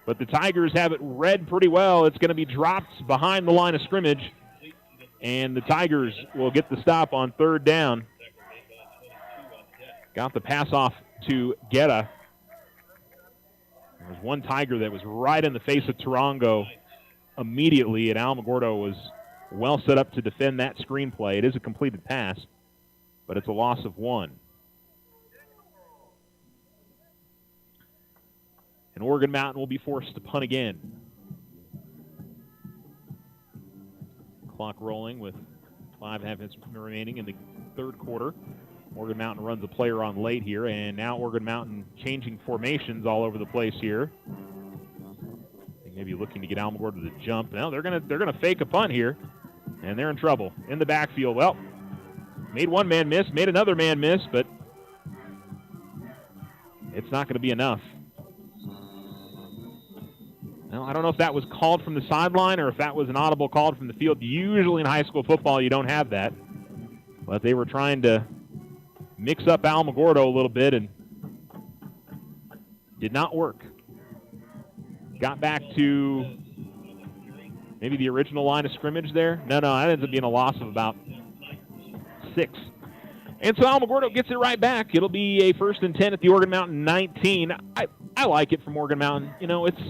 but the Tigers have it read pretty well. It's going to be dropped behind the line of scrimmage, and the Tigers will get the stop on 3rd down. Got the pass off to Guetta. There was one Tiger that was right in the face of Tarongo immediately, and Alamogordo was well set up to defend that screen play. It is a completed pass, but it's a loss of 1. And Oregon Mountain will be forced to punt again. Clock rolling with 5.5 minutes remaining in the third quarter. Oregon Mountain runs a player on late here, and now Oregon Mountain changing formations all over the place here. Maybe looking to get Alamogordo to jump. Now they're gonna fake a punt here, and they're in trouble in the backfield. Well, made one man miss, made another man miss, but it's not going to be enough. Now, I don't know if that was called from the sideline or if that was an audible call from the field. Usually in high school football you don't have that, but they were trying to mix up Alamogordo a little bit and did not work. Got back to maybe the original line of scrimmage there. No, that ends up being a loss of about 6. And so Alamogordo gets it right back. It'll be a 1st and 10 at the Oregon Mountain 19. I like it from Oregon Mountain. You know, it's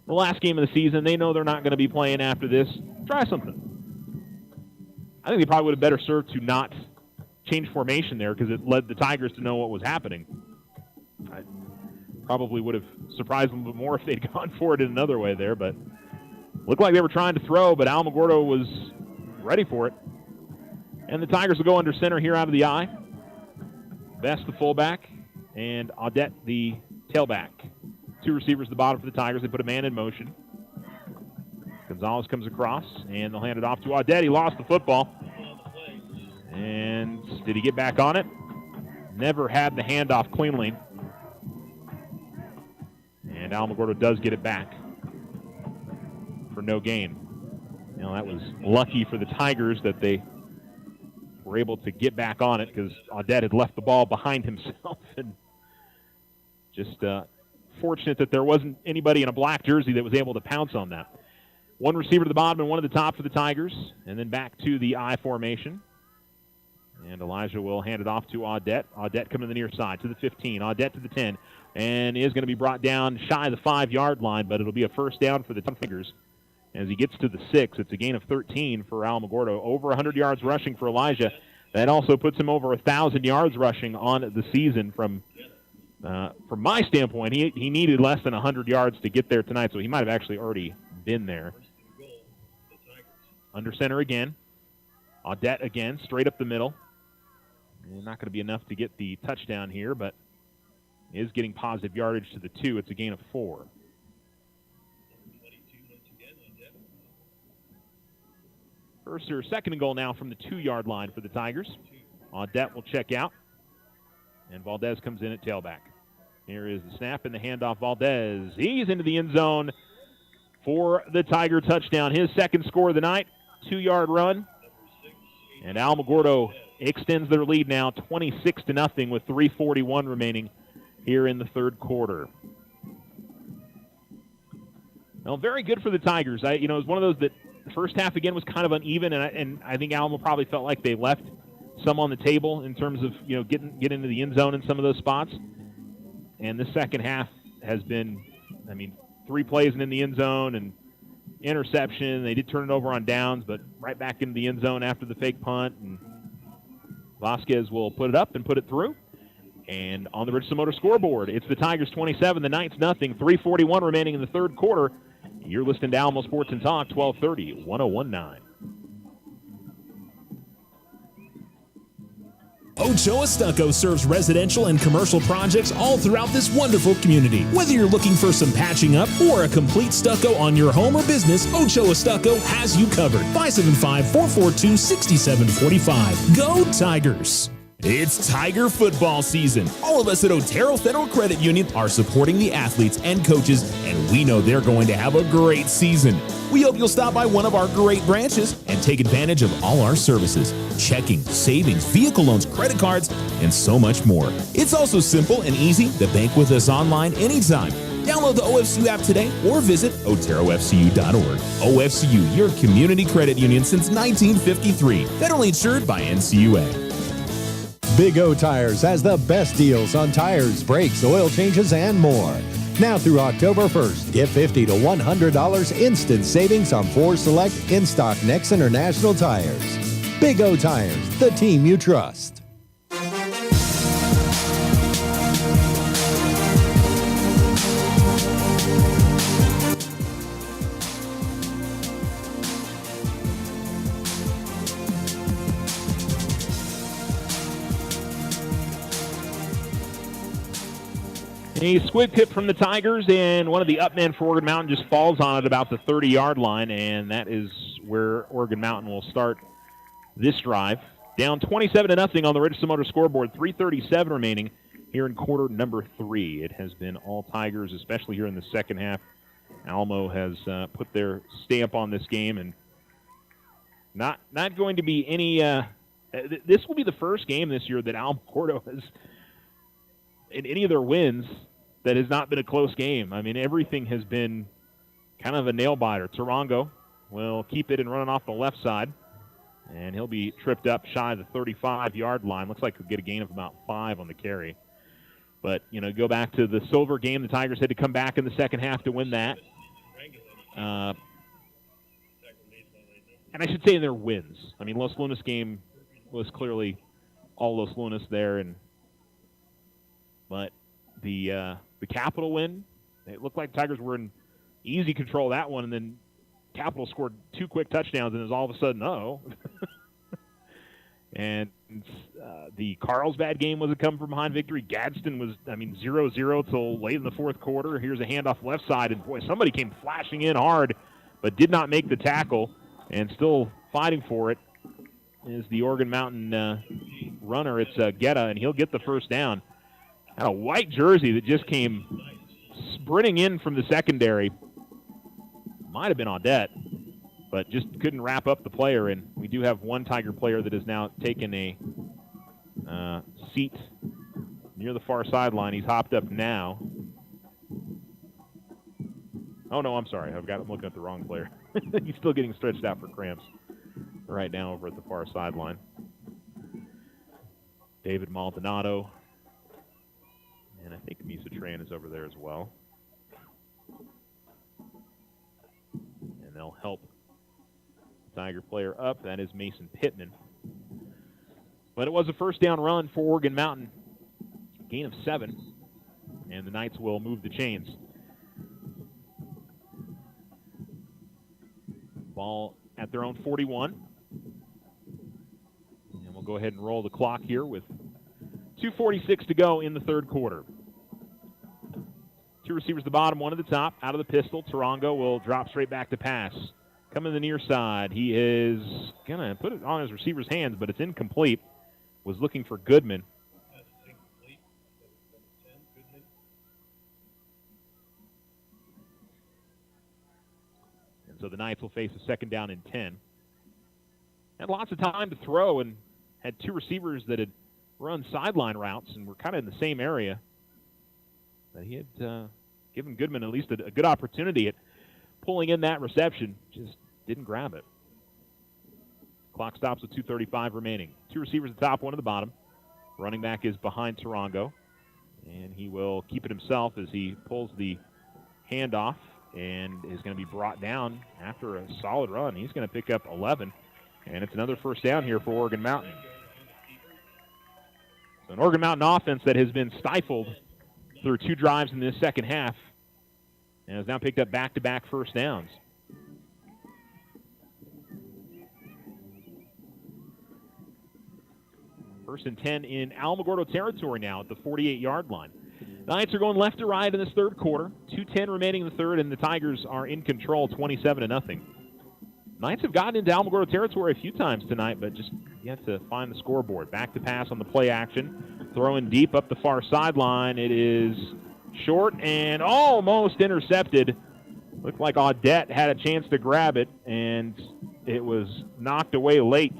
the last game of the season. They know they're not going to be playing after this. Try something. I think they probably would have better served to not change formation there because it led the Tigers to know what was happening. I probably would have surprised them a bit more if they'd gone for it in another way there, but looked like they were trying to throw, but Alamogordo was ready for it. And the Tigers will go under center here out of the I. Best the fullback, and Audette the tailback. 2 receivers at the bottom for the Tigers. They put a man in motion. Gonzalez comes across, and they'll hand it off to Audette. He lost the football. And did he get back on it? Never had the handoff cleanly. And Alamogordo does get it back for no gain. You know, that was lucky for the Tigers that they were able to get back on it because Audette had left the ball behind himself. And just fortunate that there wasn't anybody in a black jersey that was able to pounce on that. 1 receiver to the bottom and 1 at the top for the Tigers. And then back to the I formation. And Elijah will hand it off to Audette. Audette coming to the near side to the 15. Audette to the 10. And is going to be brought down shy of the 5-yard line, but it'll be a 1st down for the Tigers. As he gets to the 6, it's a gain of 13 for Alamogordo. Over 100 yards rushing for Elijah. That also puts him over 1,000 yards rushing on the season. From my standpoint, he needed less than 100 yards to get there tonight, so he might have actually already been there. Under center again. Audette again, straight up the middle. And not going to be enough to get the touchdown here, but is getting positive yardage to the 2. It's a gain of 4. First or second and goal now from the 2-yard line for the Tigers. Audette will check out. And Valdez comes in at tailback. Here is the snap and the handoff. Valdez. He's into the end zone for the Tiger touchdown. His second score of the night, 2-yard run. And Alamogordo extends their lead now 26-0 with 3:41 remaining here in the third quarter. Well, very good for the Tigers. It was one of those that the first half again was kind of uneven, and I think Alamo probably felt like they left some on the table in terms of getting into the end zone in some of those spots. And the second half has been, 3 plays and in the end zone and interception. They did turn it over on downs, but right back into the end zone after the fake punt. And Vasquez will put it up and put it through. And on the Richardson Motor scoreboard, it's the Tigers 27, the Knights nothing. 3:41 remaining in the third quarter. You're listening to Alamo Sports and Talk, 1230, 1019. Ochoa Stucco serves residential and commercial projects all throughout this wonderful community. Whether you're looking for some patching up or a complete stucco on your home or business, Ochoa Stucco has you covered. 575-442-6745. Go Tigers! It's Tiger football season. All of us at Otero Federal Credit Union are supporting the athletes and coaches, and we know they're going to have a great season. We hope you'll stop by one of our great branches and take advantage of all our services: checking, savings, vehicle loans, credit cards, and so much more. It's also simple and easy to bank with us online anytime. Download the OFCU app today or visit oterofcu.org. OFCU, your community credit union since 1953. Federally insured by NCUA. Big O Tires has the best deals on tires, brakes, oil changes, and more. Now through October 1st, get $50 to $100 instant savings on 4 select in-stock Nex International tires. Big O Tires, the team you trust. A squib tip from the Tigers, and one of the up men for Oregon Mountain just falls on it about the 30-yard line, and that is where Oregon Mountain will start this drive. Down 27-0 on the Richardson Motor scoreboard, 3:37 remaining here in quarter number 3. It has been all Tigers, especially here in the second half. Alamo has put their stamp on this game, and not going to be any this will be the first game this year that Alamogordo has, in any of their wins, that has not been a close game. Everything has been kind of a nail-biter. Tarango will keep it and run it off the left side, and he'll be tripped up shy of the 35-yard line. Looks like he'll get a gain of about 5 on the carry. But, go back to the Silver game. The Tigers had to come back in the second half to win that. And I should say in their wins. Los Lunas game was clearly all Los Lunas there, but the Capital win, it looked like Tigers were in easy control of that one, and then Capital scored 2 quick touchdowns, and it was all of a sudden, And the Carlsbad game was a come-from-behind victory. Gadsden was, 0-0 till late in the fourth quarter. Here's a handoff left side, and boy, somebody came flashing in hard, but did not make the tackle, and still fighting for it is the Oregon Mountain runner. It's Guetta, and he'll get the first down. And a white jersey that just came sprinting in from the secondary. Might have been Audette, but just couldn't wrap up the player. And we do have one Tiger player that has now taken a seat near the far sideline. He's hopped up now. Oh, no, I'm sorry. I'm looking at the wrong player. He's still getting stretched out for cramps right now over at the far sideline. David Maldonado. And I think Misa Tran is over there as well. And they'll help the Tiger player up. That is Mason Pittman. But it was a first down run for Oregon Mountain. Gain of 7. And the Knights will move the chains. Ball at their own 41. And we'll go ahead and roll the clock here with 2:46 to go in the third quarter. 2 receivers at the bottom, 1 at the top. Out of the pistol, Tarango will drop straight back to pass. Coming to the near side. He is going to put it on his receiver's hands, but it's incomplete. Was looking for Goodman. So the Knights will face a second down and 10. Had lots of time to throw and had two receivers that had run sideline routes and were kind of in the same area. But he had given Goodman at least a good opportunity at pulling in that reception. Just didn't grab it. Clock stops with 2:35 remaining. Two receivers at the top, one at the bottom. Running back is behind Tarango. And he will keep it himself as he pulls the handoff and is going to be brought down after a solid run. He's going to pick up 11. And it's another first down here for Oregon Mountain. So an Oregon Mountain offense that has been stifled through two drives in this second half and has now picked up back-to-back first downs. First and 10 in Alamogordo territory now at the 48-yard line. Knights are going left to right in this third quarter. 2:10 remaining in the third, and the Tigers are in control 27-0. Knights have gotten into Alamogordo territory a few times tonight, but just yet to find the scoreboard. Back to pass on the play action. Throwing deep up the far sideline. It is short and almost intercepted. Looked like Audette had a chance to grab it, and it was knocked away late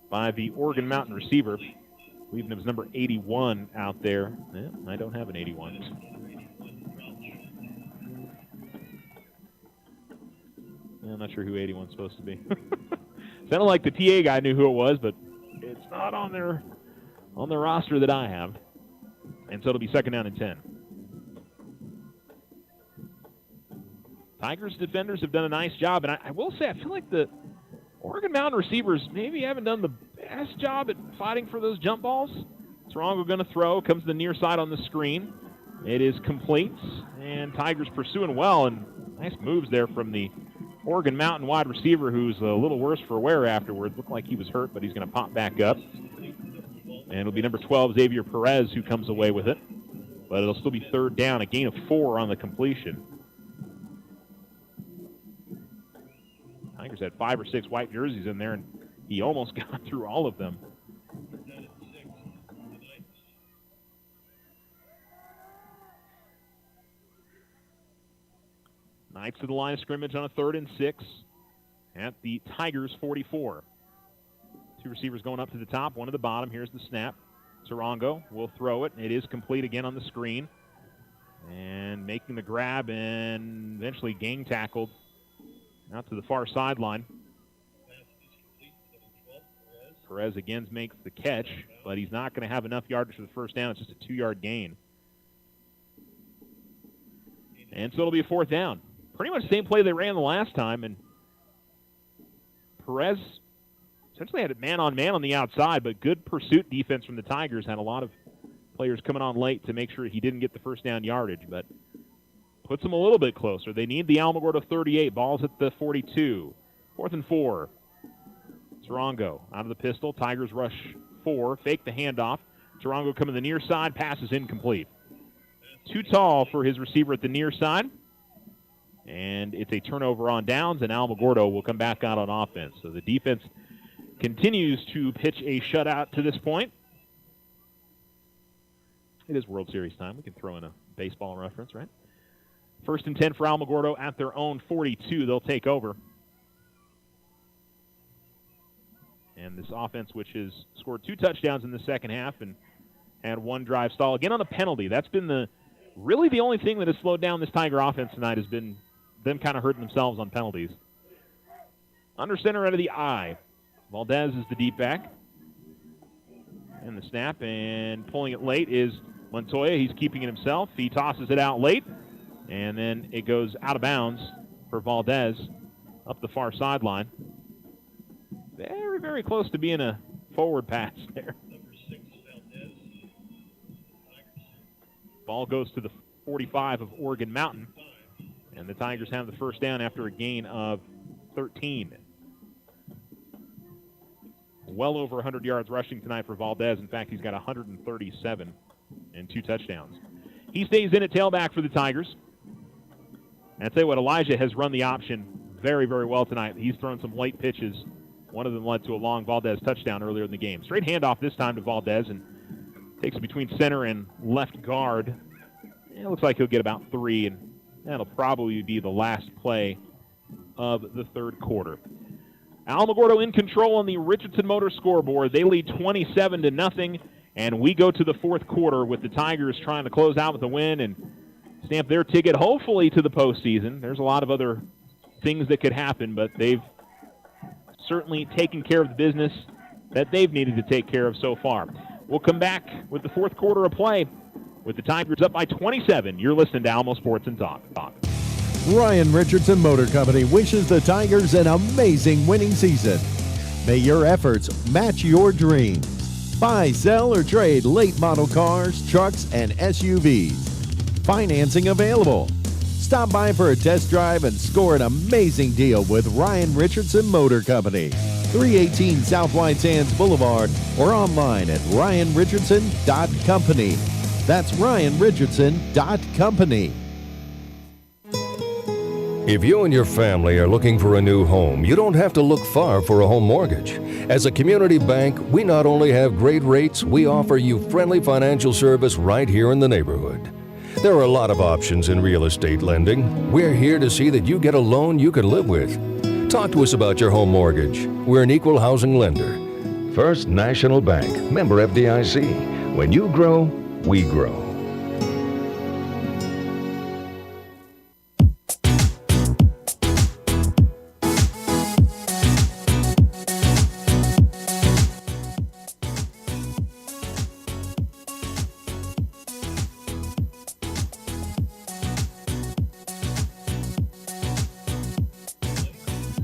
by the Oregon Mountain receiver. I believe it was number 81 out there. Yeah, I don't have an 81. I'm not sure who 81 is supposed to be. Sounded like the TA guy knew who it was, but it's not on their roster that I have. And so it'll be second down and 10. Tigers defenders have done a nice job, and I will say I feel like the Oregon Mountain receivers maybe haven't done the best job at fighting for those jump balls. Tarango going to throw, comes to the near side on the screen. It is complete, and Tigers pursuing well, and nice moves there from the Oregon Mountain wide receiver, who's a little worse for wear afterwards. Looked like he was hurt, but he's going to pop back up. And it'll be number 12, Xavier Perez, who comes away with it. But it'll still be third down, a gain of 4 on the completion. Tigers had 5 or 6 white jerseys in there, and he almost got through all of them. Knights to the line of scrimmage on a 3rd and 6 at the Tigers 44. Two receivers going up to the top, one at the bottom. Here's the snap. Tarango will throw it. It is complete again on the screen. And making the grab and eventually gang tackled out to the far sideline. Perez again makes the catch, but he's not going to have enough yardage for the first down. It's just a 2-yard gain. And so it'll be a 4th down. Pretty much the same play they ran the last time, and Perez essentially had it man-on-man on the outside, but good pursuit defense from the Tigers. Had a lot of players coming on late to make sure he didn't get the first down yardage, but puts them a little bit closer. They need the Alamogordo 38. Ball's at the 42. 4th and 4. Tarango out of the pistol. Tigers rush 4. Fake the handoff. Tarango coming to the near side. Pass is incomplete. Too tall for his receiver at the near side. And it's a turnover on downs, and Alamogordo will come back out on offense. So the defense continues to pitch a shutout to this point. It is World Series time. We can throw in a baseball reference, right? 1st and 10 for Alamogordo at their own 42. They'll take over. And this offense, which has scored 2 touchdowns in the second half and had 1 drive stall, again on a penalty. That's been really the only thing that has slowed down this Tiger offense tonight, has been them kind of hurting themselves on penalties. Under center out of the I. Valdez is the deep back. And the snap, and pulling it late is Montoya. He's keeping it himself. He tosses it out late, and then it goes out of bounds for Valdez up the far sideline. Very, very close to being a forward pass there. Ball goes to the 45 of Oregon Mountain, and the Tigers have the first down after a gain of 13. Well over 100 yards rushing tonight for Valdez. In fact, he's got 137 and 2 touchdowns. He stays in at tailback for the Tigers. And I'll tell you what, Elijah has run the option very, very well tonight. He's thrown some late pitches. One of them led to a long Valdez touchdown earlier in the game. Straight handoff this time to Valdez, and takes it between center and left guard. It looks like he'll get about 3, and that'll probably be the last play of the third quarter. Alamogordo in control on the Richardson Motor scoreboard. They lead 27-0, and we go to the fourth quarter with the Tigers trying to close out with a win and stamp their ticket, hopefully, to the postseason. There's a lot of other things that could happen, but they've certainly taken care of the business that they've needed to take care of so far. We'll come back with the fourth quarter of play with the Tigers up by 27. You're listening to Alamo Sports and Talk. Ryan Richardson Motor Company wishes the Tigers an amazing winning season. May your efforts match your dreams. Buy, sell, or trade late model cars, trucks, and SUVs. Financing available. Stop by for a test drive and score an amazing deal with Ryan Richardson Motor Company. 318 South White Sands Boulevard or online at ryanrichardson.company. That's ryanrichardson.company. If you and your family are looking for a new home, you don't have to look far for a home mortgage. As a community bank, we not only have great rates, we offer you friendly financial service right here in the neighborhood. There are a lot of options in real estate lending. We're here to see that you get a loan you can live with. Talk to us about your home mortgage. We're an equal housing lender. First National Bank, member FDIC. When you grow, we grow.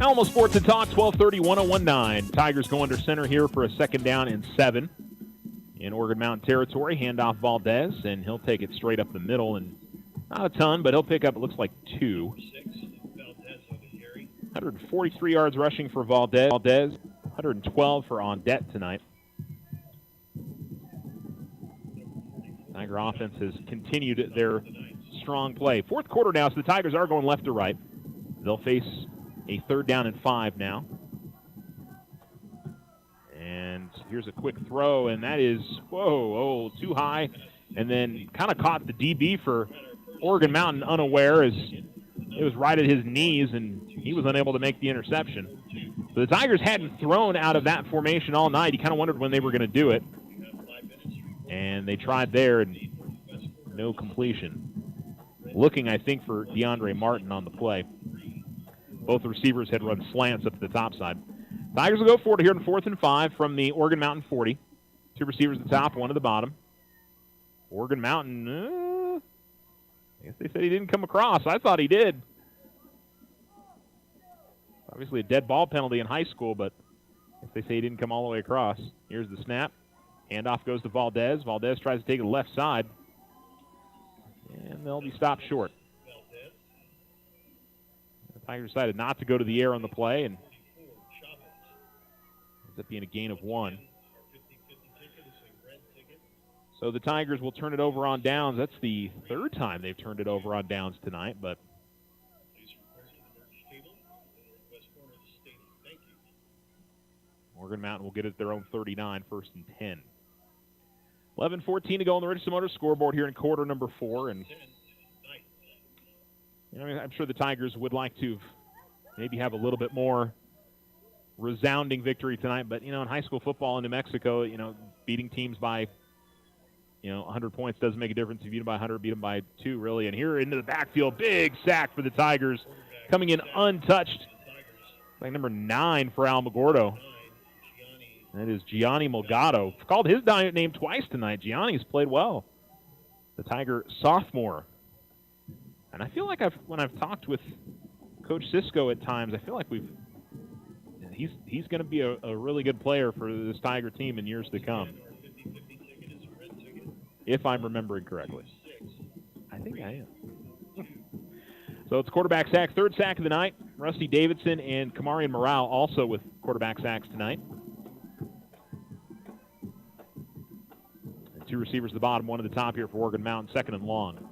Alamo Sports and Talk, 1230, 1019. Tigers go under center here for a second down and 7 in Oregon Mountain territory. Handoff Valdez, and he'll take it straight up the middle, and not a ton, but he'll pick up, it looks like 2. 143 yards rushing for Valdez. 112 for Ondette tonight. Tiger offense has continued their strong play. Fourth quarter now, so the Tigers are going left to right. They'll face a third down and 5 now. And here's a quick throw, and that is, too high. And then kind of caught the DB for Oregon Mountain unaware as it was right at his knees, and he was unable to make the interception. So the Tigers hadn't thrown out of that formation all night. You kind of wondered when they were going to do it. And they tried there, and no completion. Looking, I think, for DeAndre Martin on the play. Both receivers had run slants up to the top side. Tigers will go for it here in 4th and 5 from the Oregon Mountain 40. 2 receivers at the top, 1 at the bottom. Oregon Mountain, I guess they said he didn't come across. I thought he did. Obviously a dead ball penalty in high school, but I guess they say he didn't come all the way across. Here's the snap. Handoff goes to Valdez. Valdez tries to take it left side. And they'll be stopped short. Tigers decided not to go to the air on the play, and ends up being a gain of 1. So the Tigers will turn it over on downs. That's the 3rd time they've turned it over on downs tonight, but Oregon Mountain will get it their own 39, 1st and 10. 11:14 to go on the Richardson Motor scoreboard here in quarter number 4, and I'm sure the Tigers would like to maybe have a little bit more resounding victory tonight. But, in high school football in New Mexico, beating teams by, 100 points doesn't make a difference. If you beat them by 100, beat them by 2, really. And here into the backfield, big sack for the Tigers, coming in untouched. Like number 9 for Alamogordo. That is Gianni Mulgado. Called his name twice tonight. Gianni's played well. The Tiger sophomore. And I feel like when I've talked with Coach Cisco at times, I feel like he's going to be a really good player for this Tiger team in years to come. If I'm remembering correctly. I think I am. So it's quarterback sack, 3rd sack of the night. Rusty Davidson and Kamarian Morale also with quarterback sacks tonight. And 2 receivers at the bottom, 1 at the top here for Oregon Mountain, 2nd and long.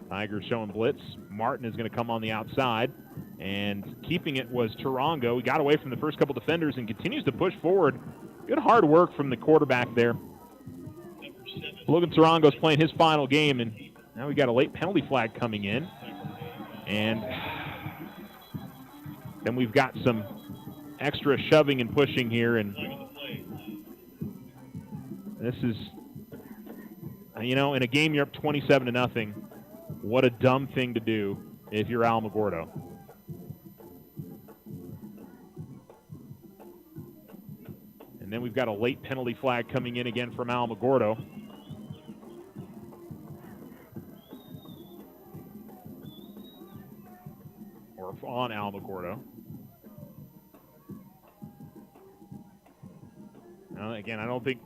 Tigers showing blitz. Martin is going to come on the outside, and keeping it was Tarango. He got away from the first couple defenders and continues to push forward. Good hard work from the quarterback there. Logan Tarango's playing his final game, and now we got a late penalty flag coming in. And then we've got some extra shoving and pushing here, and this is, in a game you're up 27-0. What a dumb thing to do if you're Alamogordo. And then we've got a late penalty flag coming in again from Alamogordo. Or on Alamogordo. Now, again, I don't think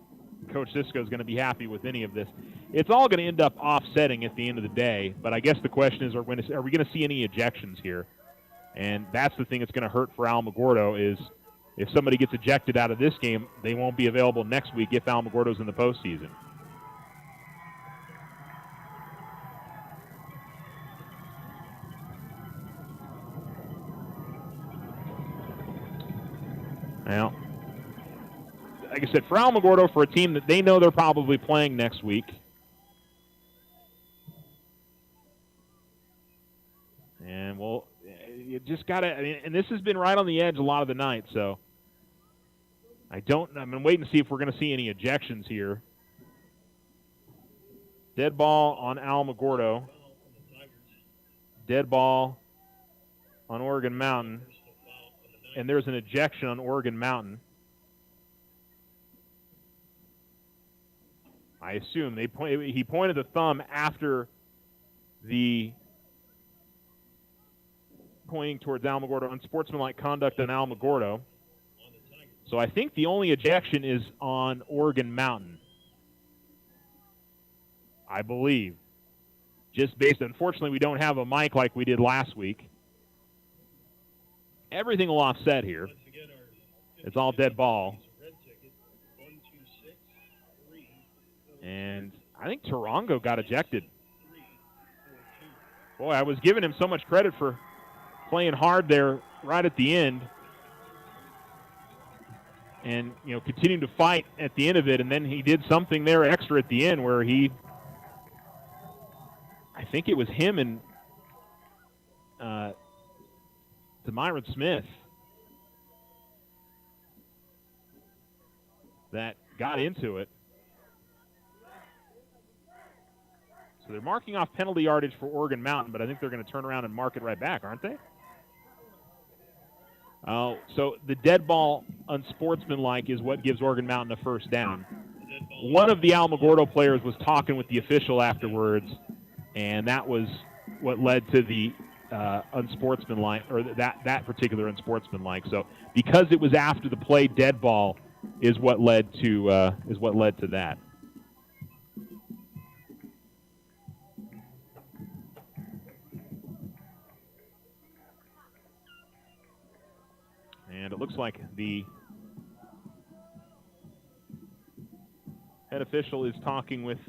Coach Cisco is going to be happy with any of this. It's all going to end up offsetting at the end of the day, but I guess the question is, are we going to see any ejections here? And that's the thing that's going to hurt for Alamogordo is if somebody gets ejected out of this game, they won't be available next week if Alamogordo's in the postseason. Now, like I said, for Alamogordo, for a team that they know they're probably playing next week, and you just got to, and this has been right on the edge a lot of the night, so I'm waiting to see if we're going to see any ejections here. Dead ball on Alamogordo. Dead ball on Oregon Mountain. And there's an ejection on Oregon Mountain. I assume he pointed the thumb after the pointing towards Alamogordo, unsportsmanlike conduct on Alamogordo. So I think the only ejection is on Oregon Mountain, I believe. Just based, unfortunately, we don't have a mic like we did last week. Everything will offset here. It's all dead ball. And I think Tarango got ejected. Boy, I was giving him so much credit for playing hard there right at the end. And, continuing to fight at the end of it. And then he did something there extra at the end where I think it was him and Demyron Smith that got into it. So they're marking off penalty yardage for Oregon Mountain, but I think they're going to turn around and mark it right back, aren't they? So the dead ball unsportsmanlike is what gives Oregon Mountain a first down. One of the Alamogordo players was talking with the official afterwards, and that was what led to the unsportsmanlike, or that particular unsportsmanlike. So because it was after the play, dead ball is what led to that. And it looks like the head official is talking with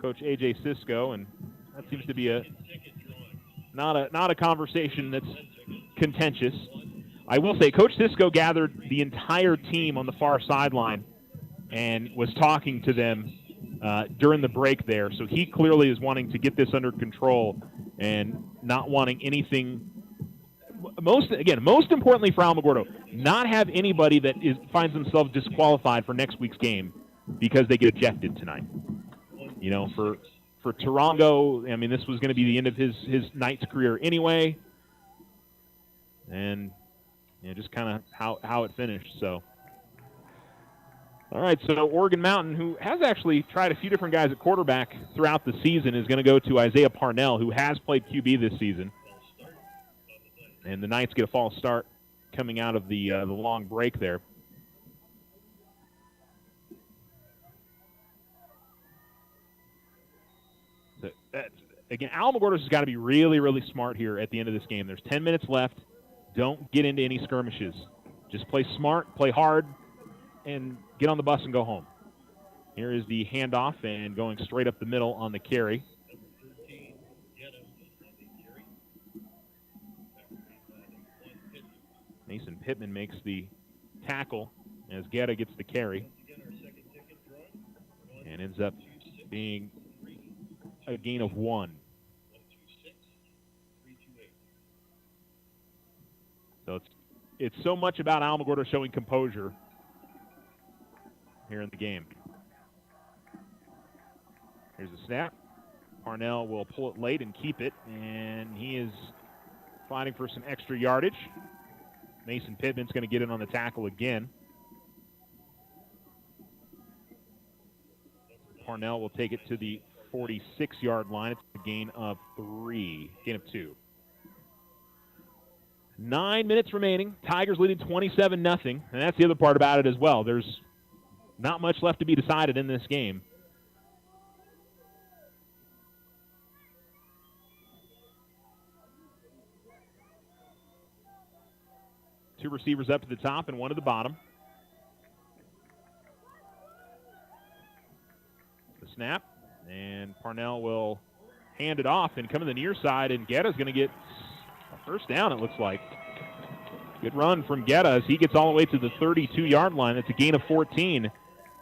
Coach A.J. Cisco, and that seems to be not a conversation that's contentious. I will say Coach Cisco gathered the entire team on the far sideline and was talking to them during the break there. So he clearly is wanting to get this under control and not wanting anything. Most importantly for Alamogordo, not have anybody that finds themselves disqualified for next week's game because they get ejected tonight. For Tarango, this was going to be the end of his Knights career anyway. And just kind of how it finished. So, all right, so Oregon Mountain, who has actually tried a few different guys at quarterback throughout the season, is going to go to Isaiah Parnell, who has played QB this season. And the Knights get a false start coming out of the long break there. So again, Alamogordo has got to be really, really smart here at the end of this game. There's 10 minutes left. Don't get into any skirmishes. Just play smart, play hard, and get on the bus and go home. Here is the handoff and going straight up the middle on the carry. Mason Pittman makes the tackle as Guetta gets the carry and ends up being a gain of 1. So it's so much about Alamogordo showing composure here in the game. Here's a snap. Parnell will pull it late and keep it, and he is fighting for some extra yardage. Mason Pittman's going to get in on the tackle again. Parnell will take it to the 46-yard line. It's a gain of 2. 9 minutes remaining. Tigers leading 27-0, and that's the other part about it as well. There's not much left to be decided in this game. Two receivers up to the top and one to the bottom. The snap, and Parnell will hand it off and come to the near side, and Guetta's going to get a first down, it looks like. Good run from Guetta as he gets all the way to the 32-yard line. It's a gain of 14,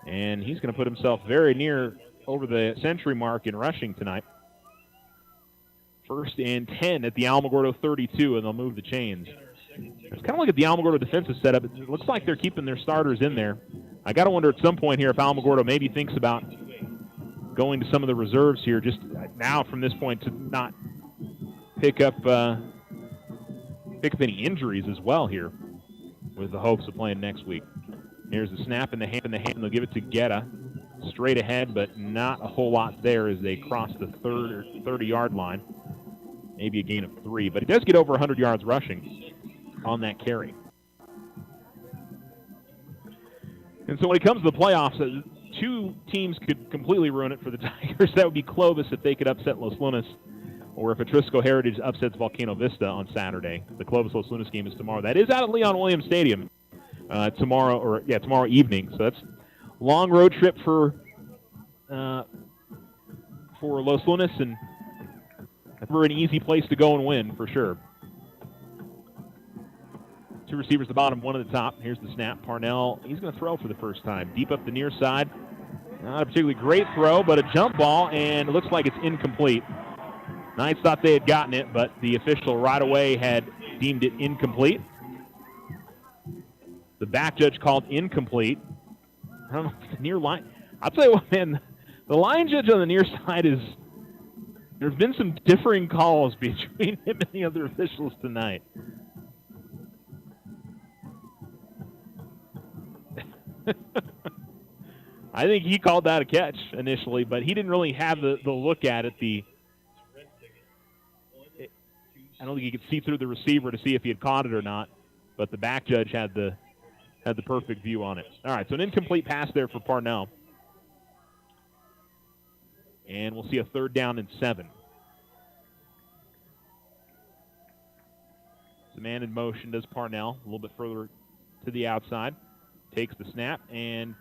and he's going to put himself very near over the century mark in rushing tonight. First and 10 at the Alamogordo 32, and they'll move the chains. Let's kind of look at the Alamogordo defensive setup. It looks like they're keeping their starters in there. I got to wonder at some point here if Alamogordo maybe thinks about going to some of the reserves here just now from this point to not pick up any injuries as well here with the hopes of playing next week. Here's the snap in the hand. They'll give it to Guetta. Straight ahead, but not a whole lot there as they cross the 30-yard line. Maybe a gain of 3, but he does get over 100 yards rushing on that carry. And so when it comes to the playoffs, two teams could completely ruin it for the Tigers. That would be Clovis if they could upset Los Lunas, or if Atrisco Heritage upsets Volcano Vista on Saturday. The Clovis-Los Lunas game is tomorrow. That is out at Leon Williams Stadium tomorrow evening. So that's a long road trip for Los Lunas, and never an easy place to go and win for sure. Two receivers at the bottom, one at the top. Here's the snap. Parnell, he's going to throw for the first time. Deep up the near side. Not a particularly great throw, but a jump ball, and it looks like it's incomplete. Knights thought they had gotten it, but the official right away had deemed it incomplete. The back judge called incomplete. I don't know if the near line. I'll tell you what, man, the line judge on the near side is, there's been some differing calls between him and the other officials tonight. I think he called that a catch initially, but he didn't really have the look at it. I don't think he could see through the receiver to see if he had caught it or not, but the back judge had the perfect view on it. All right, so an incomplete pass there for Parnell. And we'll see a 3rd down and 7. The man in motion does Parnell a little bit further to the outside. Takes the snap and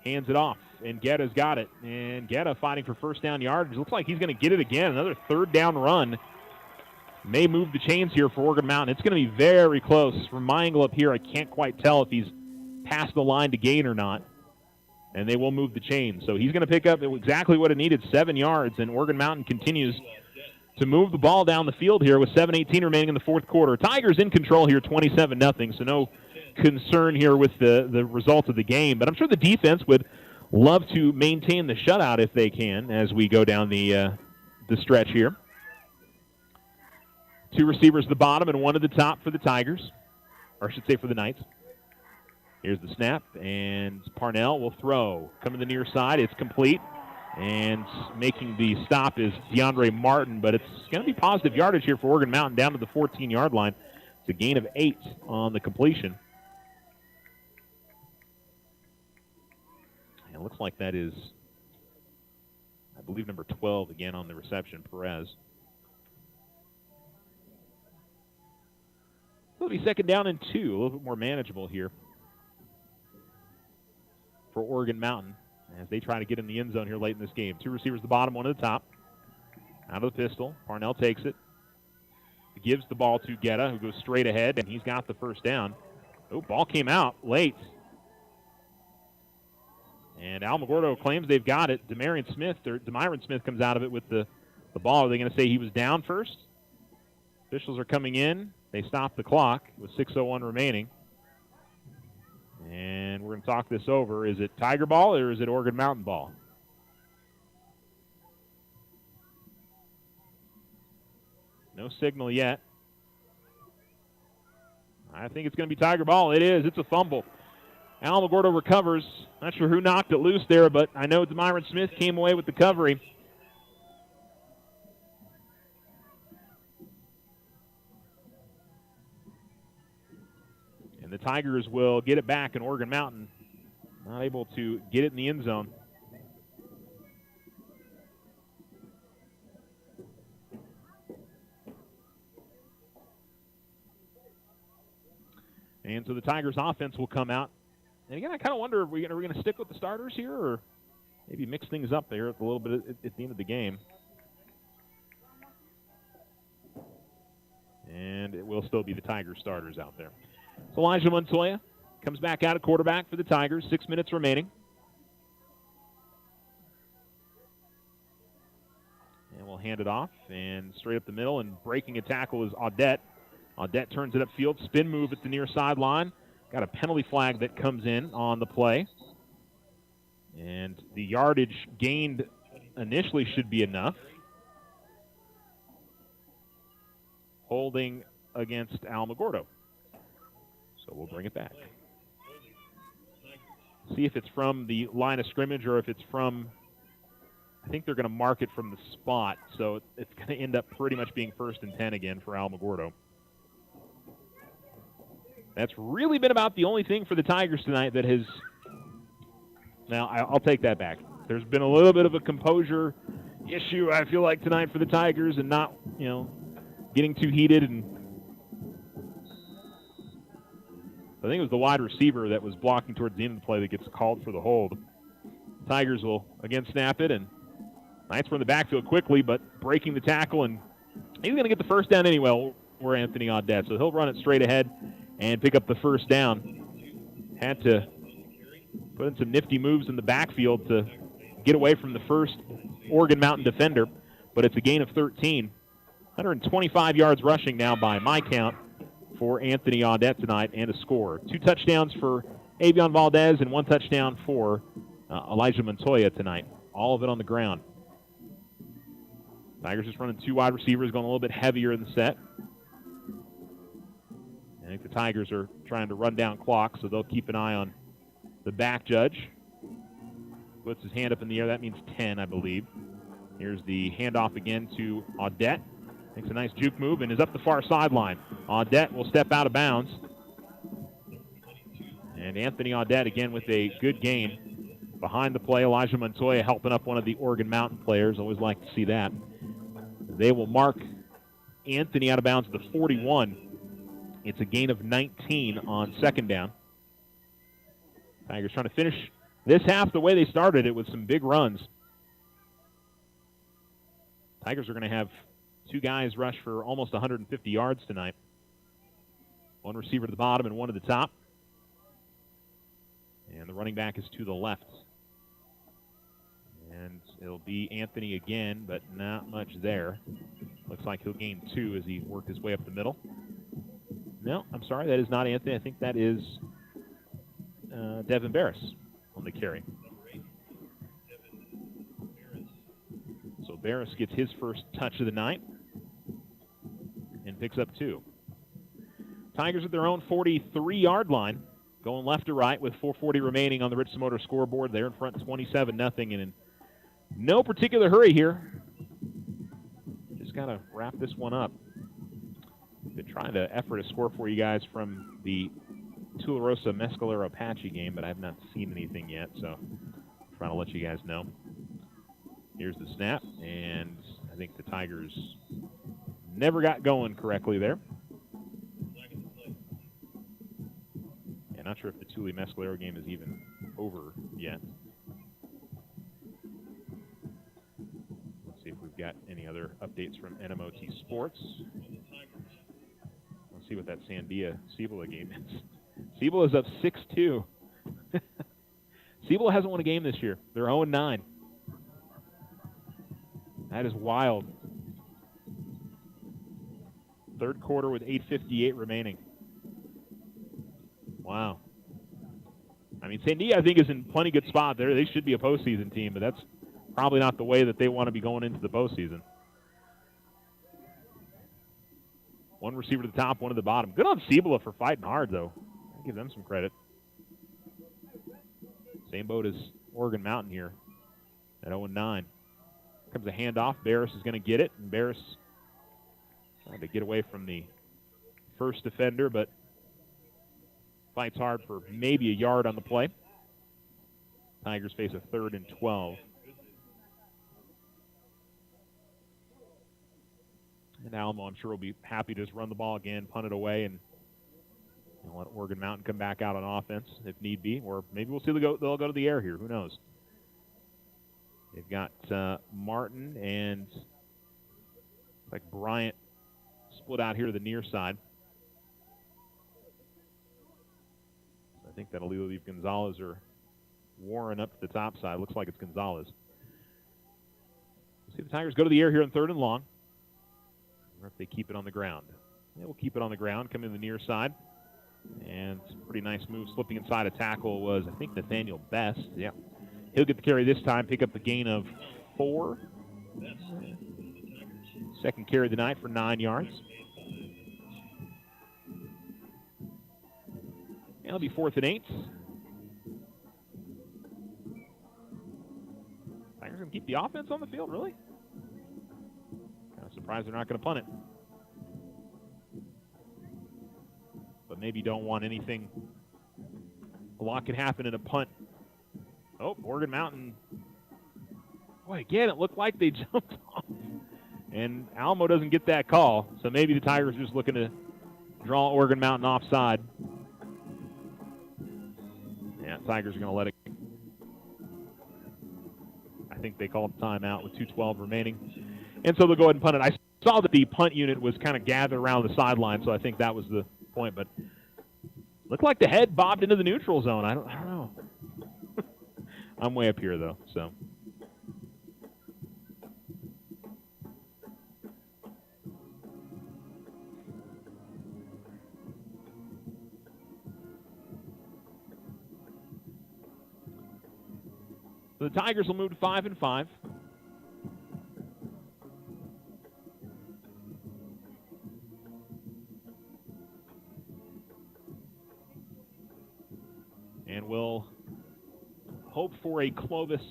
hands it off. And Guetta's got it. And Guetta fighting for first down yardage. Looks like he's going to get it again. Another 3rd down run. May move the chains here for Organ Mountain. It's going to be very close. From my angle up here, I can't quite tell if he's past the line to gain or not. And they will move the chains. So he's going to pick up exactly what it needed, 7 yards. And Organ Mountain continues to move the ball down the field here with 7:18 remaining in the 4th quarter. Tigers in control here, 27-0. So no concern here with the result of the game. But I'm sure the defense would love to maintain the shutout if they can as we go down the stretch here. Two receivers at the bottom and one at the top for the Tigers, or I should say for the Knights. Here's the snap, and Parnell will throw. Come to the near side. It's complete, and making the stop is DeAndre Martin, but it's going to be positive yardage here for Organ Mountain down to the 14-yard line. It's a gain of 8 on the completion. And it looks like that is, I believe, number 12 again on the reception, Perez. It'll be 2nd down and 2, a little bit more manageable here for Organ Mountain as they try to get in the end zone here late in this game. Two receivers at the bottom, one at the top. Out of the pistol, Parnell takes it. He gives the ball to Guetta, who goes straight ahead, and he's got the first down. Oh, ball came out late. And Alamogordo claims they've got it. Demyron Smith comes out of it with the ball. Are they going to say he was down first? Officials are coming in. They stopped the clock with 6:01 remaining. And we're going to talk this over. Is it Tiger ball or is it Oregon Mountain ball? No signal yet. I think it's going to be Tiger ball. It is. It's a fumble. Alamogordo recovers. Not sure who knocked it loose there, but I know Demyron Smith came away with the recovery. And the Tigers will get it back in Oregon Mountain. Not able to get it in the end zone. And so the Tigers offense will come out. And again, I kind of wonder, are we going to stick with the starters here or maybe mix things up there a little bit at the end of the game? And it will still be the Tigers starters out there. So Elijah Montoya comes back out at quarterback for the Tigers. 6 minutes remaining. And we'll hand it off. And straight up the middle and breaking a tackle is Audette. Audette turns it upfield. Spin move at the near sideline. Got a penalty flag that comes in on the play. And the yardage gained initially should be enough. Holding against Alamogordo. So we'll bring it back. See if it's from the line of scrimmage or if it's from, I think they're going to mark it from the spot. So it's going to end up pretty much being 1st and 10 again for Alamogordo. That's really been about the only thing for the Tigers tonight that has, now I'll take that back. There's been a little bit of a composure issue, I feel like, tonight for the Tigers and not, getting too heated. And I think it was the wide receiver that was blocking towards the end of the play that gets called for the hold. Tigers will again snap it, and Knights were in the backfield quickly, but breaking the tackle, and he's going to get the first down anyway. We're Anthony Audette, so he'll run it straight ahead and pick up the first down. Had to put in some nifty moves in the backfield to get away from the first Oregon Mountain defender, but it's a gain of 13. 125 yards rushing now by my count for Anthony Audette tonight, and a score. 2 touchdowns for Avion Valdez and 1 touchdown for Elijah Montoya tonight. All of it on the ground. Tigers just running 2 wide receivers, going a little bit heavier in the set. I think the Tigers are trying to run down clock, so they'll keep an eye on the back judge. Puts his hand up in the air. That means 10, I believe. Here's the handoff again to Audette. Makes a nice juke move and is up the far sideline. Audette will step out of bounds. And Anthony Audette again with a good gain. Behind the play, Elijah Montoya helping up one of the Oregon Mountain players. Always like to see that. They will mark Anthony out of bounds at the 41. It's a gain of 19 on 2nd down. Tigers trying to finish this half the way they started it with some big runs. Tigers are going to have 2 guys rush for almost 150 yards tonight. 1 receiver to the bottom and 1 to the top. And the running back is to the left. And it'll be Anthony again, but not much there. Looks like he'll gain 2 as he worked his way up the middle. No, I'm sorry, that is not Anthony. I think that is Devin Barris on the carry. So Barris gets his first touch of the night and picks up 2. Tigers at their own 43-yard line, going left to right with 4:40 remaining on the Richardson Motor scoreboard. They're in front 27-0, and in no particular hurry here. Just got to wrap this one up. Been trying to effort a score for you guys from the Tularosa Mescalero Apache game, but I have not seen anything yet, so I'm trying to let you guys know. Here's the snap, and I think the Tigers never got going correctly there. Yeah, not sure if the Tule Mescalero game is even over yet. Let's see if we've got any other updates from NMOT Sports. Let's see what that Sandia-Cibola game is. Cibola is up 6-2. Cibola hasn't won a game this year. They're 0-9. That is wild. Third quarter with 8:58 remaining. Wow. I mean, Sandia, I think, is in plenty good spot there. They should be a postseason team, but that's probably not the way that they want to be going into the postseason. One receiver to the top, one to the bottom. Good on Cibola for fighting hard, though. I'll give them some credit. Same boat as Oregon Mountain here at 0-9. Comes a handoff. Barris is going to get it, and Barris trying to get away from the first defender, but fights hard for maybe a yard on the play. Tigers face a 3rd and 12. And Alamo, I'm sure, will be happy to just run the ball again, punt it away, and let Oregon Mountain come back out on offense if need be. Or maybe we'll see they'll go to the air here. Who knows? They've got Martin and like Bryant split out here to the near side. I think that'll leave Gonzalez or Warren up to the top side. Looks like it's Gonzalez. We'll see the Tigers go to the air here on 3rd and long. Or if they keep it on the ground. Yeah, we'll keep it on the ground, come in the near side. And it's a pretty nice move. Slipping inside a tackle was, I think, Nathaniel Best. Yeah. He'll get the carry this time, pick up the gain of 4. Second carry of the night for 9 yards. And it'll be 4th and 8. Tigers going to keep the offense on the field, really? Kind of surprised they're not going to punt it. But maybe don't want anything. A lot can happen in a punt. Oh, Oregon Mountain. Boy, again, it looked like they jumped off. And Alamo doesn't get that call. So maybe the Tigers are just looking to draw Oregon Mountain offside. Yeah, Tigers are going to let it. I think they called timeout with 2:12 remaining. And so they'll go ahead and punt it. I saw that the punt unit was kind of gathered around the sideline, so I think that was the point. But looked like the head bobbed into the neutral zone. I don't know. I'm way up here, though, so. The Tigers will move to 5 and 5. And we'll hope for a Clovis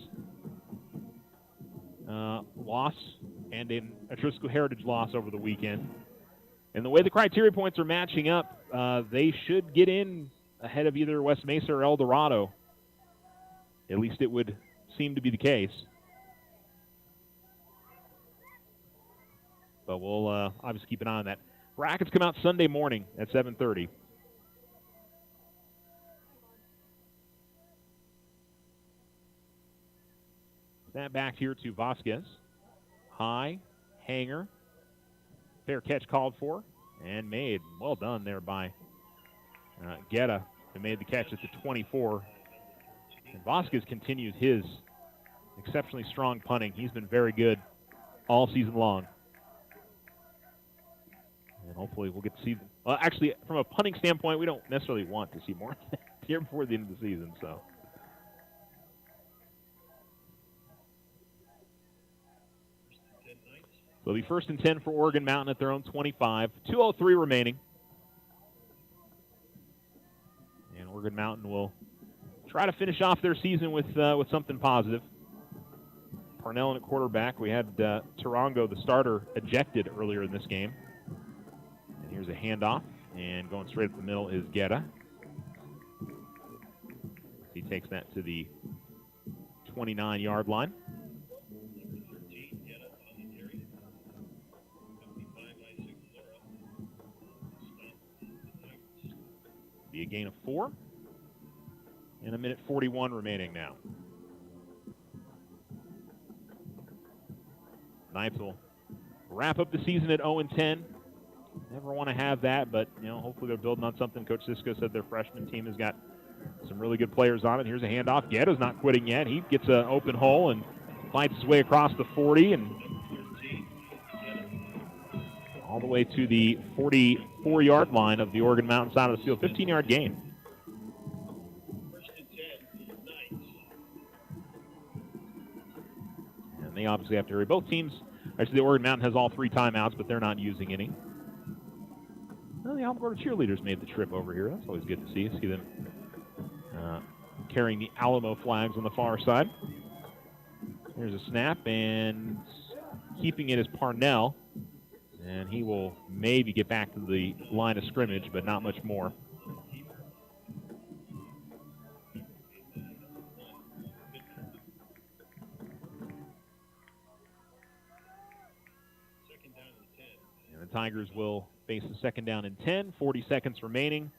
loss and an Etrusko Heritage loss over the weekend. And the way the criteria points are matching up, they should get in ahead of either West Mesa or El Dorado. At least it would seem to be the case. But we'll obviously keep an eye on that. Brackets come out Sunday morning at 7:30. That back here to Vasquez. High, hanger. Fair catch called for and made. Well done there by Guetta, who made the catch at the 24. And Vasquez continues his exceptionally strong punting. He's been very good all season long. And hopefully we'll get to see. Well, actually, from a punting standpoint, we don't necessarily want to see more here before the end of the season. So. So it'll be 1st and 10 for Oregon Mountain at their own 25. 2:03 remaining. And Oregon Mountain will try to finish off their season with something positive. Parnell at quarterback. We had Tarango, the starter, ejected earlier in this game. And here's a handoff. And going straight up the middle is Guetta. He takes that to the 29-yard line. Be a gain of 4. And a minute 41 remaining now. Knights will wrap up the season at 0-10. Never want to have that, but hopefully they're building on something. Coach Cisco said their freshman team has got some really good players on it. Here's a handoff. Guetta's not quitting yet. He gets an open hole and fights his way across the 40 and all the way to the 44-yard line of the Oregon Mountain side of the field. 15-yard gain. And they obviously have to hurry. Both teams, actually the Oregon Mountain has all 3 timeouts, but they're not using any. Well, the Alamogordo cheerleaders made the trip over here. That's always good to see. See them carrying the Alamo flags on the far side. Here's a snap, and keeping it is Parnell. And he will maybe get back to the line of scrimmage, but not much more. And the Tigers will face a second down and 10, 40 seconds remaining.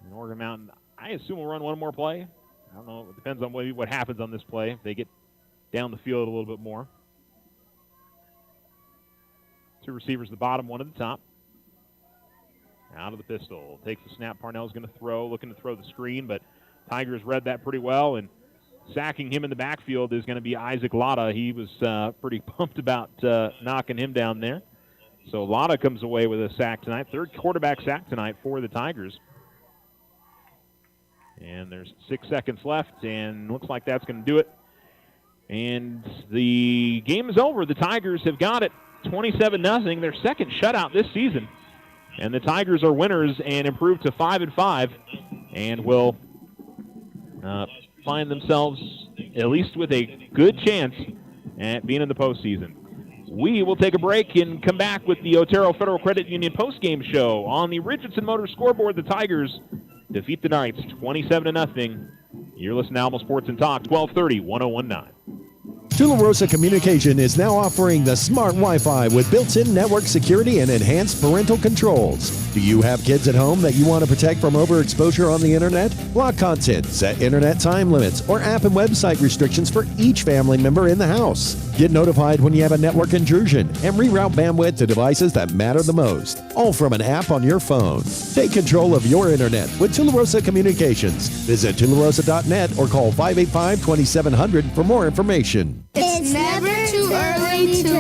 And Oregon Mountain, I assume, will run one more play. I don't know. It depends on what happens on this play. If they get down the field a little bit more. 2 receivers, the bottom, 1 at the top. Out of the pistol. Takes the snap. Parnell's going to throw, looking to throw the screen, but Tigers read that pretty well, and sacking him in the backfield is going to be Isaac Lotta. He was pretty pumped about knocking him down there. So Lotta comes away with a sack tonight. 3rd quarterback sack tonight for the Tigers. And there's 6 seconds left, and looks like that's going to do it. And the game is over. The Tigers have got it 27-0, their second shutout this season. And the Tigers are winners and improve to 5-5 and will find themselves at least with a good chance at being in the postseason. We will take a break and come back with the Otero Federal Credit Union postgame show. On the Richardson Motors scoreboard, the Tigers defeat the Knights 27-0. You're listening to Alamo Sports and Talk, 1230, 1019. Tularosa Communication is now offering the smart Wi-Fi with built-in network security and enhanced parental controls. Do you have kids at home that you want to protect from overexposure on the internet? Block content, set internet time limits, or app and website restrictions for each family member in the house. Get notified when you have a network intrusion and reroute bandwidth to devices that matter the most, all from an app on your phone. Take control of your internet with Tularosa Communications. Visit tularosa.net or call 585-2700 for more information. It's never too early to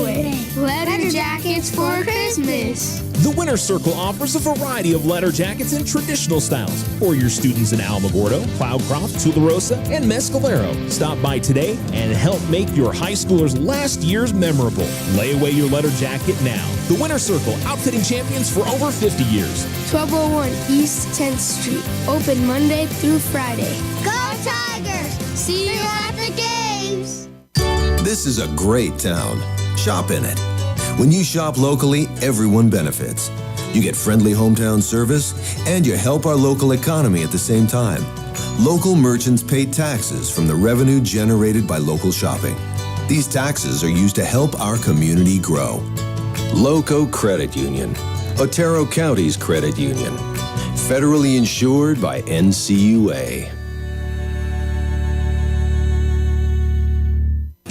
win letter jackets for Christmas. The Winter Circle offers a variety of letter jackets in traditional styles for your students in Alamogordo, Cloudcroft, Tularosa, and Mescalero. Stop by today and help make your high schoolers' last years memorable. Lay away your letter jacket now. The Winter Circle, outfitting champions for over 50 years. 1201 East 10th Street. Open Monday through Friday. Go Tigers! See you at the games! This is a great town. Shop in it. When you shop locally, everyone benefits. You get friendly hometown service, and you help our local economy at the same time. Local merchants pay taxes from the revenue generated by local shopping. These taxes are used to help our community grow. Loco Credit Union, Otero County's credit union. Federally insured by NCUA.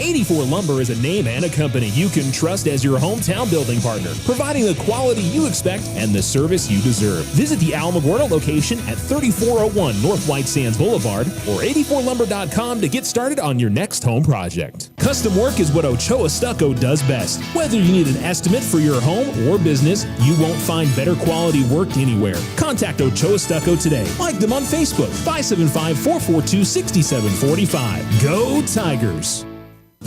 84 Lumber is a name and a company you can trust as your hometown building partner, providing the quality you expect and the service you deserve. Visit the Alamogordo location at 3401 North White Sands Boulevard or 84lumber.com to get started on your next home project. Custom work is what Ochoa Stucco does best. Whether you need an estimate for your home or business, you won't find better quality work anywhere. Contact Ochoa Stucco today. Like them on Facebook, 575-442-6745. Go Tigers!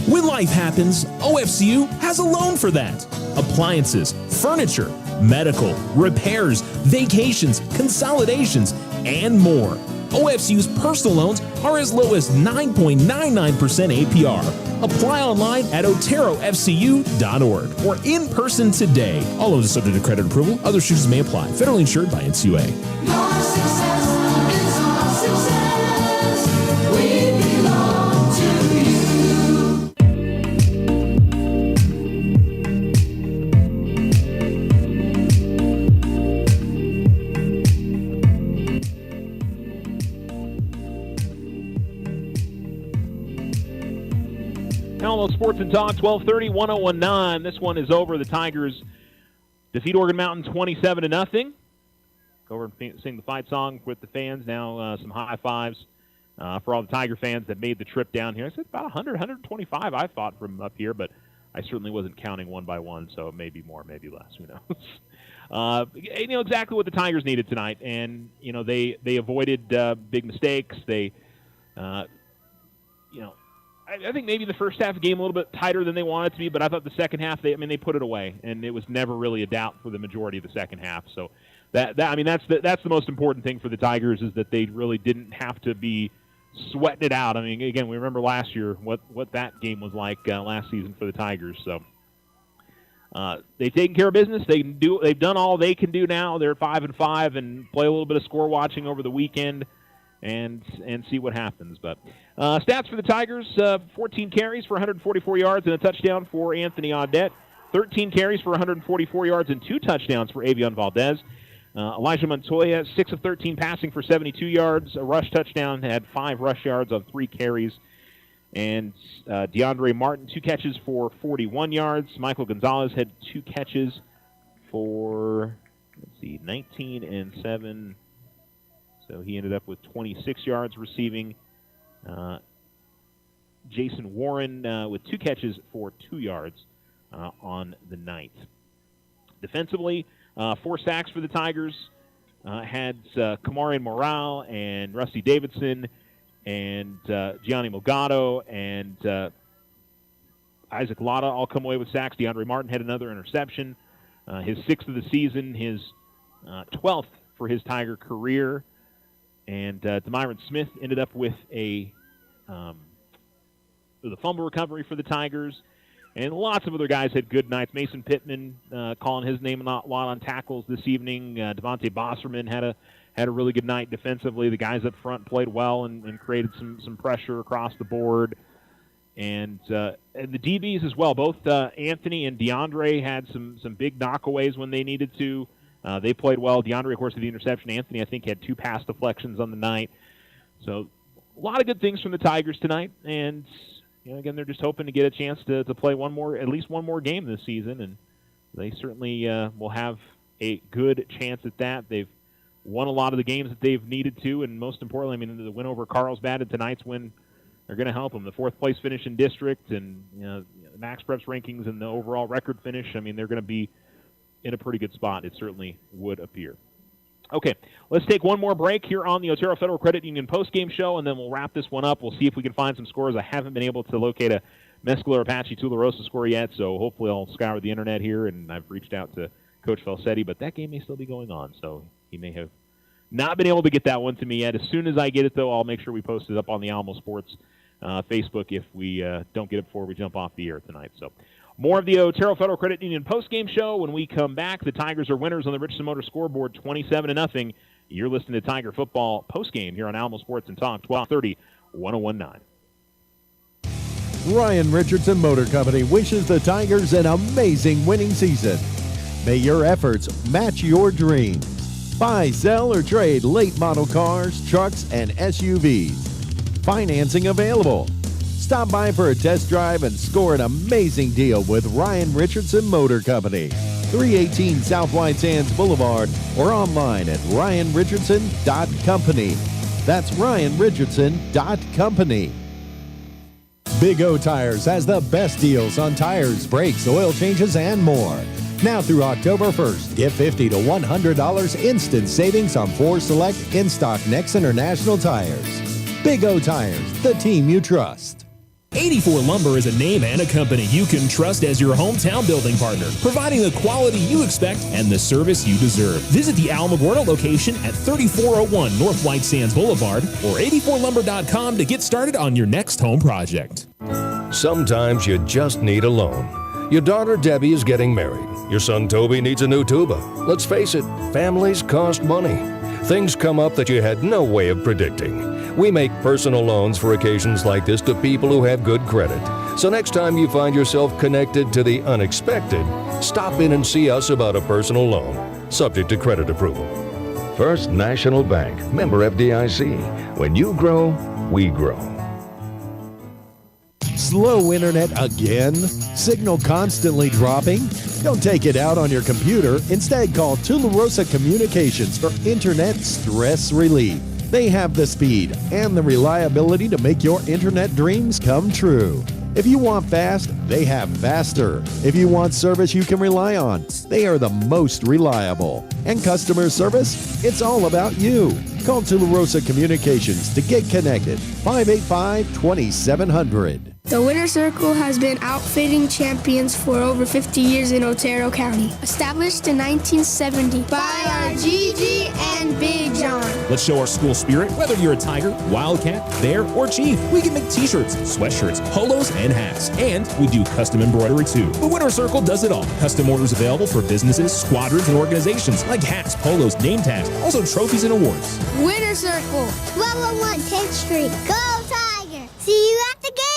When life happens, OFCU has a loan for that. Appliances, furniture, medical, repairs, vacations, consolidations, and more. OFCU's personal loans are as low as 9.99% APR. Apply online at oterofcu.org or in person today. All loans are subject to credit approval. Other issues may apply. Federally insured by NCUA. Your success is our success. We belong to you. Alamo Sports and Talk, 1230, 1019. This one is over. The Tigers defeat Oregon Mountain 27-0. Go over and sing the fight song with the fans. Now some high fives for all the Tiger fans that made the trip down here. I said about 100, 125, I thought, from up here, but I certainly wasn't counting one by one, so it may be more, maybe less. Who knows? Exactly what the Tigers needed tonight, and they avoided big mistakes. They, I think maybe the first half game a little bit tighter than they wanted it to be, but I thought the second half they put it away, and it was never really a doubt for the majority of the second half. So that's the most important thing for the Tigers, is that they really didn't have to be sweating it out. I mean, again, we remember last year what that game was like last season for the Tigers. So they've taken care of business. They've done all they can do now. They're 5-5 and play a little bit of score watching over the weekend and see what happens. But stats for the Tigers: 14 carries for 144 yards and a touchdown for Anthony Audette. 13 carries for 144 yards and 2 touchdowns for Avion Valdez. Elijah Montoya, 6 of 13 passing for 72 yards, a rush touchdown, had 5 rush yards on 3 carries. And DeAndre Martin, 2 catches for 41 yards. Michael Gonzalez had 2 catches for, 19 and 7. So he ended up with 26 yards receiving. Jason Warren with 2 catches for 2 yards on the night. Defensively, 4 sacks for the Tigers. Had Kamari Morale and Rusty Davidson and Gianni Mogado and Isaac Lotta all come away with sacks. DeAndre Martin had another interception. His 6th of the season, his 12th for his Tiger career. And Demyron Smith ended up with a fumble recovery for the Tigers. And lots of other guys had good nights. Mason Pittman calling his name a lot on tackles this evening. Devontae Bosserman had a really good night defensively. The guys up front played well and created some pressure across the board. And the DBs as well. Both Anthony and DeAndre had some big knockaways when they needed to. They played well. DeAndre, of course, had the interception. Anthony, I think, had 2 pass deflections on the night. So a lot of good things from the Tigers tonight. And again, they're just hoping to get a chance to play at least one more game this season, and they certainly will have a good chance at that. They've won a lot of the games that they've needed to, and most importantly, the win over Carlsbad and tonight's win are going to help them. The 4th place finish in district, and Max Preps rankings and the overall record finish. They're going to be in a pretty good spot. It certainly would appear. Okay, let's take one more break here on the Otero Federal Credit Union postgame show, and then we'll wrap this one up. We'll see if we can find some scores. I haven't been able to locate a Mescala Apache Tularosa score yet, so hopefully I'll scour the internet here, and I've reached out to Coach Falsetti, but that game may still be going on, so he may have not been able to get that one to me yet. As soon as I get it, though, I'll make sure we post it up on the Alamo Sports Facebook if we don't get it before we jump off the air tonight. So more of the Otero Federal Credit Union postgame show when we come back. The Tigers are winners on the Richardson Motor scoreboard, 27-0. You're listening to Tiger Football postgame here on Alamo Sports and Talk, 1230, 1019. Ryan Richardson Motor Company wishes the Tigers an amazing winning season. May your efforts match your dreams. Buy, sell, or trade late model cars, trucks, and SUVs. Financing available. Stop by for a test drive and score an amazing deal with Ryan Richardson Motor Company. 318 South White Sands Boulevard or online at ryanrichardson.company. That's ryanrichardson.company. Big O Tires has the best deals on tires, brakes, oil changes, and more. Now through October 1st, get $50 to $100 instant savings on 4 select in-stock Next International tires. Big O Tires, the team you trust. 84 Lumber is a name and a company you can trust as your hometown building partner, providing the quality you expect and the service you deserve. Visit the Alamogordo location at 3401 North White Sands Boulevard or 84lumber.com to get started on your next home project. Sometimes you just need a loan. Your daughter Debbie is getting married. Your son Toby needs a new tuba. Let's face it, families cost money. Things come up that you had no way of predicting. We make personal loans for occasions like this to people who have good credit. So next time you find yourself connected to the unexpected, stop in and see us about a personal loan, subject to credit approval. First National Bank, member FDIC. When you grow, we grow. Slow internet again? Signal constantly dropping? Don't take it out on your computer. Instead, call Tularosa Communications for internet stress relief. They have the speed and the reliability to make your internet dreams come true. If you want fast, they have faster. If you want service you can rely on, they are the most reliable. And customer service, it's all about you. Call Tularosa Communications to get connected. 585-2700. The Winter Circle has been outfitting champions for over 50 years in Otero County. Established in 1970 by our Gigi and Big John. Let's show our school spirit. Whether you're a Tiger, Wildcat, Bear, or Chief, we can make t-shirts, sweatshirts, polos, and hats. And we do custom embroidery too. The Winter Circle does it all. Custom orders available for businesses, squadrons, and organizations like hats, polos, name tags, also trophies and awards. Winter Circle, 1201 10th Street. Go Tiger! See you at the game!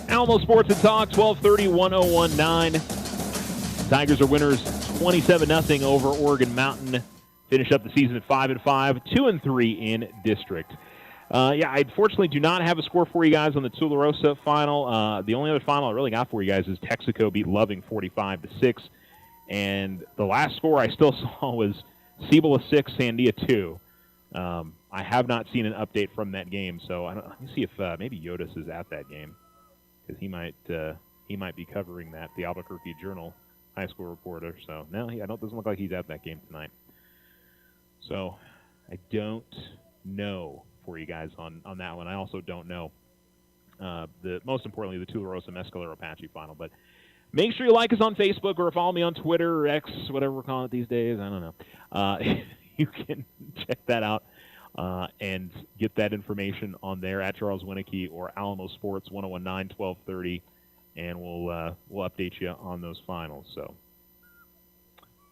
Alamo Sports and Talk, 1230, 1019. Tigers are winners 27-0 over Oregon Mountain. Finish up the season at 5-5, 2-3 in district. I unfortunately do not have a score for you guys on the Tularosa final. The only other final I really got for you guys is Texaco beat Loving 45-6. And the last score I still saw was Cibola 6, Sandia 2. I have not seen an update from that game, so let me see if maybe Yodis is at that game, because he might be covering that, the Albuquerque Journal high school reporter. So no, doesn't look like he's at that game tonight. So I don't know for you guys on that one. I also don't know most importantly the Tularosa Mescalero Apache final. But make sure you like us on Facebook or follow me on Twitter or X, whatever we're calling it these days. I don't know. You can check that out and get that information on there at Charles Winnicky or Alamo Sports 1019 1230, and we'll update you on those finals. So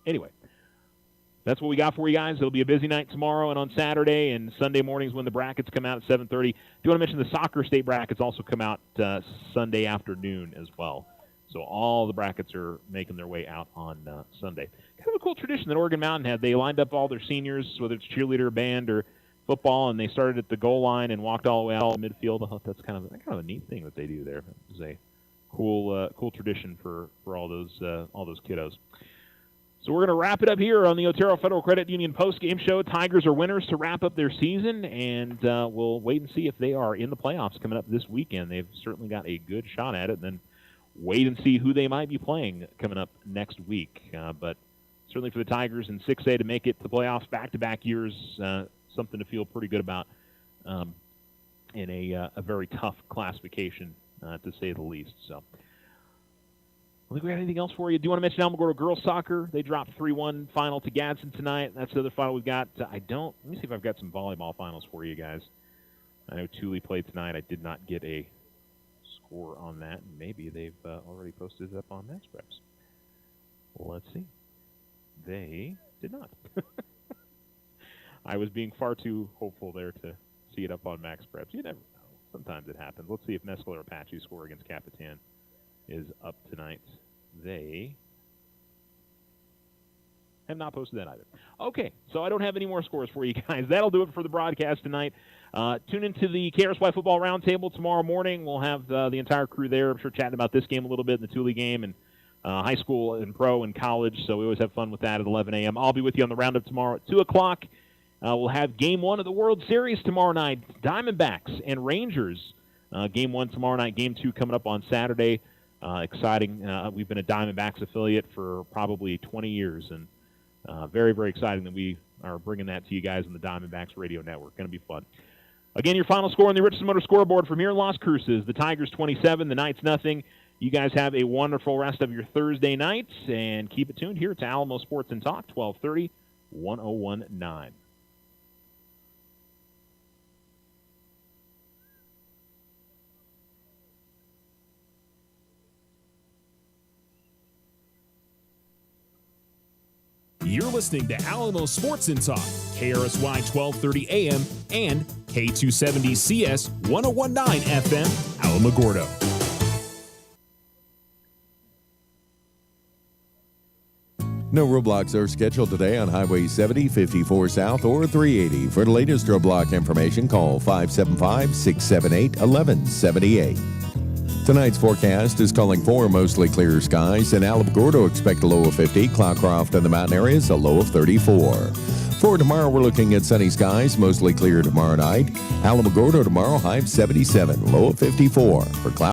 anyway, that's what we got for you guys. It'll be a busy night tomorrow and on Saturday and Sunday mornings when the brackets come out at 7:30. Do want to mention the soccer state brackets also come out Sunday afternoon as well. So all the brackets are making their way out on Sunday. Kind of a cool tradition that Oregon Mountain had. They lined up all their seniors, whether it's cheerleader, band, or football, and they started at the goal line and walked all the way out to midfield. I thought that's kind of a neat thing that they do there. It's a cool tradition for all those kiddos. So we're going to wrap it up here on the Otero Federal Credit Union post-game show. Tigers are winners to wrap up their season, and we'll wait and see if they are in the playoffs coming up this weekend. They've certainly got a good shot at it, and then wait and see who they might be playing coming up next week. But certainly for the Tigers in 6A to make it to the playoffs back-to-back years, something to feel pretty good about in a very tough classification, to say the least. So I think we got anything else for you. Do you want to mention Alamogordo girls soccer? They dropped 3-1 final to Gadsden tonight. That's the other final we've got. Let me see if I've got some volleyball finals for you guys. I know Thule played tonight. I did not get a score on that. Maybe they've already posted it up on MaxPreps. Well, let's see. They did not. I was being far too hopeful there to see it up on MaxPreps. You never know. Sometimes it happens. Let's see if Mescalero Apache's score against Capitan is up tonight. They have not posted that either. Okay, so I don't have any more scores for you guys. That'll do it for the broadcast tonight. Tune into the KRSY Football Roundtable tomorrow morning. We'll have the entire crew there, I'm sure, chatting about this game a little bit, and the Thule game, and high school and pro and college, so we always have fun with that at 11 a.m. I'll be with you on the roundup tomorrow at 2 o'clock. We'll have Game 1 of the World Series tomorrow night, Diamondbacks and Rangers. Game 1 tomorrow night, Game 2 coming up on Saturday. Exciting. We've been a Diamondbacks affiliate for probably 20 years, and very, very exciting that we are bringing that to you guys on the Diamondbacks Radio Network. Going to be fun. Again, your final score on the Richardson Motor scoreboard from here in Las Cruces, the Tigers 27, the Knights nothing. You guys have a wonderful rest of your Thursday nights, and keep it tuned here to Alamo Sports and Talk, 1230, 1019. You're listening to Alamo Sports and Talk, KRSY 1230 AM and K270CS 1019 FM, Alamogordo. No roadblocks are scheduled today on Highway 70, 54 South, or 380. For the latest roadblock information, call 575-678-1178. Tonight's forecast is calling for mostly clear skies. In Alamogordo, expect a low of 50. Cloudcroft and the mountain areas, a low of 34. For tomorrow, we're looking at sunny skies, mostly clear tomorrow night. Alamogordo tomorrow, high of 77, low of 54. For cloud